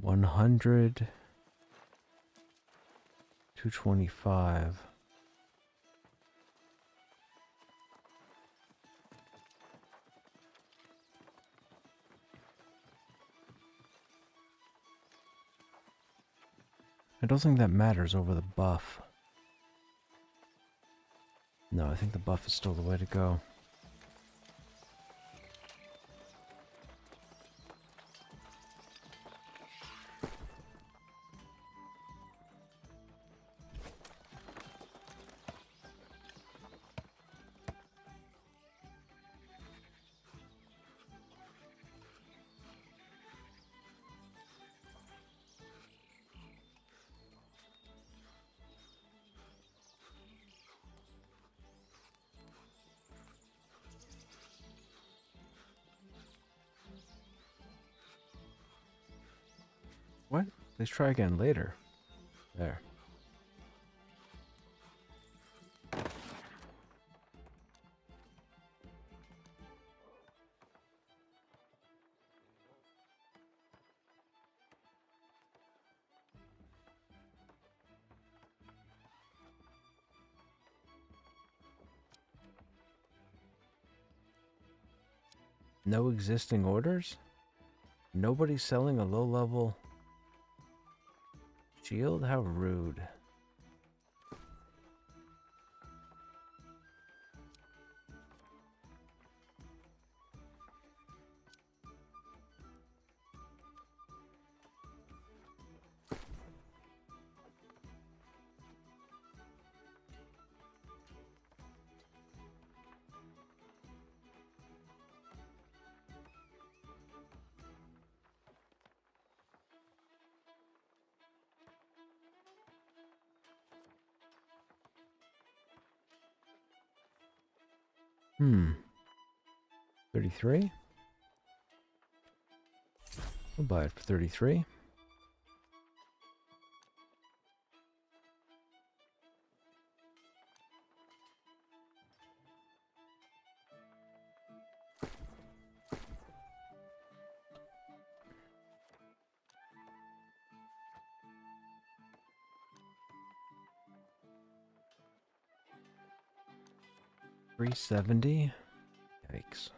$100, $225. I don't think that matters over the buff. No, I think the buff is still the way to go. Let's try again later. There. No existing orders? Nobody's selling a low-level shield? How rude. Hmm. 33? We'll buy it for 33. $370? Yikes.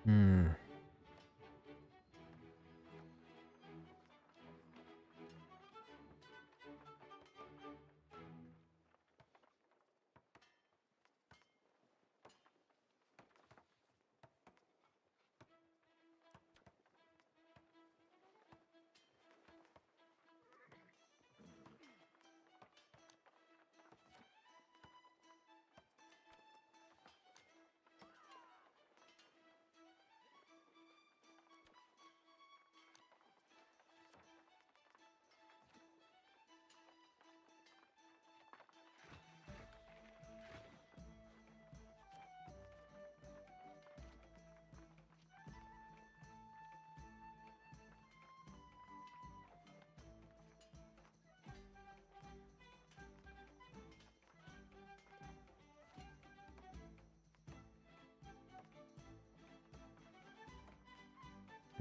Hmm.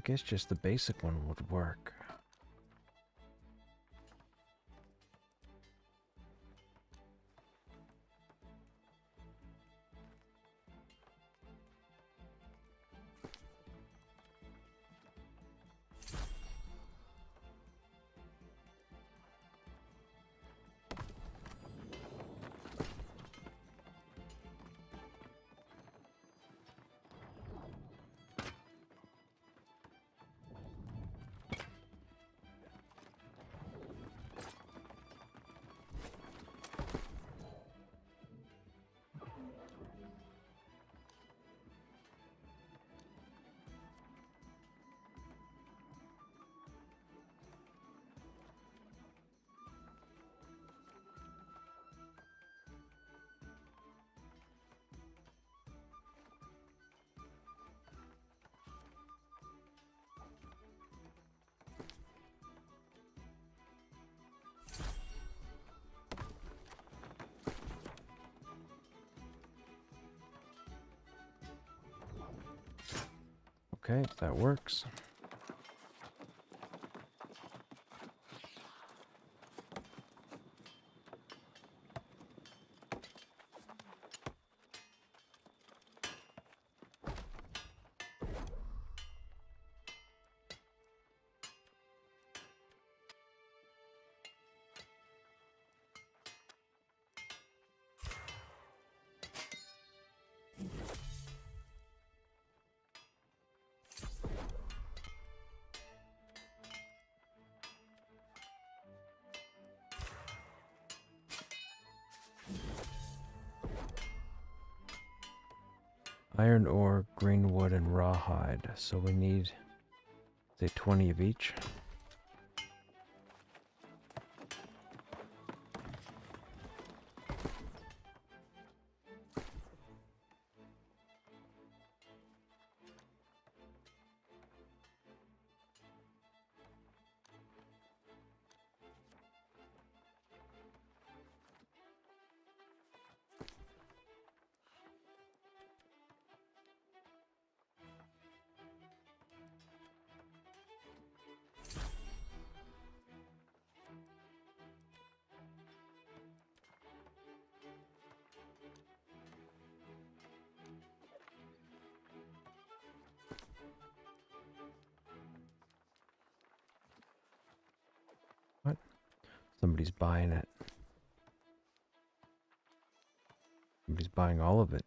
I guess just the basic one would work. Okay, that works. Iron ore, green wood, and rawhide. So we need, say, 20 of each. What? Somebody's buying it. Somebody's buying all of it.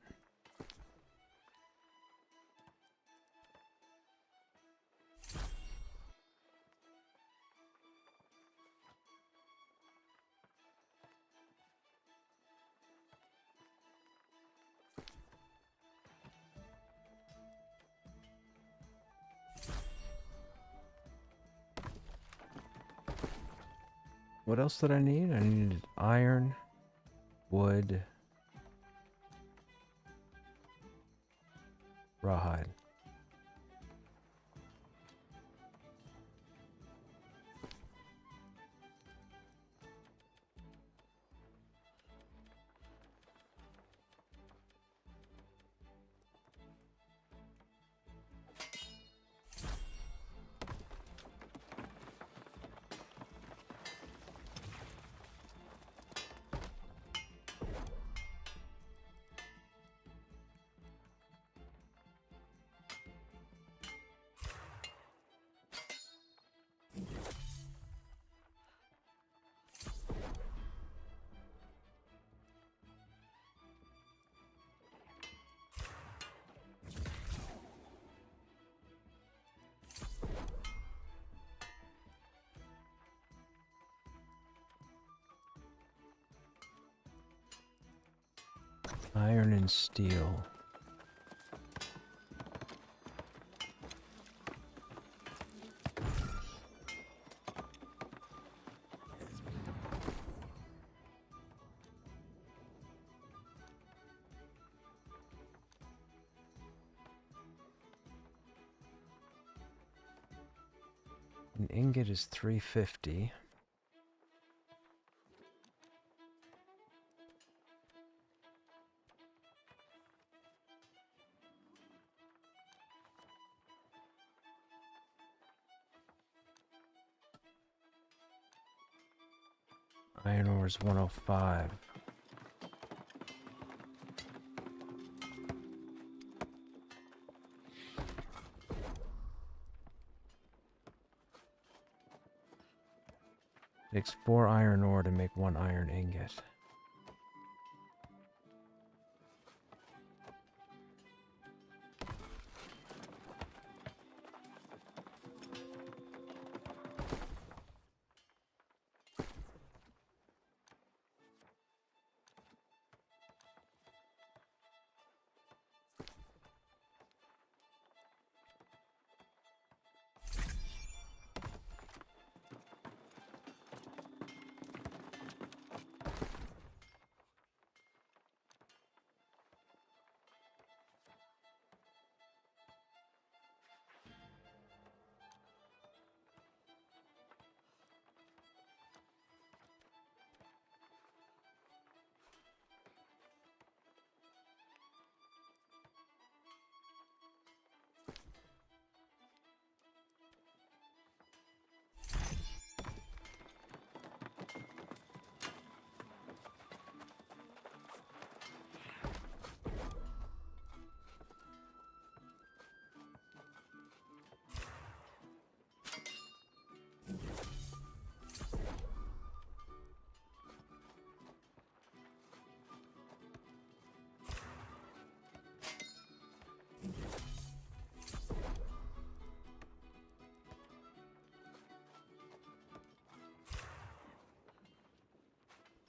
What else did I need? I needed iron, wood, rawhide. Iron and steel. An ingot is 350. Iron ore is 105. Takes 4 iron ore to make 1 iron ingot.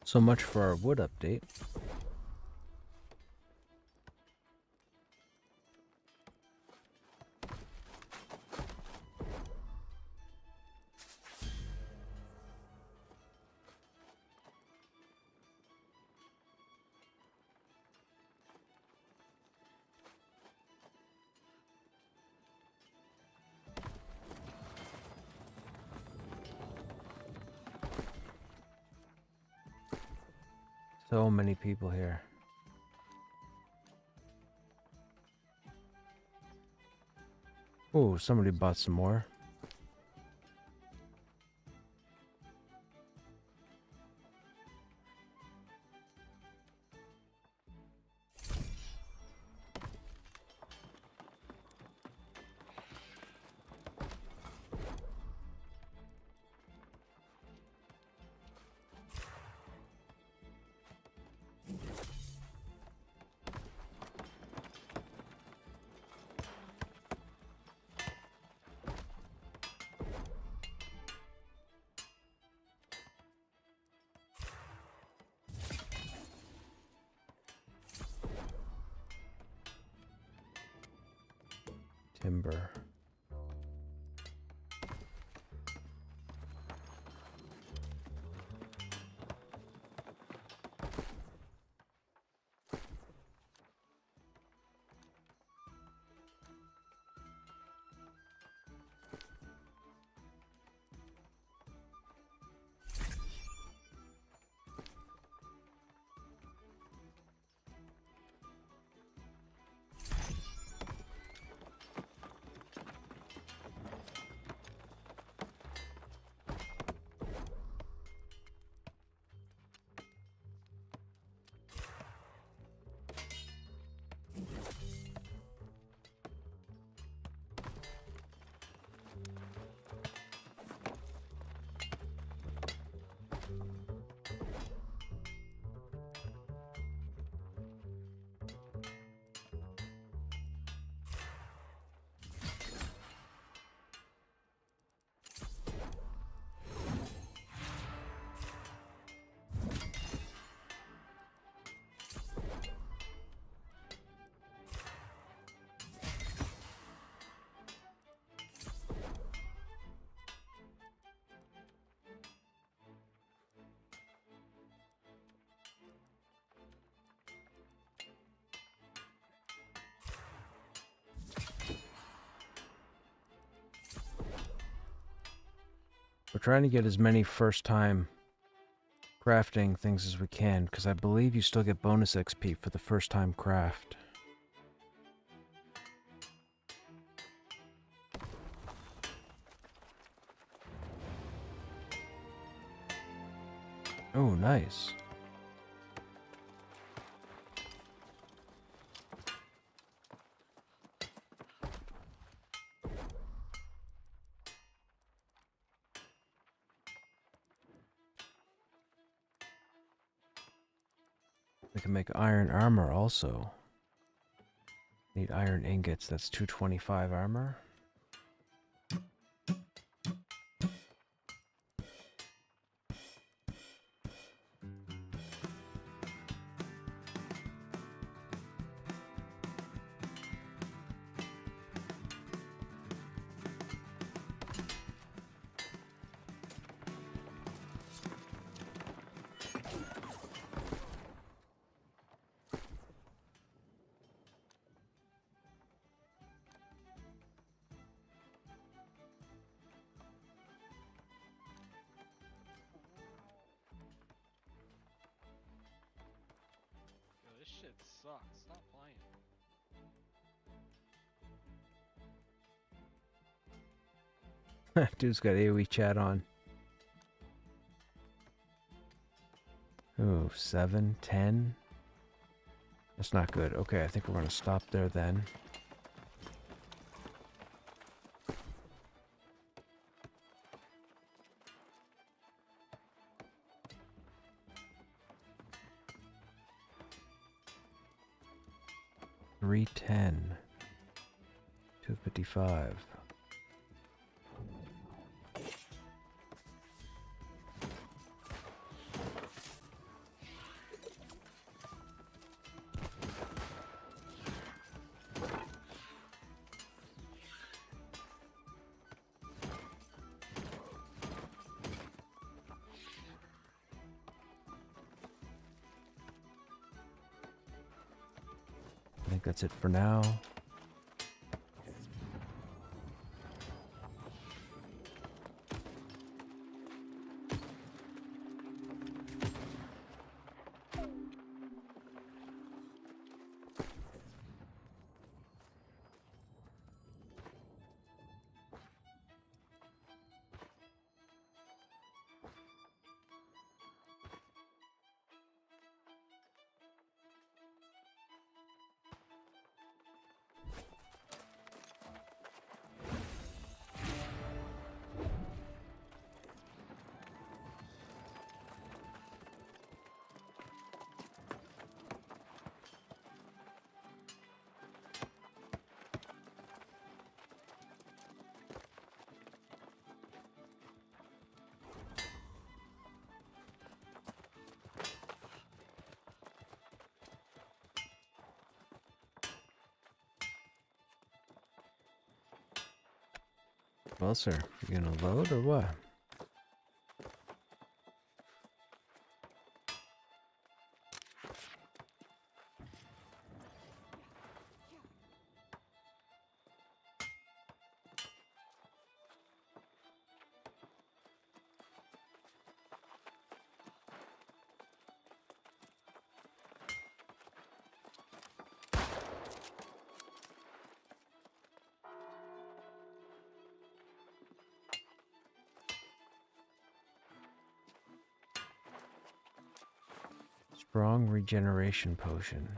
So much for our wood update. So many people here. Oh, somebody bought some more. Timber. We're trying to get as many first-time crafting things as we can, because I believe you still get bonus XP for the first-time craft. Oh, nice. We can make iron armor also. Need iron ingots, that's 225 armor. This shit sucks. Stop playing. Dude's got AoE chat on. Ooh, 7, 10. That's not good. Okay, I think we're gonna stop there then. $310. $255. I think that's it for now. Well, sir, you gonna load or what? Strong regeneration potion.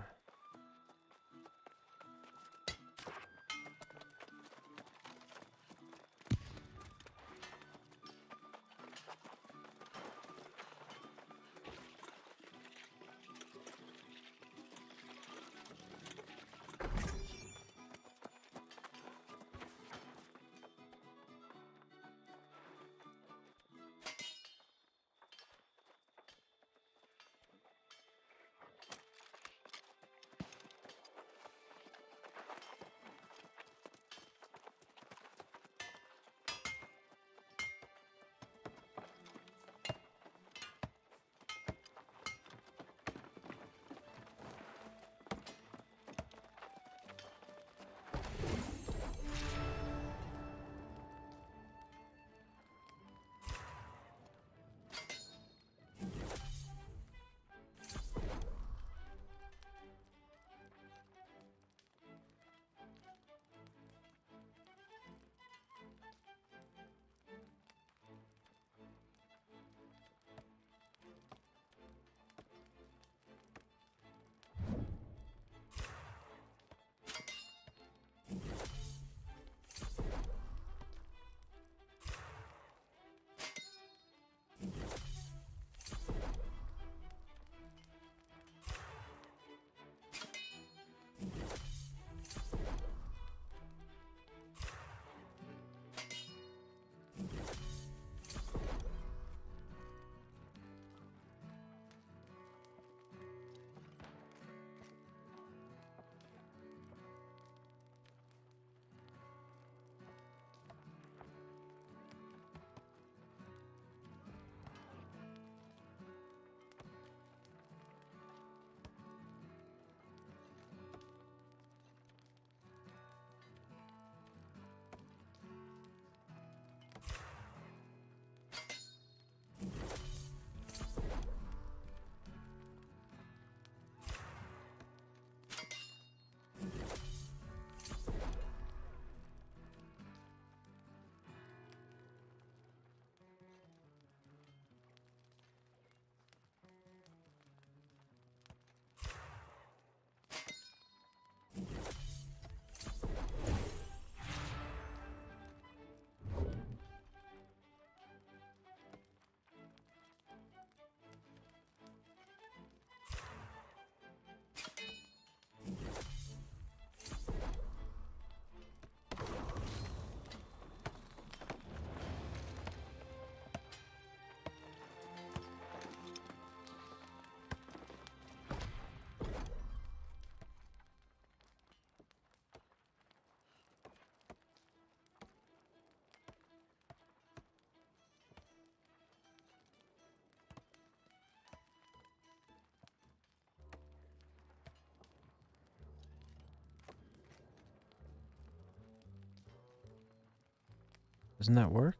Doesn't that work?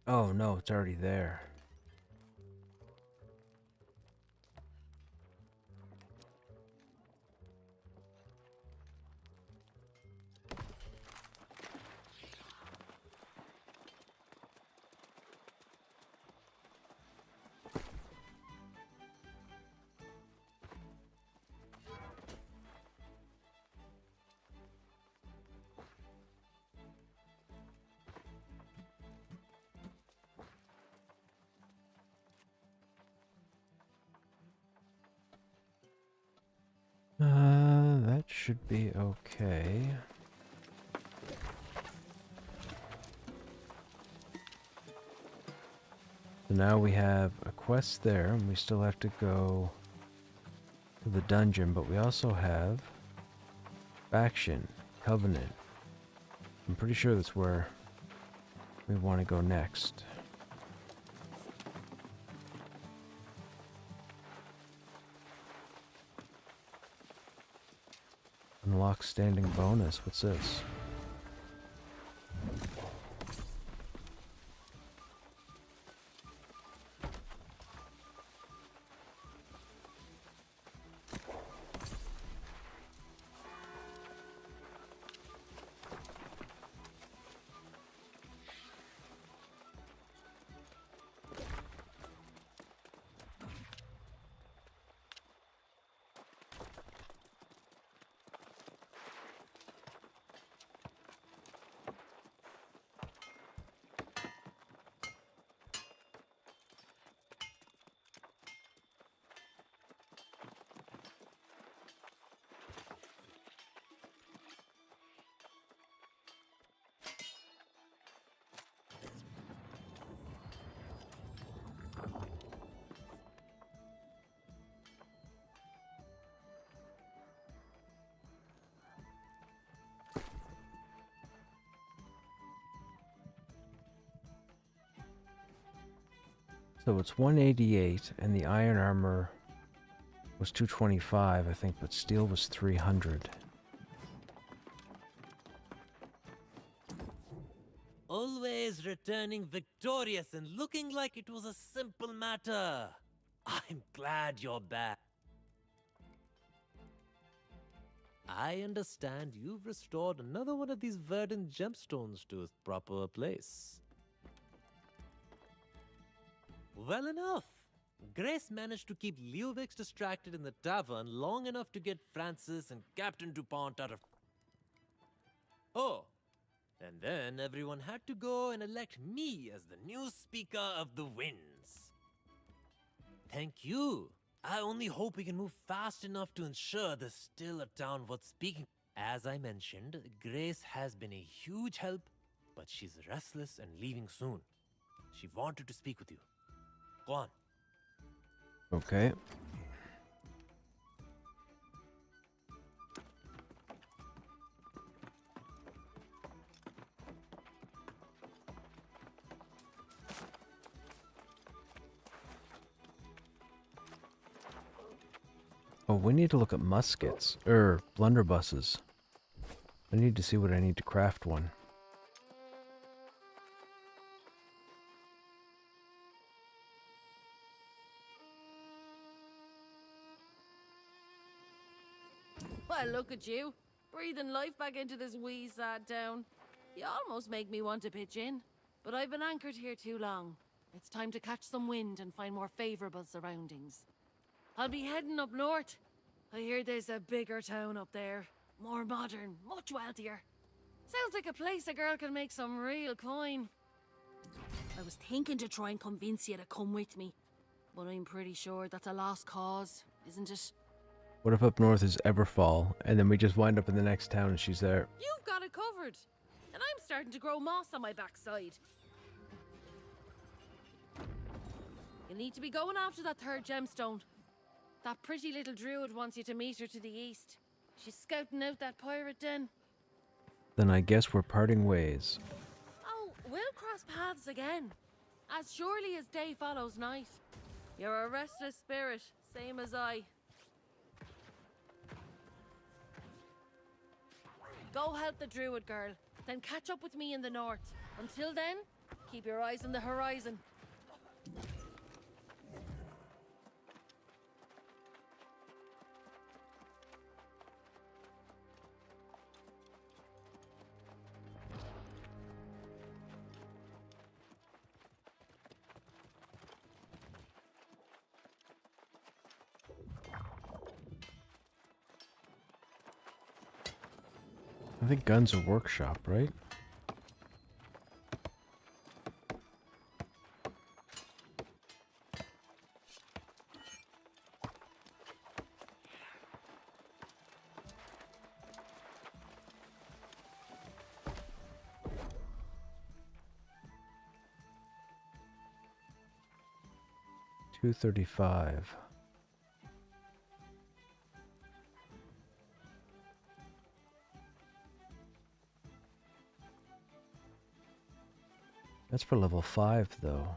Oh no, it's already there. That should be okay. So now we have a quest there, and we still have to go to the dungeon, but we also have faction, covenant. I'm pretty sure that's where we want to go next. Unlock standing bonus. What's this? So it's 188, and the iron armor was 225, I think, but steel was 300. Always returning victorious and looking like it was a simple matter. I'm glad you're back. I understand you've restored another one of these verdant gemstones to its proper place. Well enough. Grace managed to keep Leovix distracted in the tavern long enough to get Francis and Captain DuPont out of... Oh, and then everyone had to go and elect me as the new Speaker of the Winds. Thank you. I only hope we can move fast enough to ensure there's still a town worth speaking. As I mentioned, Grace has been a huge help, but she's restless and leaving soon. She wanted to speak with you. Go on. Okay. Oh, we need to look at muskets, blunderbusses. I need to see what I need to craft one. Well, look at you, breathing life back into this wee sad town. You almost make me want to pitch in, but I've been anchored here too long. It's time to catch some wind and find more favorable surroundings. I'll be heading up north. I hear there's a bigger town up there. More modern, much wealthier. Sounds like a place a girl can make some real coin. I was thinking to try and convince you to come with me, but I'm pretty sure that's a lost cause, isn't it? What if up north is Everfall, and then we just wind up in the next town and she's there? You've got it covered, and I'm starting to grow moss on my backside. You need to be going after that third gemstone. That pretty little druid wants you to meet her to the east. She's scouting out that pirate den. Then I guess we're parting ways. Oh, we'll cross paths again. As surely as day follows night. You're a restless spirit, same as I. Go help the druid girl, then catch up with me in the north. Until then, keep your eyes on the horizon. I think gun's a workshop, right? $235. That's for level 5, though.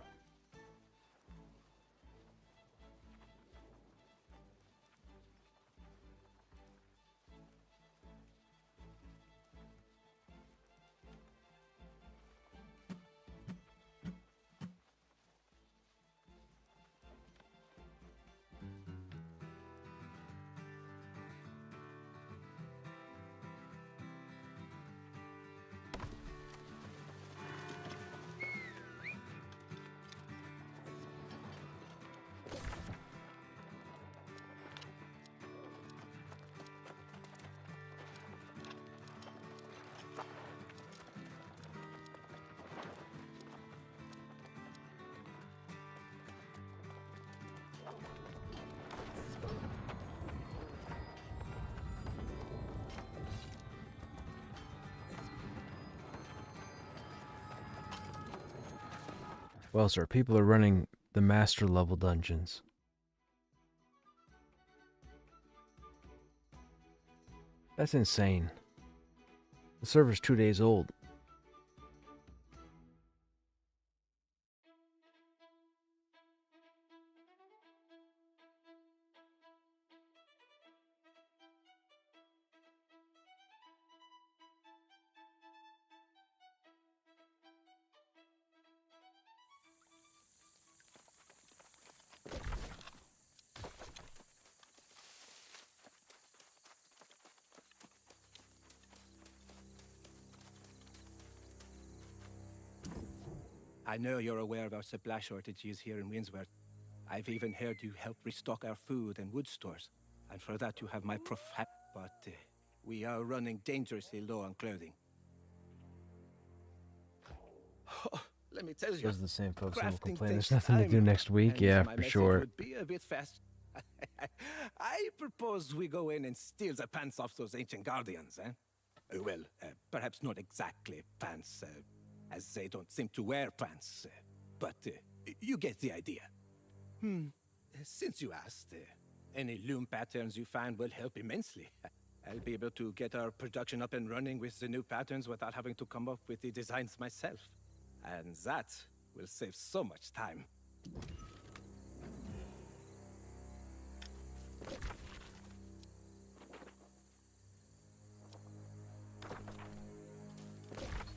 Well, sir, people are running the master level dungeons. That's insane. The server's 2 days old. I know you're aware of our supply shortages here in Windsworth. I've even heard you help restock our food and wood stores. And for that you have my but we are running dangerously low on clothing. Let me tell you. Those are the same folks who will crafting complain there's takes nothing to do time, next week. and Yeah, my for message sure. would be a bit fast. I propose we go in and steal the pants off those ancient guardians, eh? Well, perhaps not exactly pants, as they don't seem to wear pants, but you get the idea. Since you asked, any loom patterns you find will help immensely. I'll be able to get our production up and running with the new patterns without having to come up with the designs myself. And that will save so much time.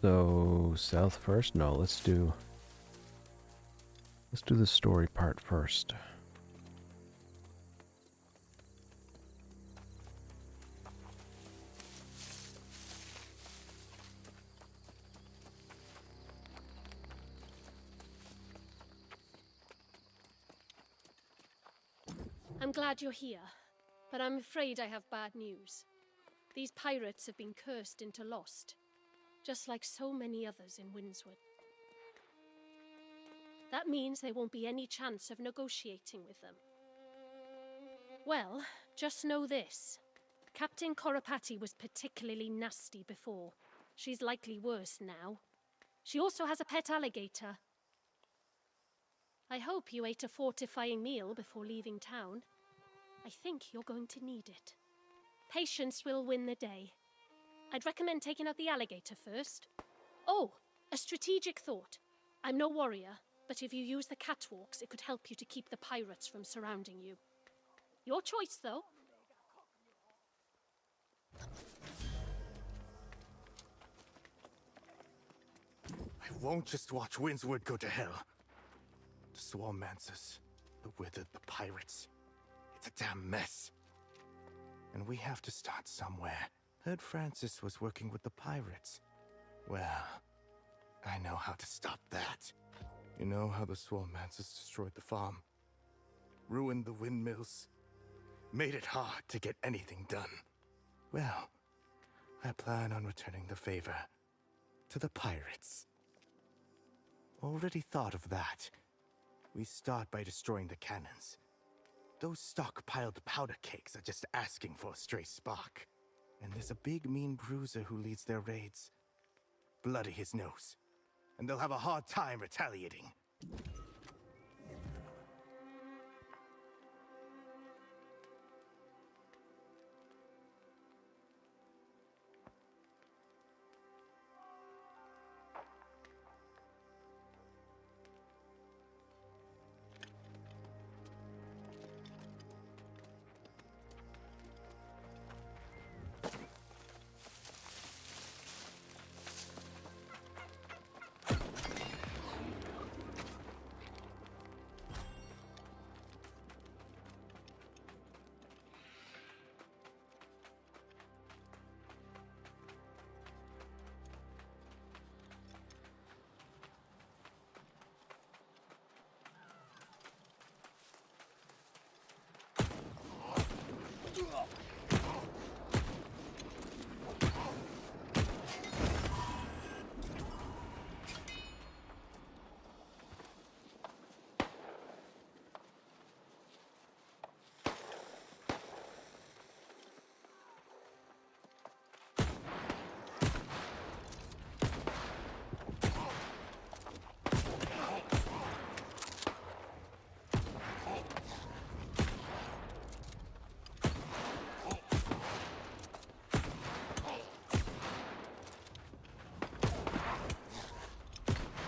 So, south first? No, let's do the story part first. I'm glad you're here, but I'm afraid I have bad news. These pirates have been cursed into lost, just like so many others in Windswood. That means there won't be any chance of negotiating with them. Well, just know this. Captain Koropati was particularly nasty before. She's likely worse now. She also has a pet alligator. I hope you ate a fortifying meal before leaving town. I think you're going to need it. Patience will win the day. I'd recommend taking out the alligator first. Oh, a strategic thought. I'm no warrior, but if you use the catwalks, it could help you to keep the pirates from surrounding you. Your choice, though. won't just watch Windswood go to hell. The Swarmancers, the Withered, the Pirates. It's a damn mess. And we have to start somewhere. Heard Francis was working with the pirates. Well, I know how to stop that. You know how the Swarmancers destroyed the farm? Ruined the windmills? Made it hard to get anything done. Well, I plan on returning the favor to the pirates. Already thought of that. We start by destroying the cannons. Those stockpiled powder cakes are just asking for a stray spark. And there's a big mean bruiser who leads their raids. Bloody his nose. And they'll have a hard time retaliating.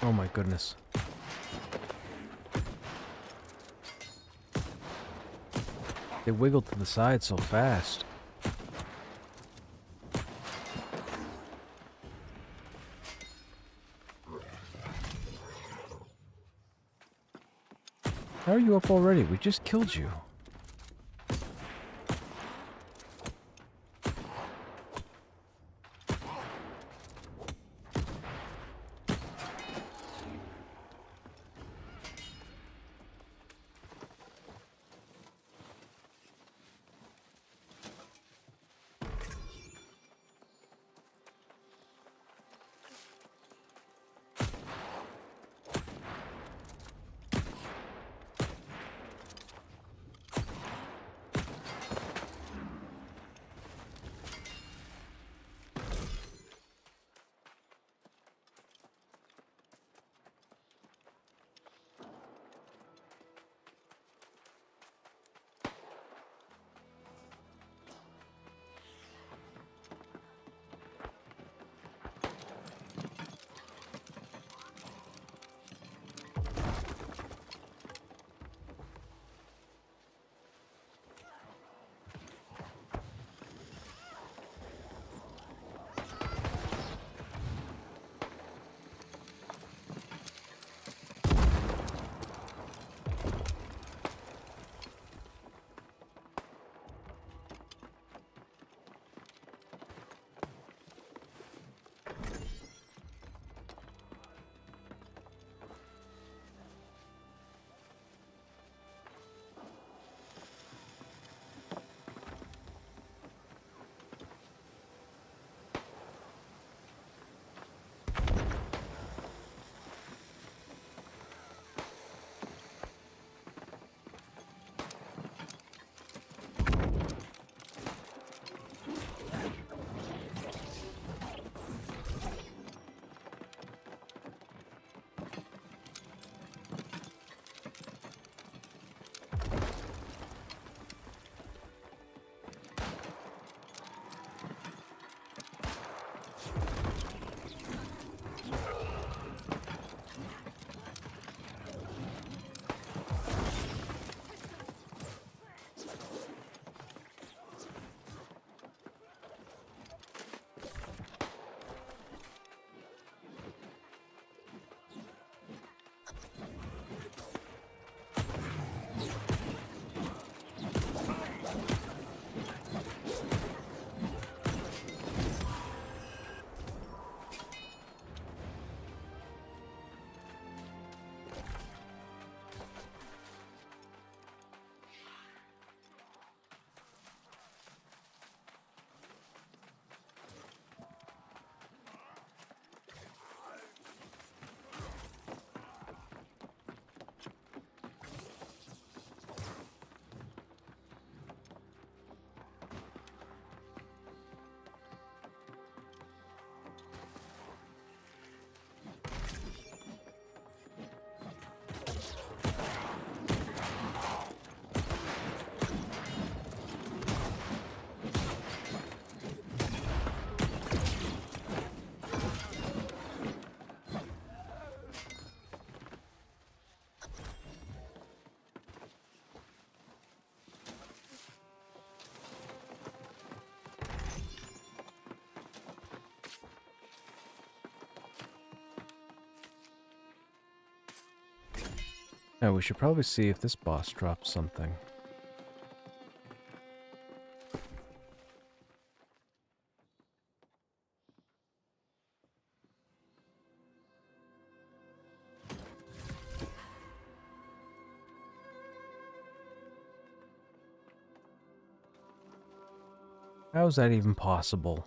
Oh my goodness. They wiggled to the side so fast. How are you up already? We just killed you. Now we should probably see if this boss drops something. How is that even possible?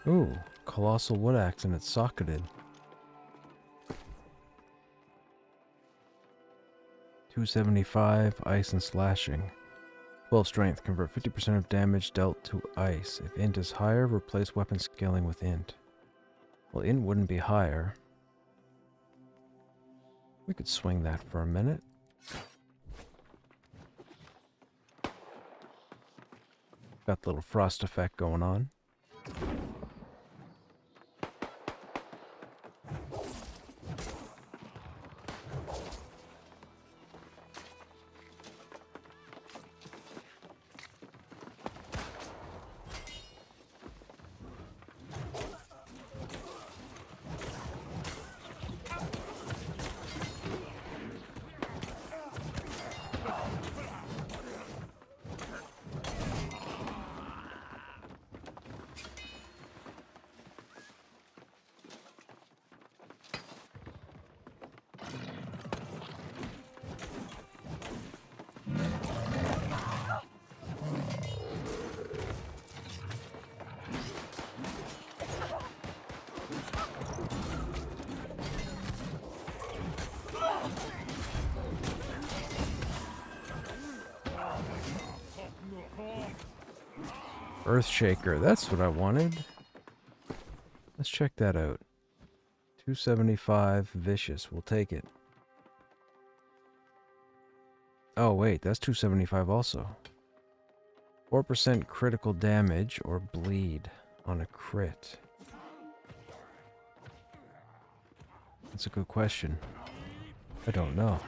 Ooh, colossal wood axe and it's socketed. 275, ice and slashing. 12 strength, convert 50% of damage dealt to ice. If int is higher, replace weapon scaling with int. Well, int wouldn't be higher. We could swing that for a minute. Got the little frost effect going on. Earthshaker, that's what I wanted. Let's check that out. 275 vicious, we'll take it. Oh wait, that's 275 also. 4% critical damage or bleed on a crit. That's a good question. I don't know.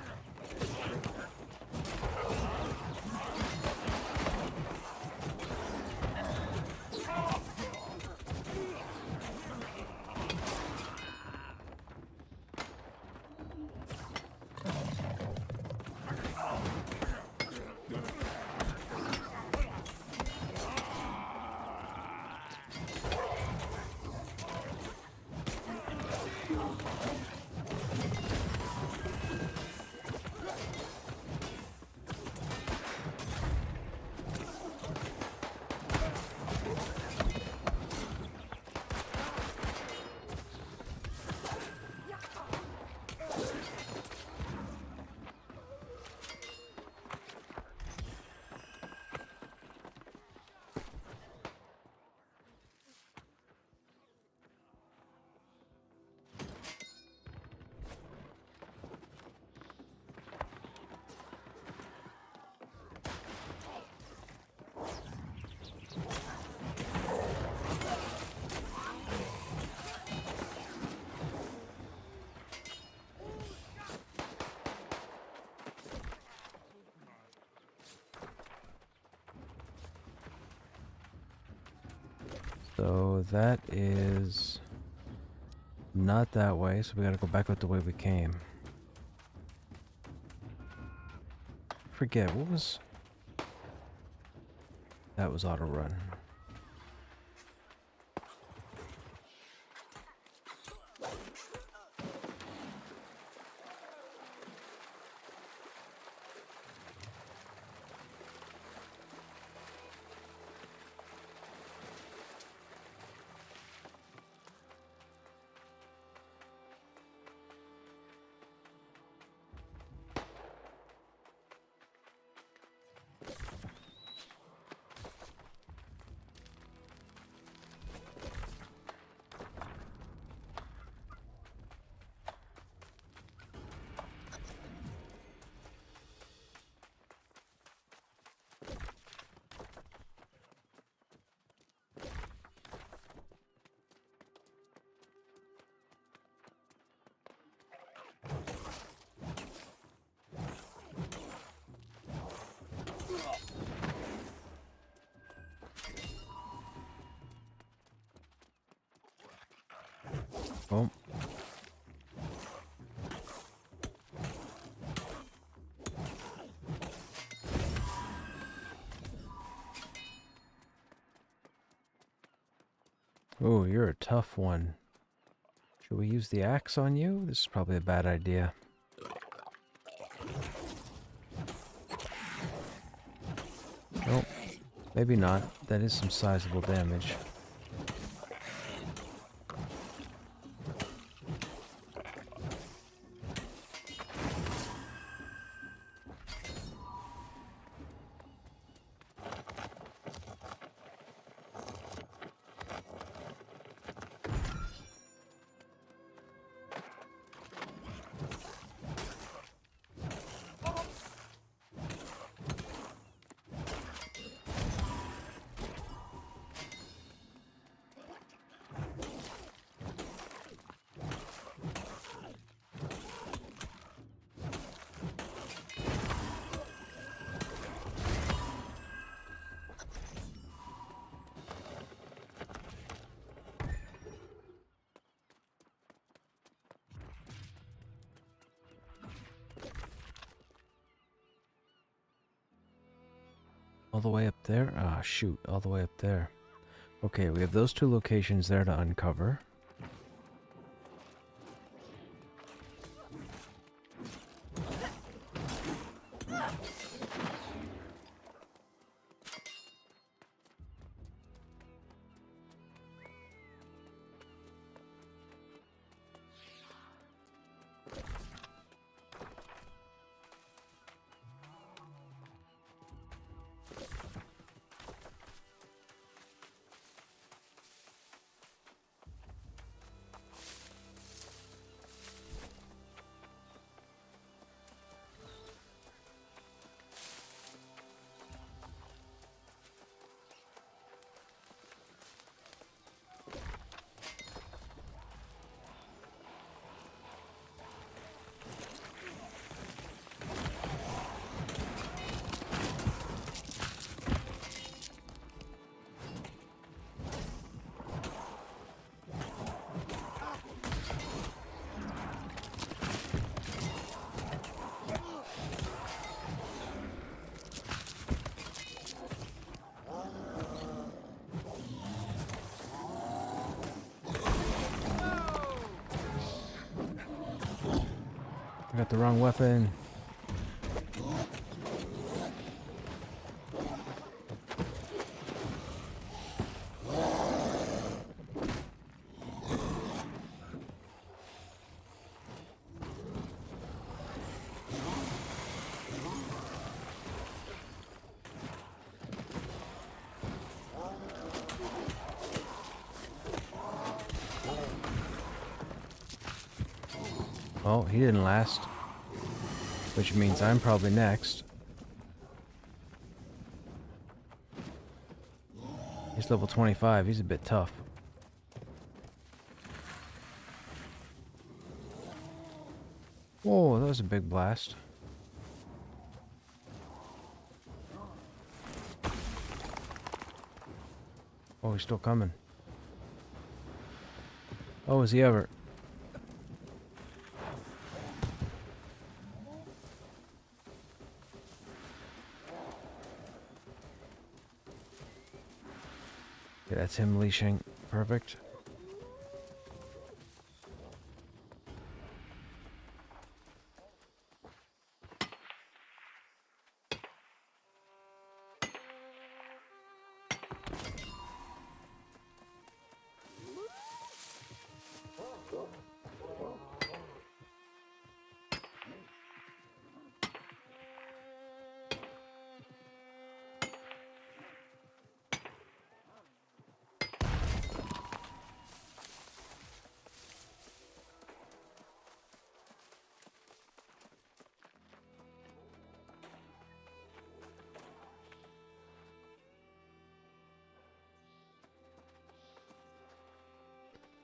So that is not that way, so we gotta go back out the way we came. Forget, what was... That was auto run. Oh. Oh, you're a tough one. Should we use the axe on you? This is probably a bad idea. Nope. Maybe not. That is some sizable damage. All the way up there? Ah, shoot. All the way up there. Okay, we have those two locations there to uncover. I got the wrong weapon. Oh, he didn't last. Which means I'm probably next. He's level 25. He's a bit tough. Whoa, that was a big blast. Oh, he's still coming. Oh, is he ever? Okay, that's him leashing. Perfect.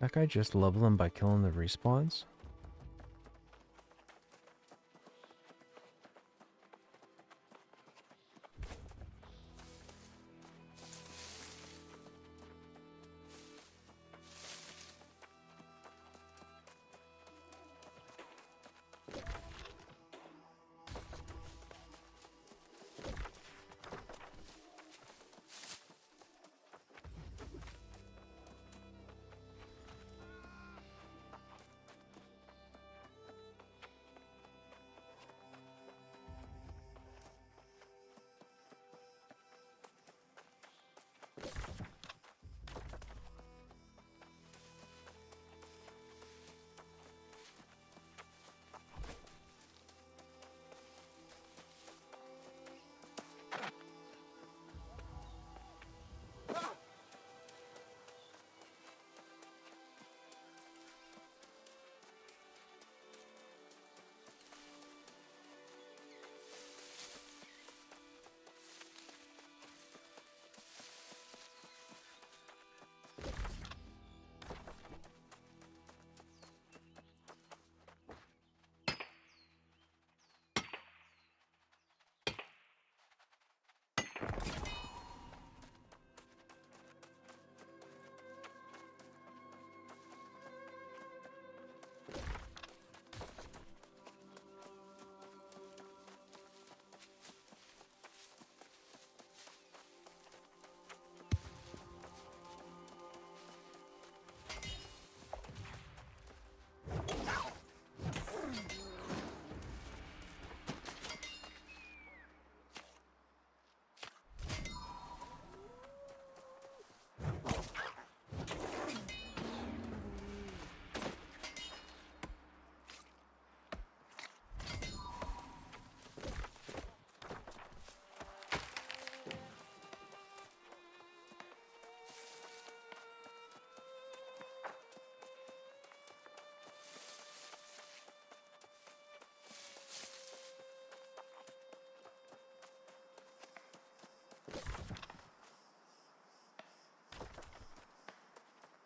That guy just leveled him by killing the respawns?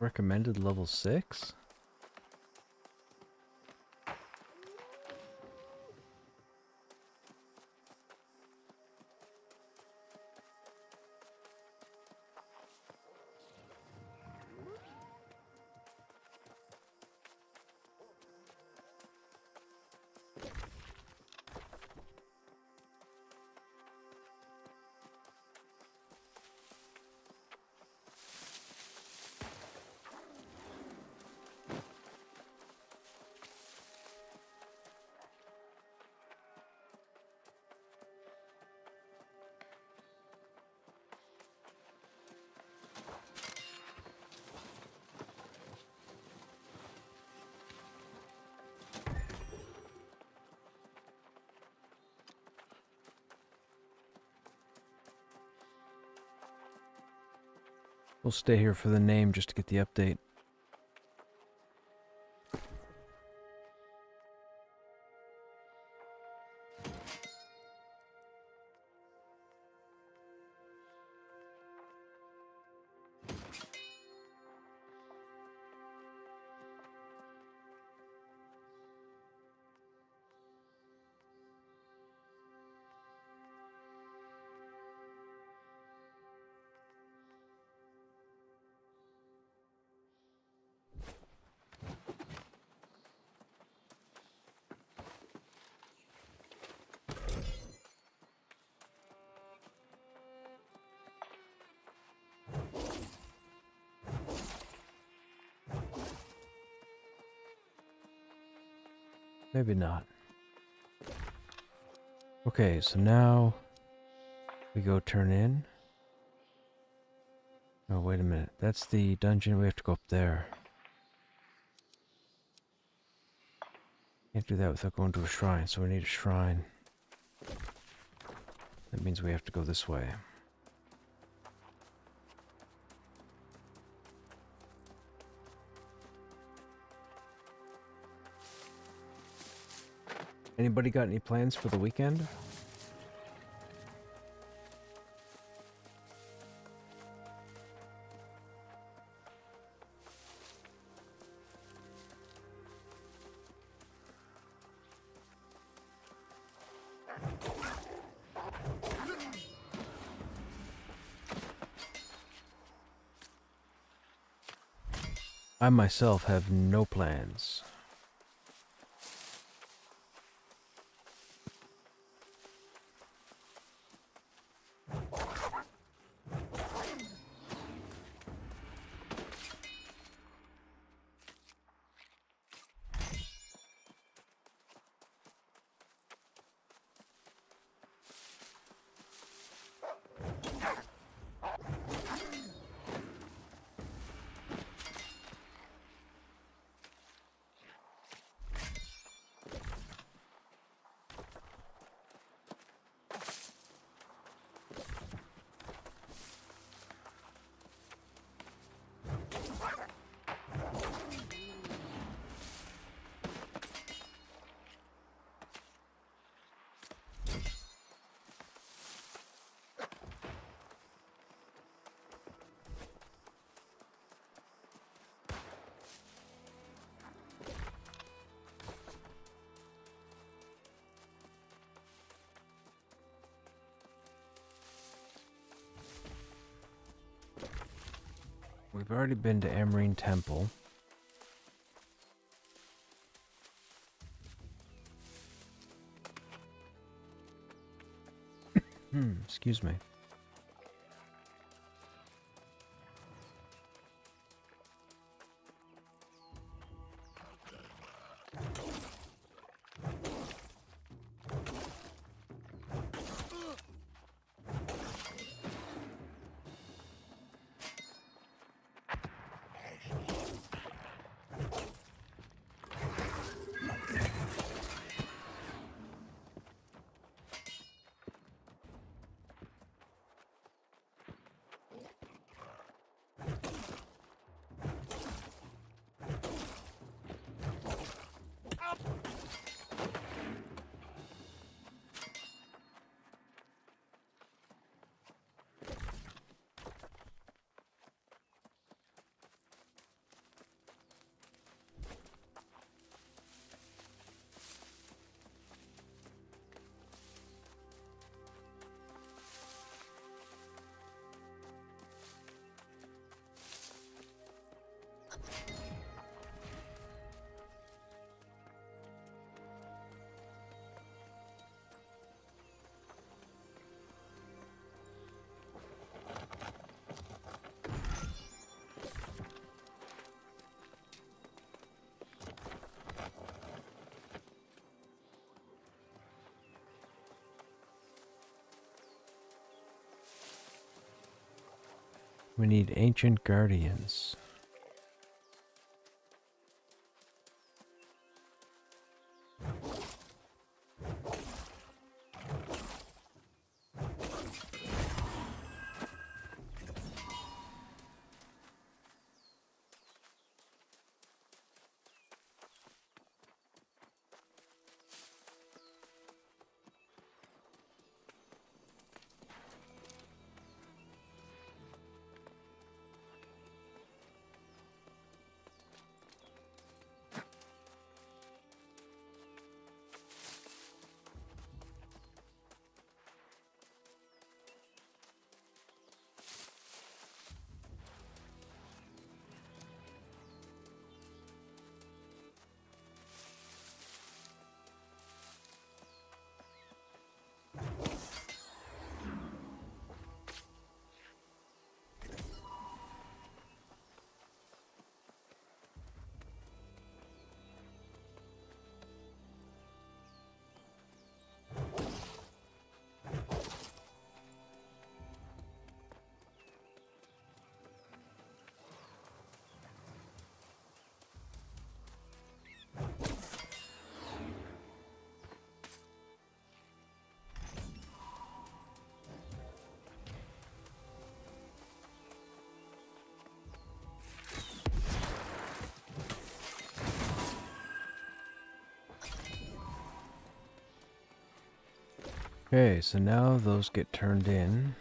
Recommended level 6? We'll stay here for the name just to get the update. Maybe not. Okay, so now we go turn in. Oh, wait a minute. That's the dungeon. We have to go up there. Can't do that without going to a shrine, so we need a shrine. That means we have to go this way. Anybody got any plans for the weekend? I myself have no plans. We've already been to Amarine Temple. Excuse me. We need ancient guardians. Okay, so now those get turned in.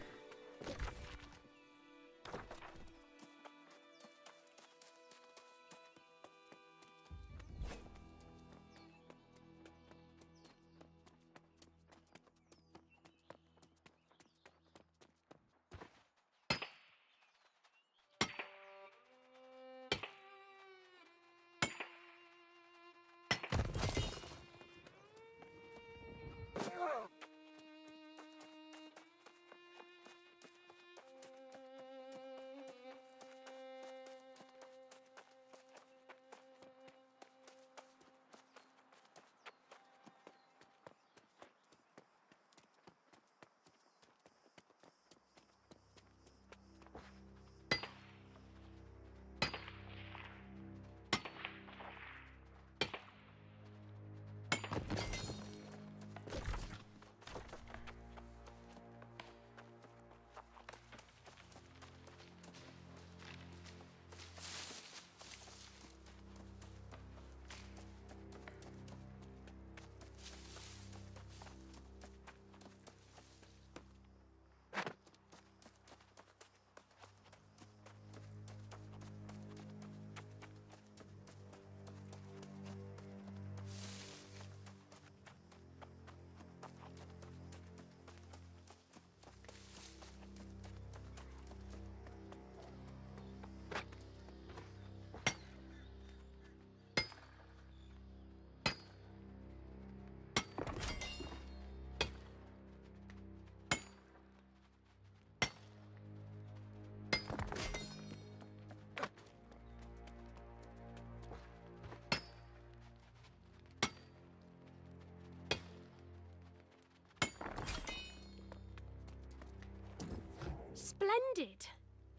Splendid!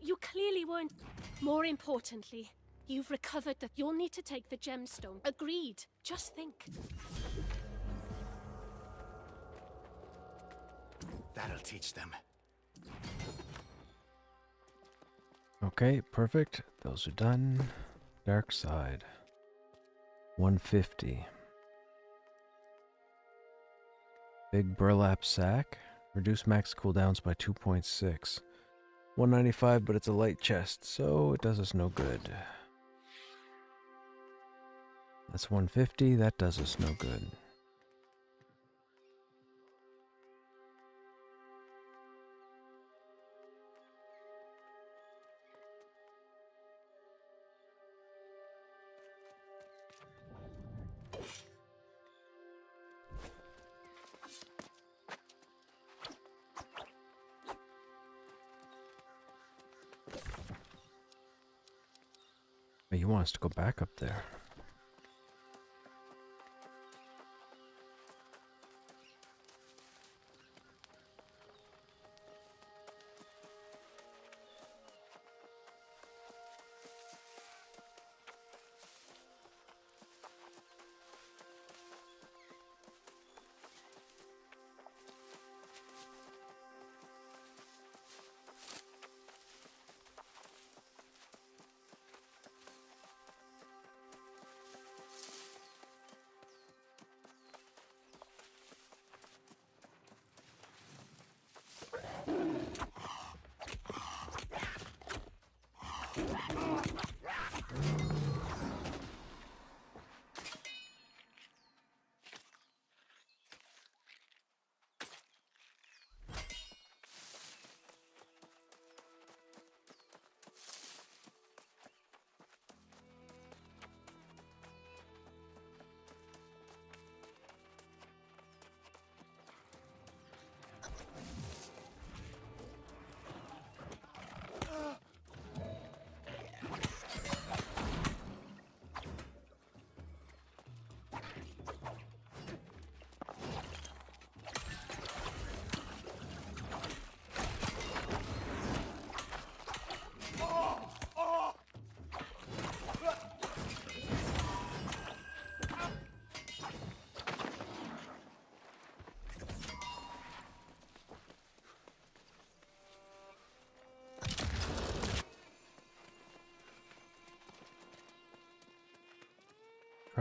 You clearly weren't... More importantly, you've recovered the... You'll need to take the gemstone. Agreed. Just think. That'll teach them. Okay, perfect. Those are done. Dark side. 150. Big burlap sack. Reduce max cooldowns by 2.6. 195, but it's a light chest, so it does us no good. That's 150, that does us no good. But he wants to go back up there.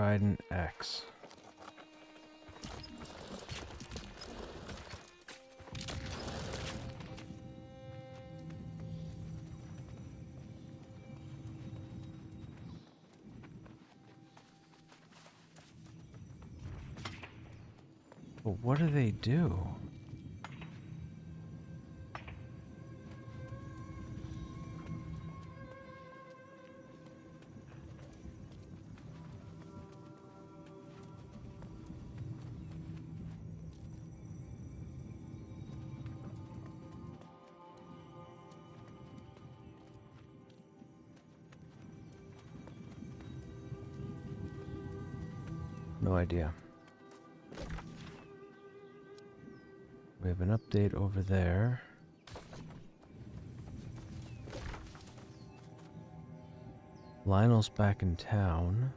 Trident X. But what do they do? No idea. We have an update over there. Lionel's back in town.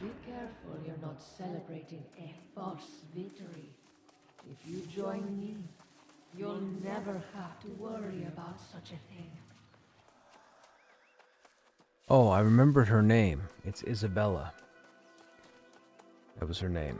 Be careful you're not celebrating a false victory. If you join me, you'll never have to worry about such a thing. Oh, I remembered her name. It's Isabella. That was her name.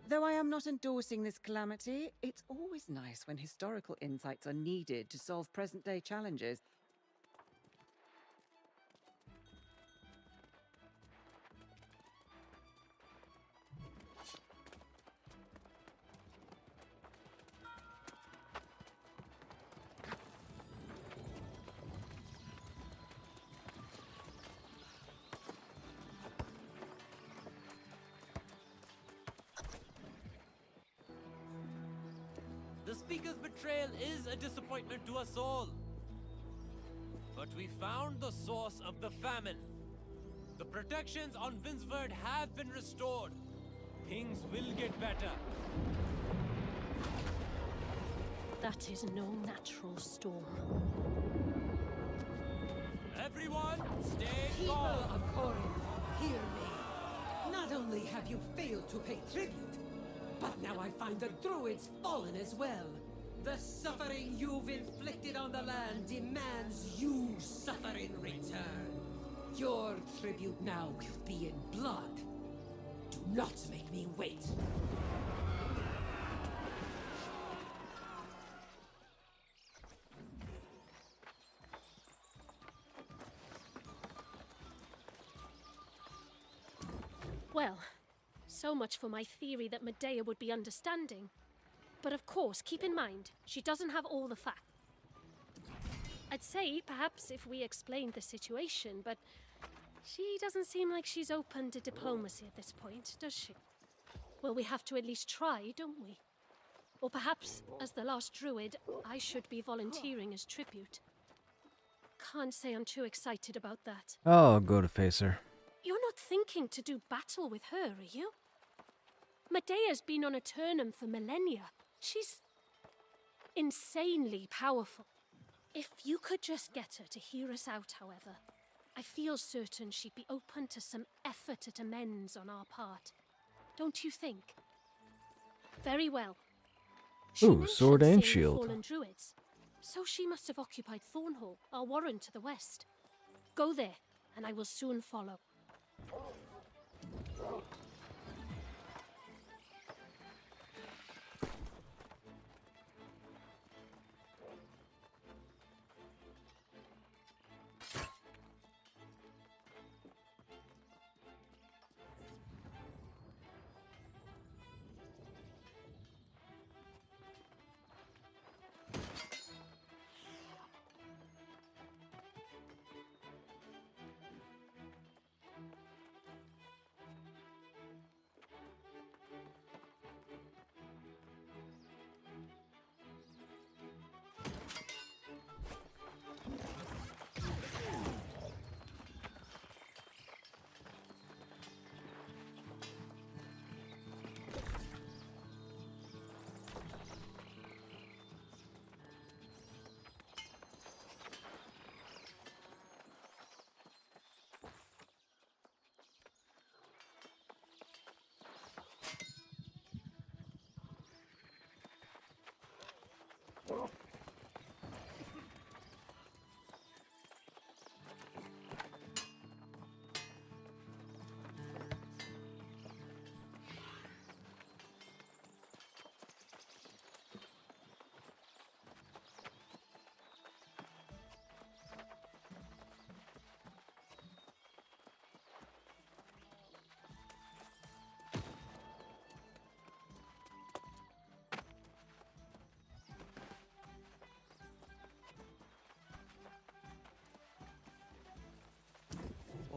Though I am not endorsing this calamity, it's always nice when historical insights are needed to solve present-day challenges. The Speaker's betrayal is a disappointment to us all. But we found the source of the famine. The protections on Vinsford have been restored. Things will get better. That is no natural storm. Everyone, stay People calm. of Corinth, hear me. Not only have you failed to pay tribute, but now I find the Druids fallen as well. The suffering you've inflicted on the land demands you suffer in return. Your tribute now will be in blood. Do not make me wait. Well, so much for my theory that Medea would be understanding. But of course, keep in mind, she doesn't have all the facts. I'd say, perhaps, if we explained the situation, but she doesn't seem like she's open to diplomacy at this point, does she? Well, we have to at least try, don't we? Or perhaps, as the last druid, I should be volunteering as tribute. Can't say I'm too excited about that. I'll go to face her. You're not thinking to do battle with her, are you? Medea's been on Aeternum for millennia. She's insanely powerful. If you could just get her to hear us out, however, I feel certain she'd be open to some effort at amends on our part. Don't you think? Very well. She Ooh, sword and mentioned seeing the shield. fallen druids. So she must have occupied Thornhall, our warren to the west. Go there, and I will soon follow.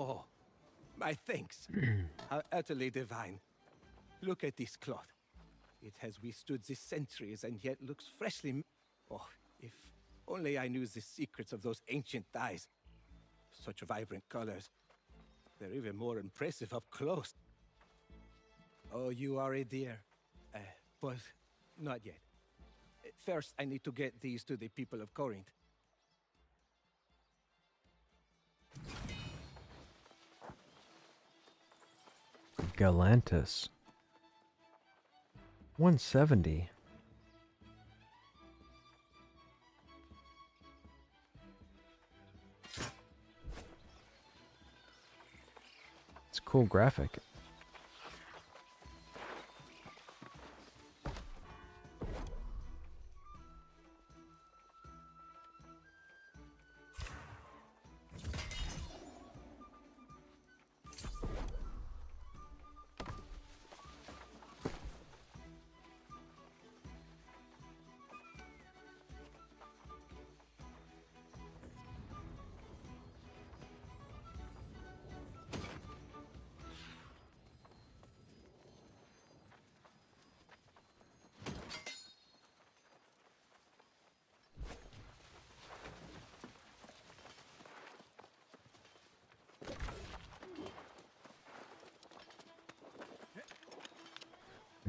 Oh, my thanks. How utterly divine. Look at this cloth. It has withstood the centuries and yet looks freshly... Oh, if only I knew the secrets of those ancient dyes. Such vibrant colors. They're even more impressive up close. Oh, you are a dear. But not yet. First, I need to get these to the people of Corinth. Galantis. 170. It's a cool graphic.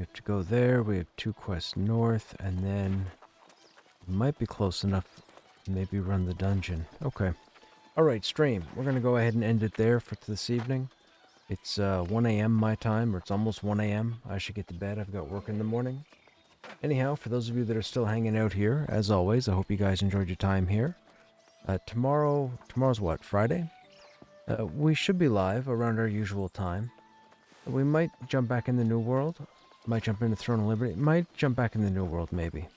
We have to go there. We have 2 quests north, and then we might be close enough to maybe run the dungeon. Okay. Alright, stream. We're going to go ahead and end it there for this evening. It's 1 a.m. my time, or it's almost 1 a.m. I should get to bed. I've got work in the morning. Anyhow, for those of you that are still hanging out here, as always, I hope you guys enjoyed your time here. Tomorrow's what, Friday? We should be live around our usual time. We might jump back in the New World. Might jump into Throne of Liberty. Might jump back in the New World, maybe.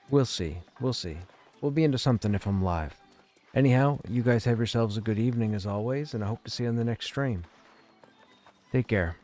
We'll see. We'll see. We'll be into something if I'm live. Anyhow, you guys have yourselves a good evening as always, and I hope to see you on the next stream. Take care.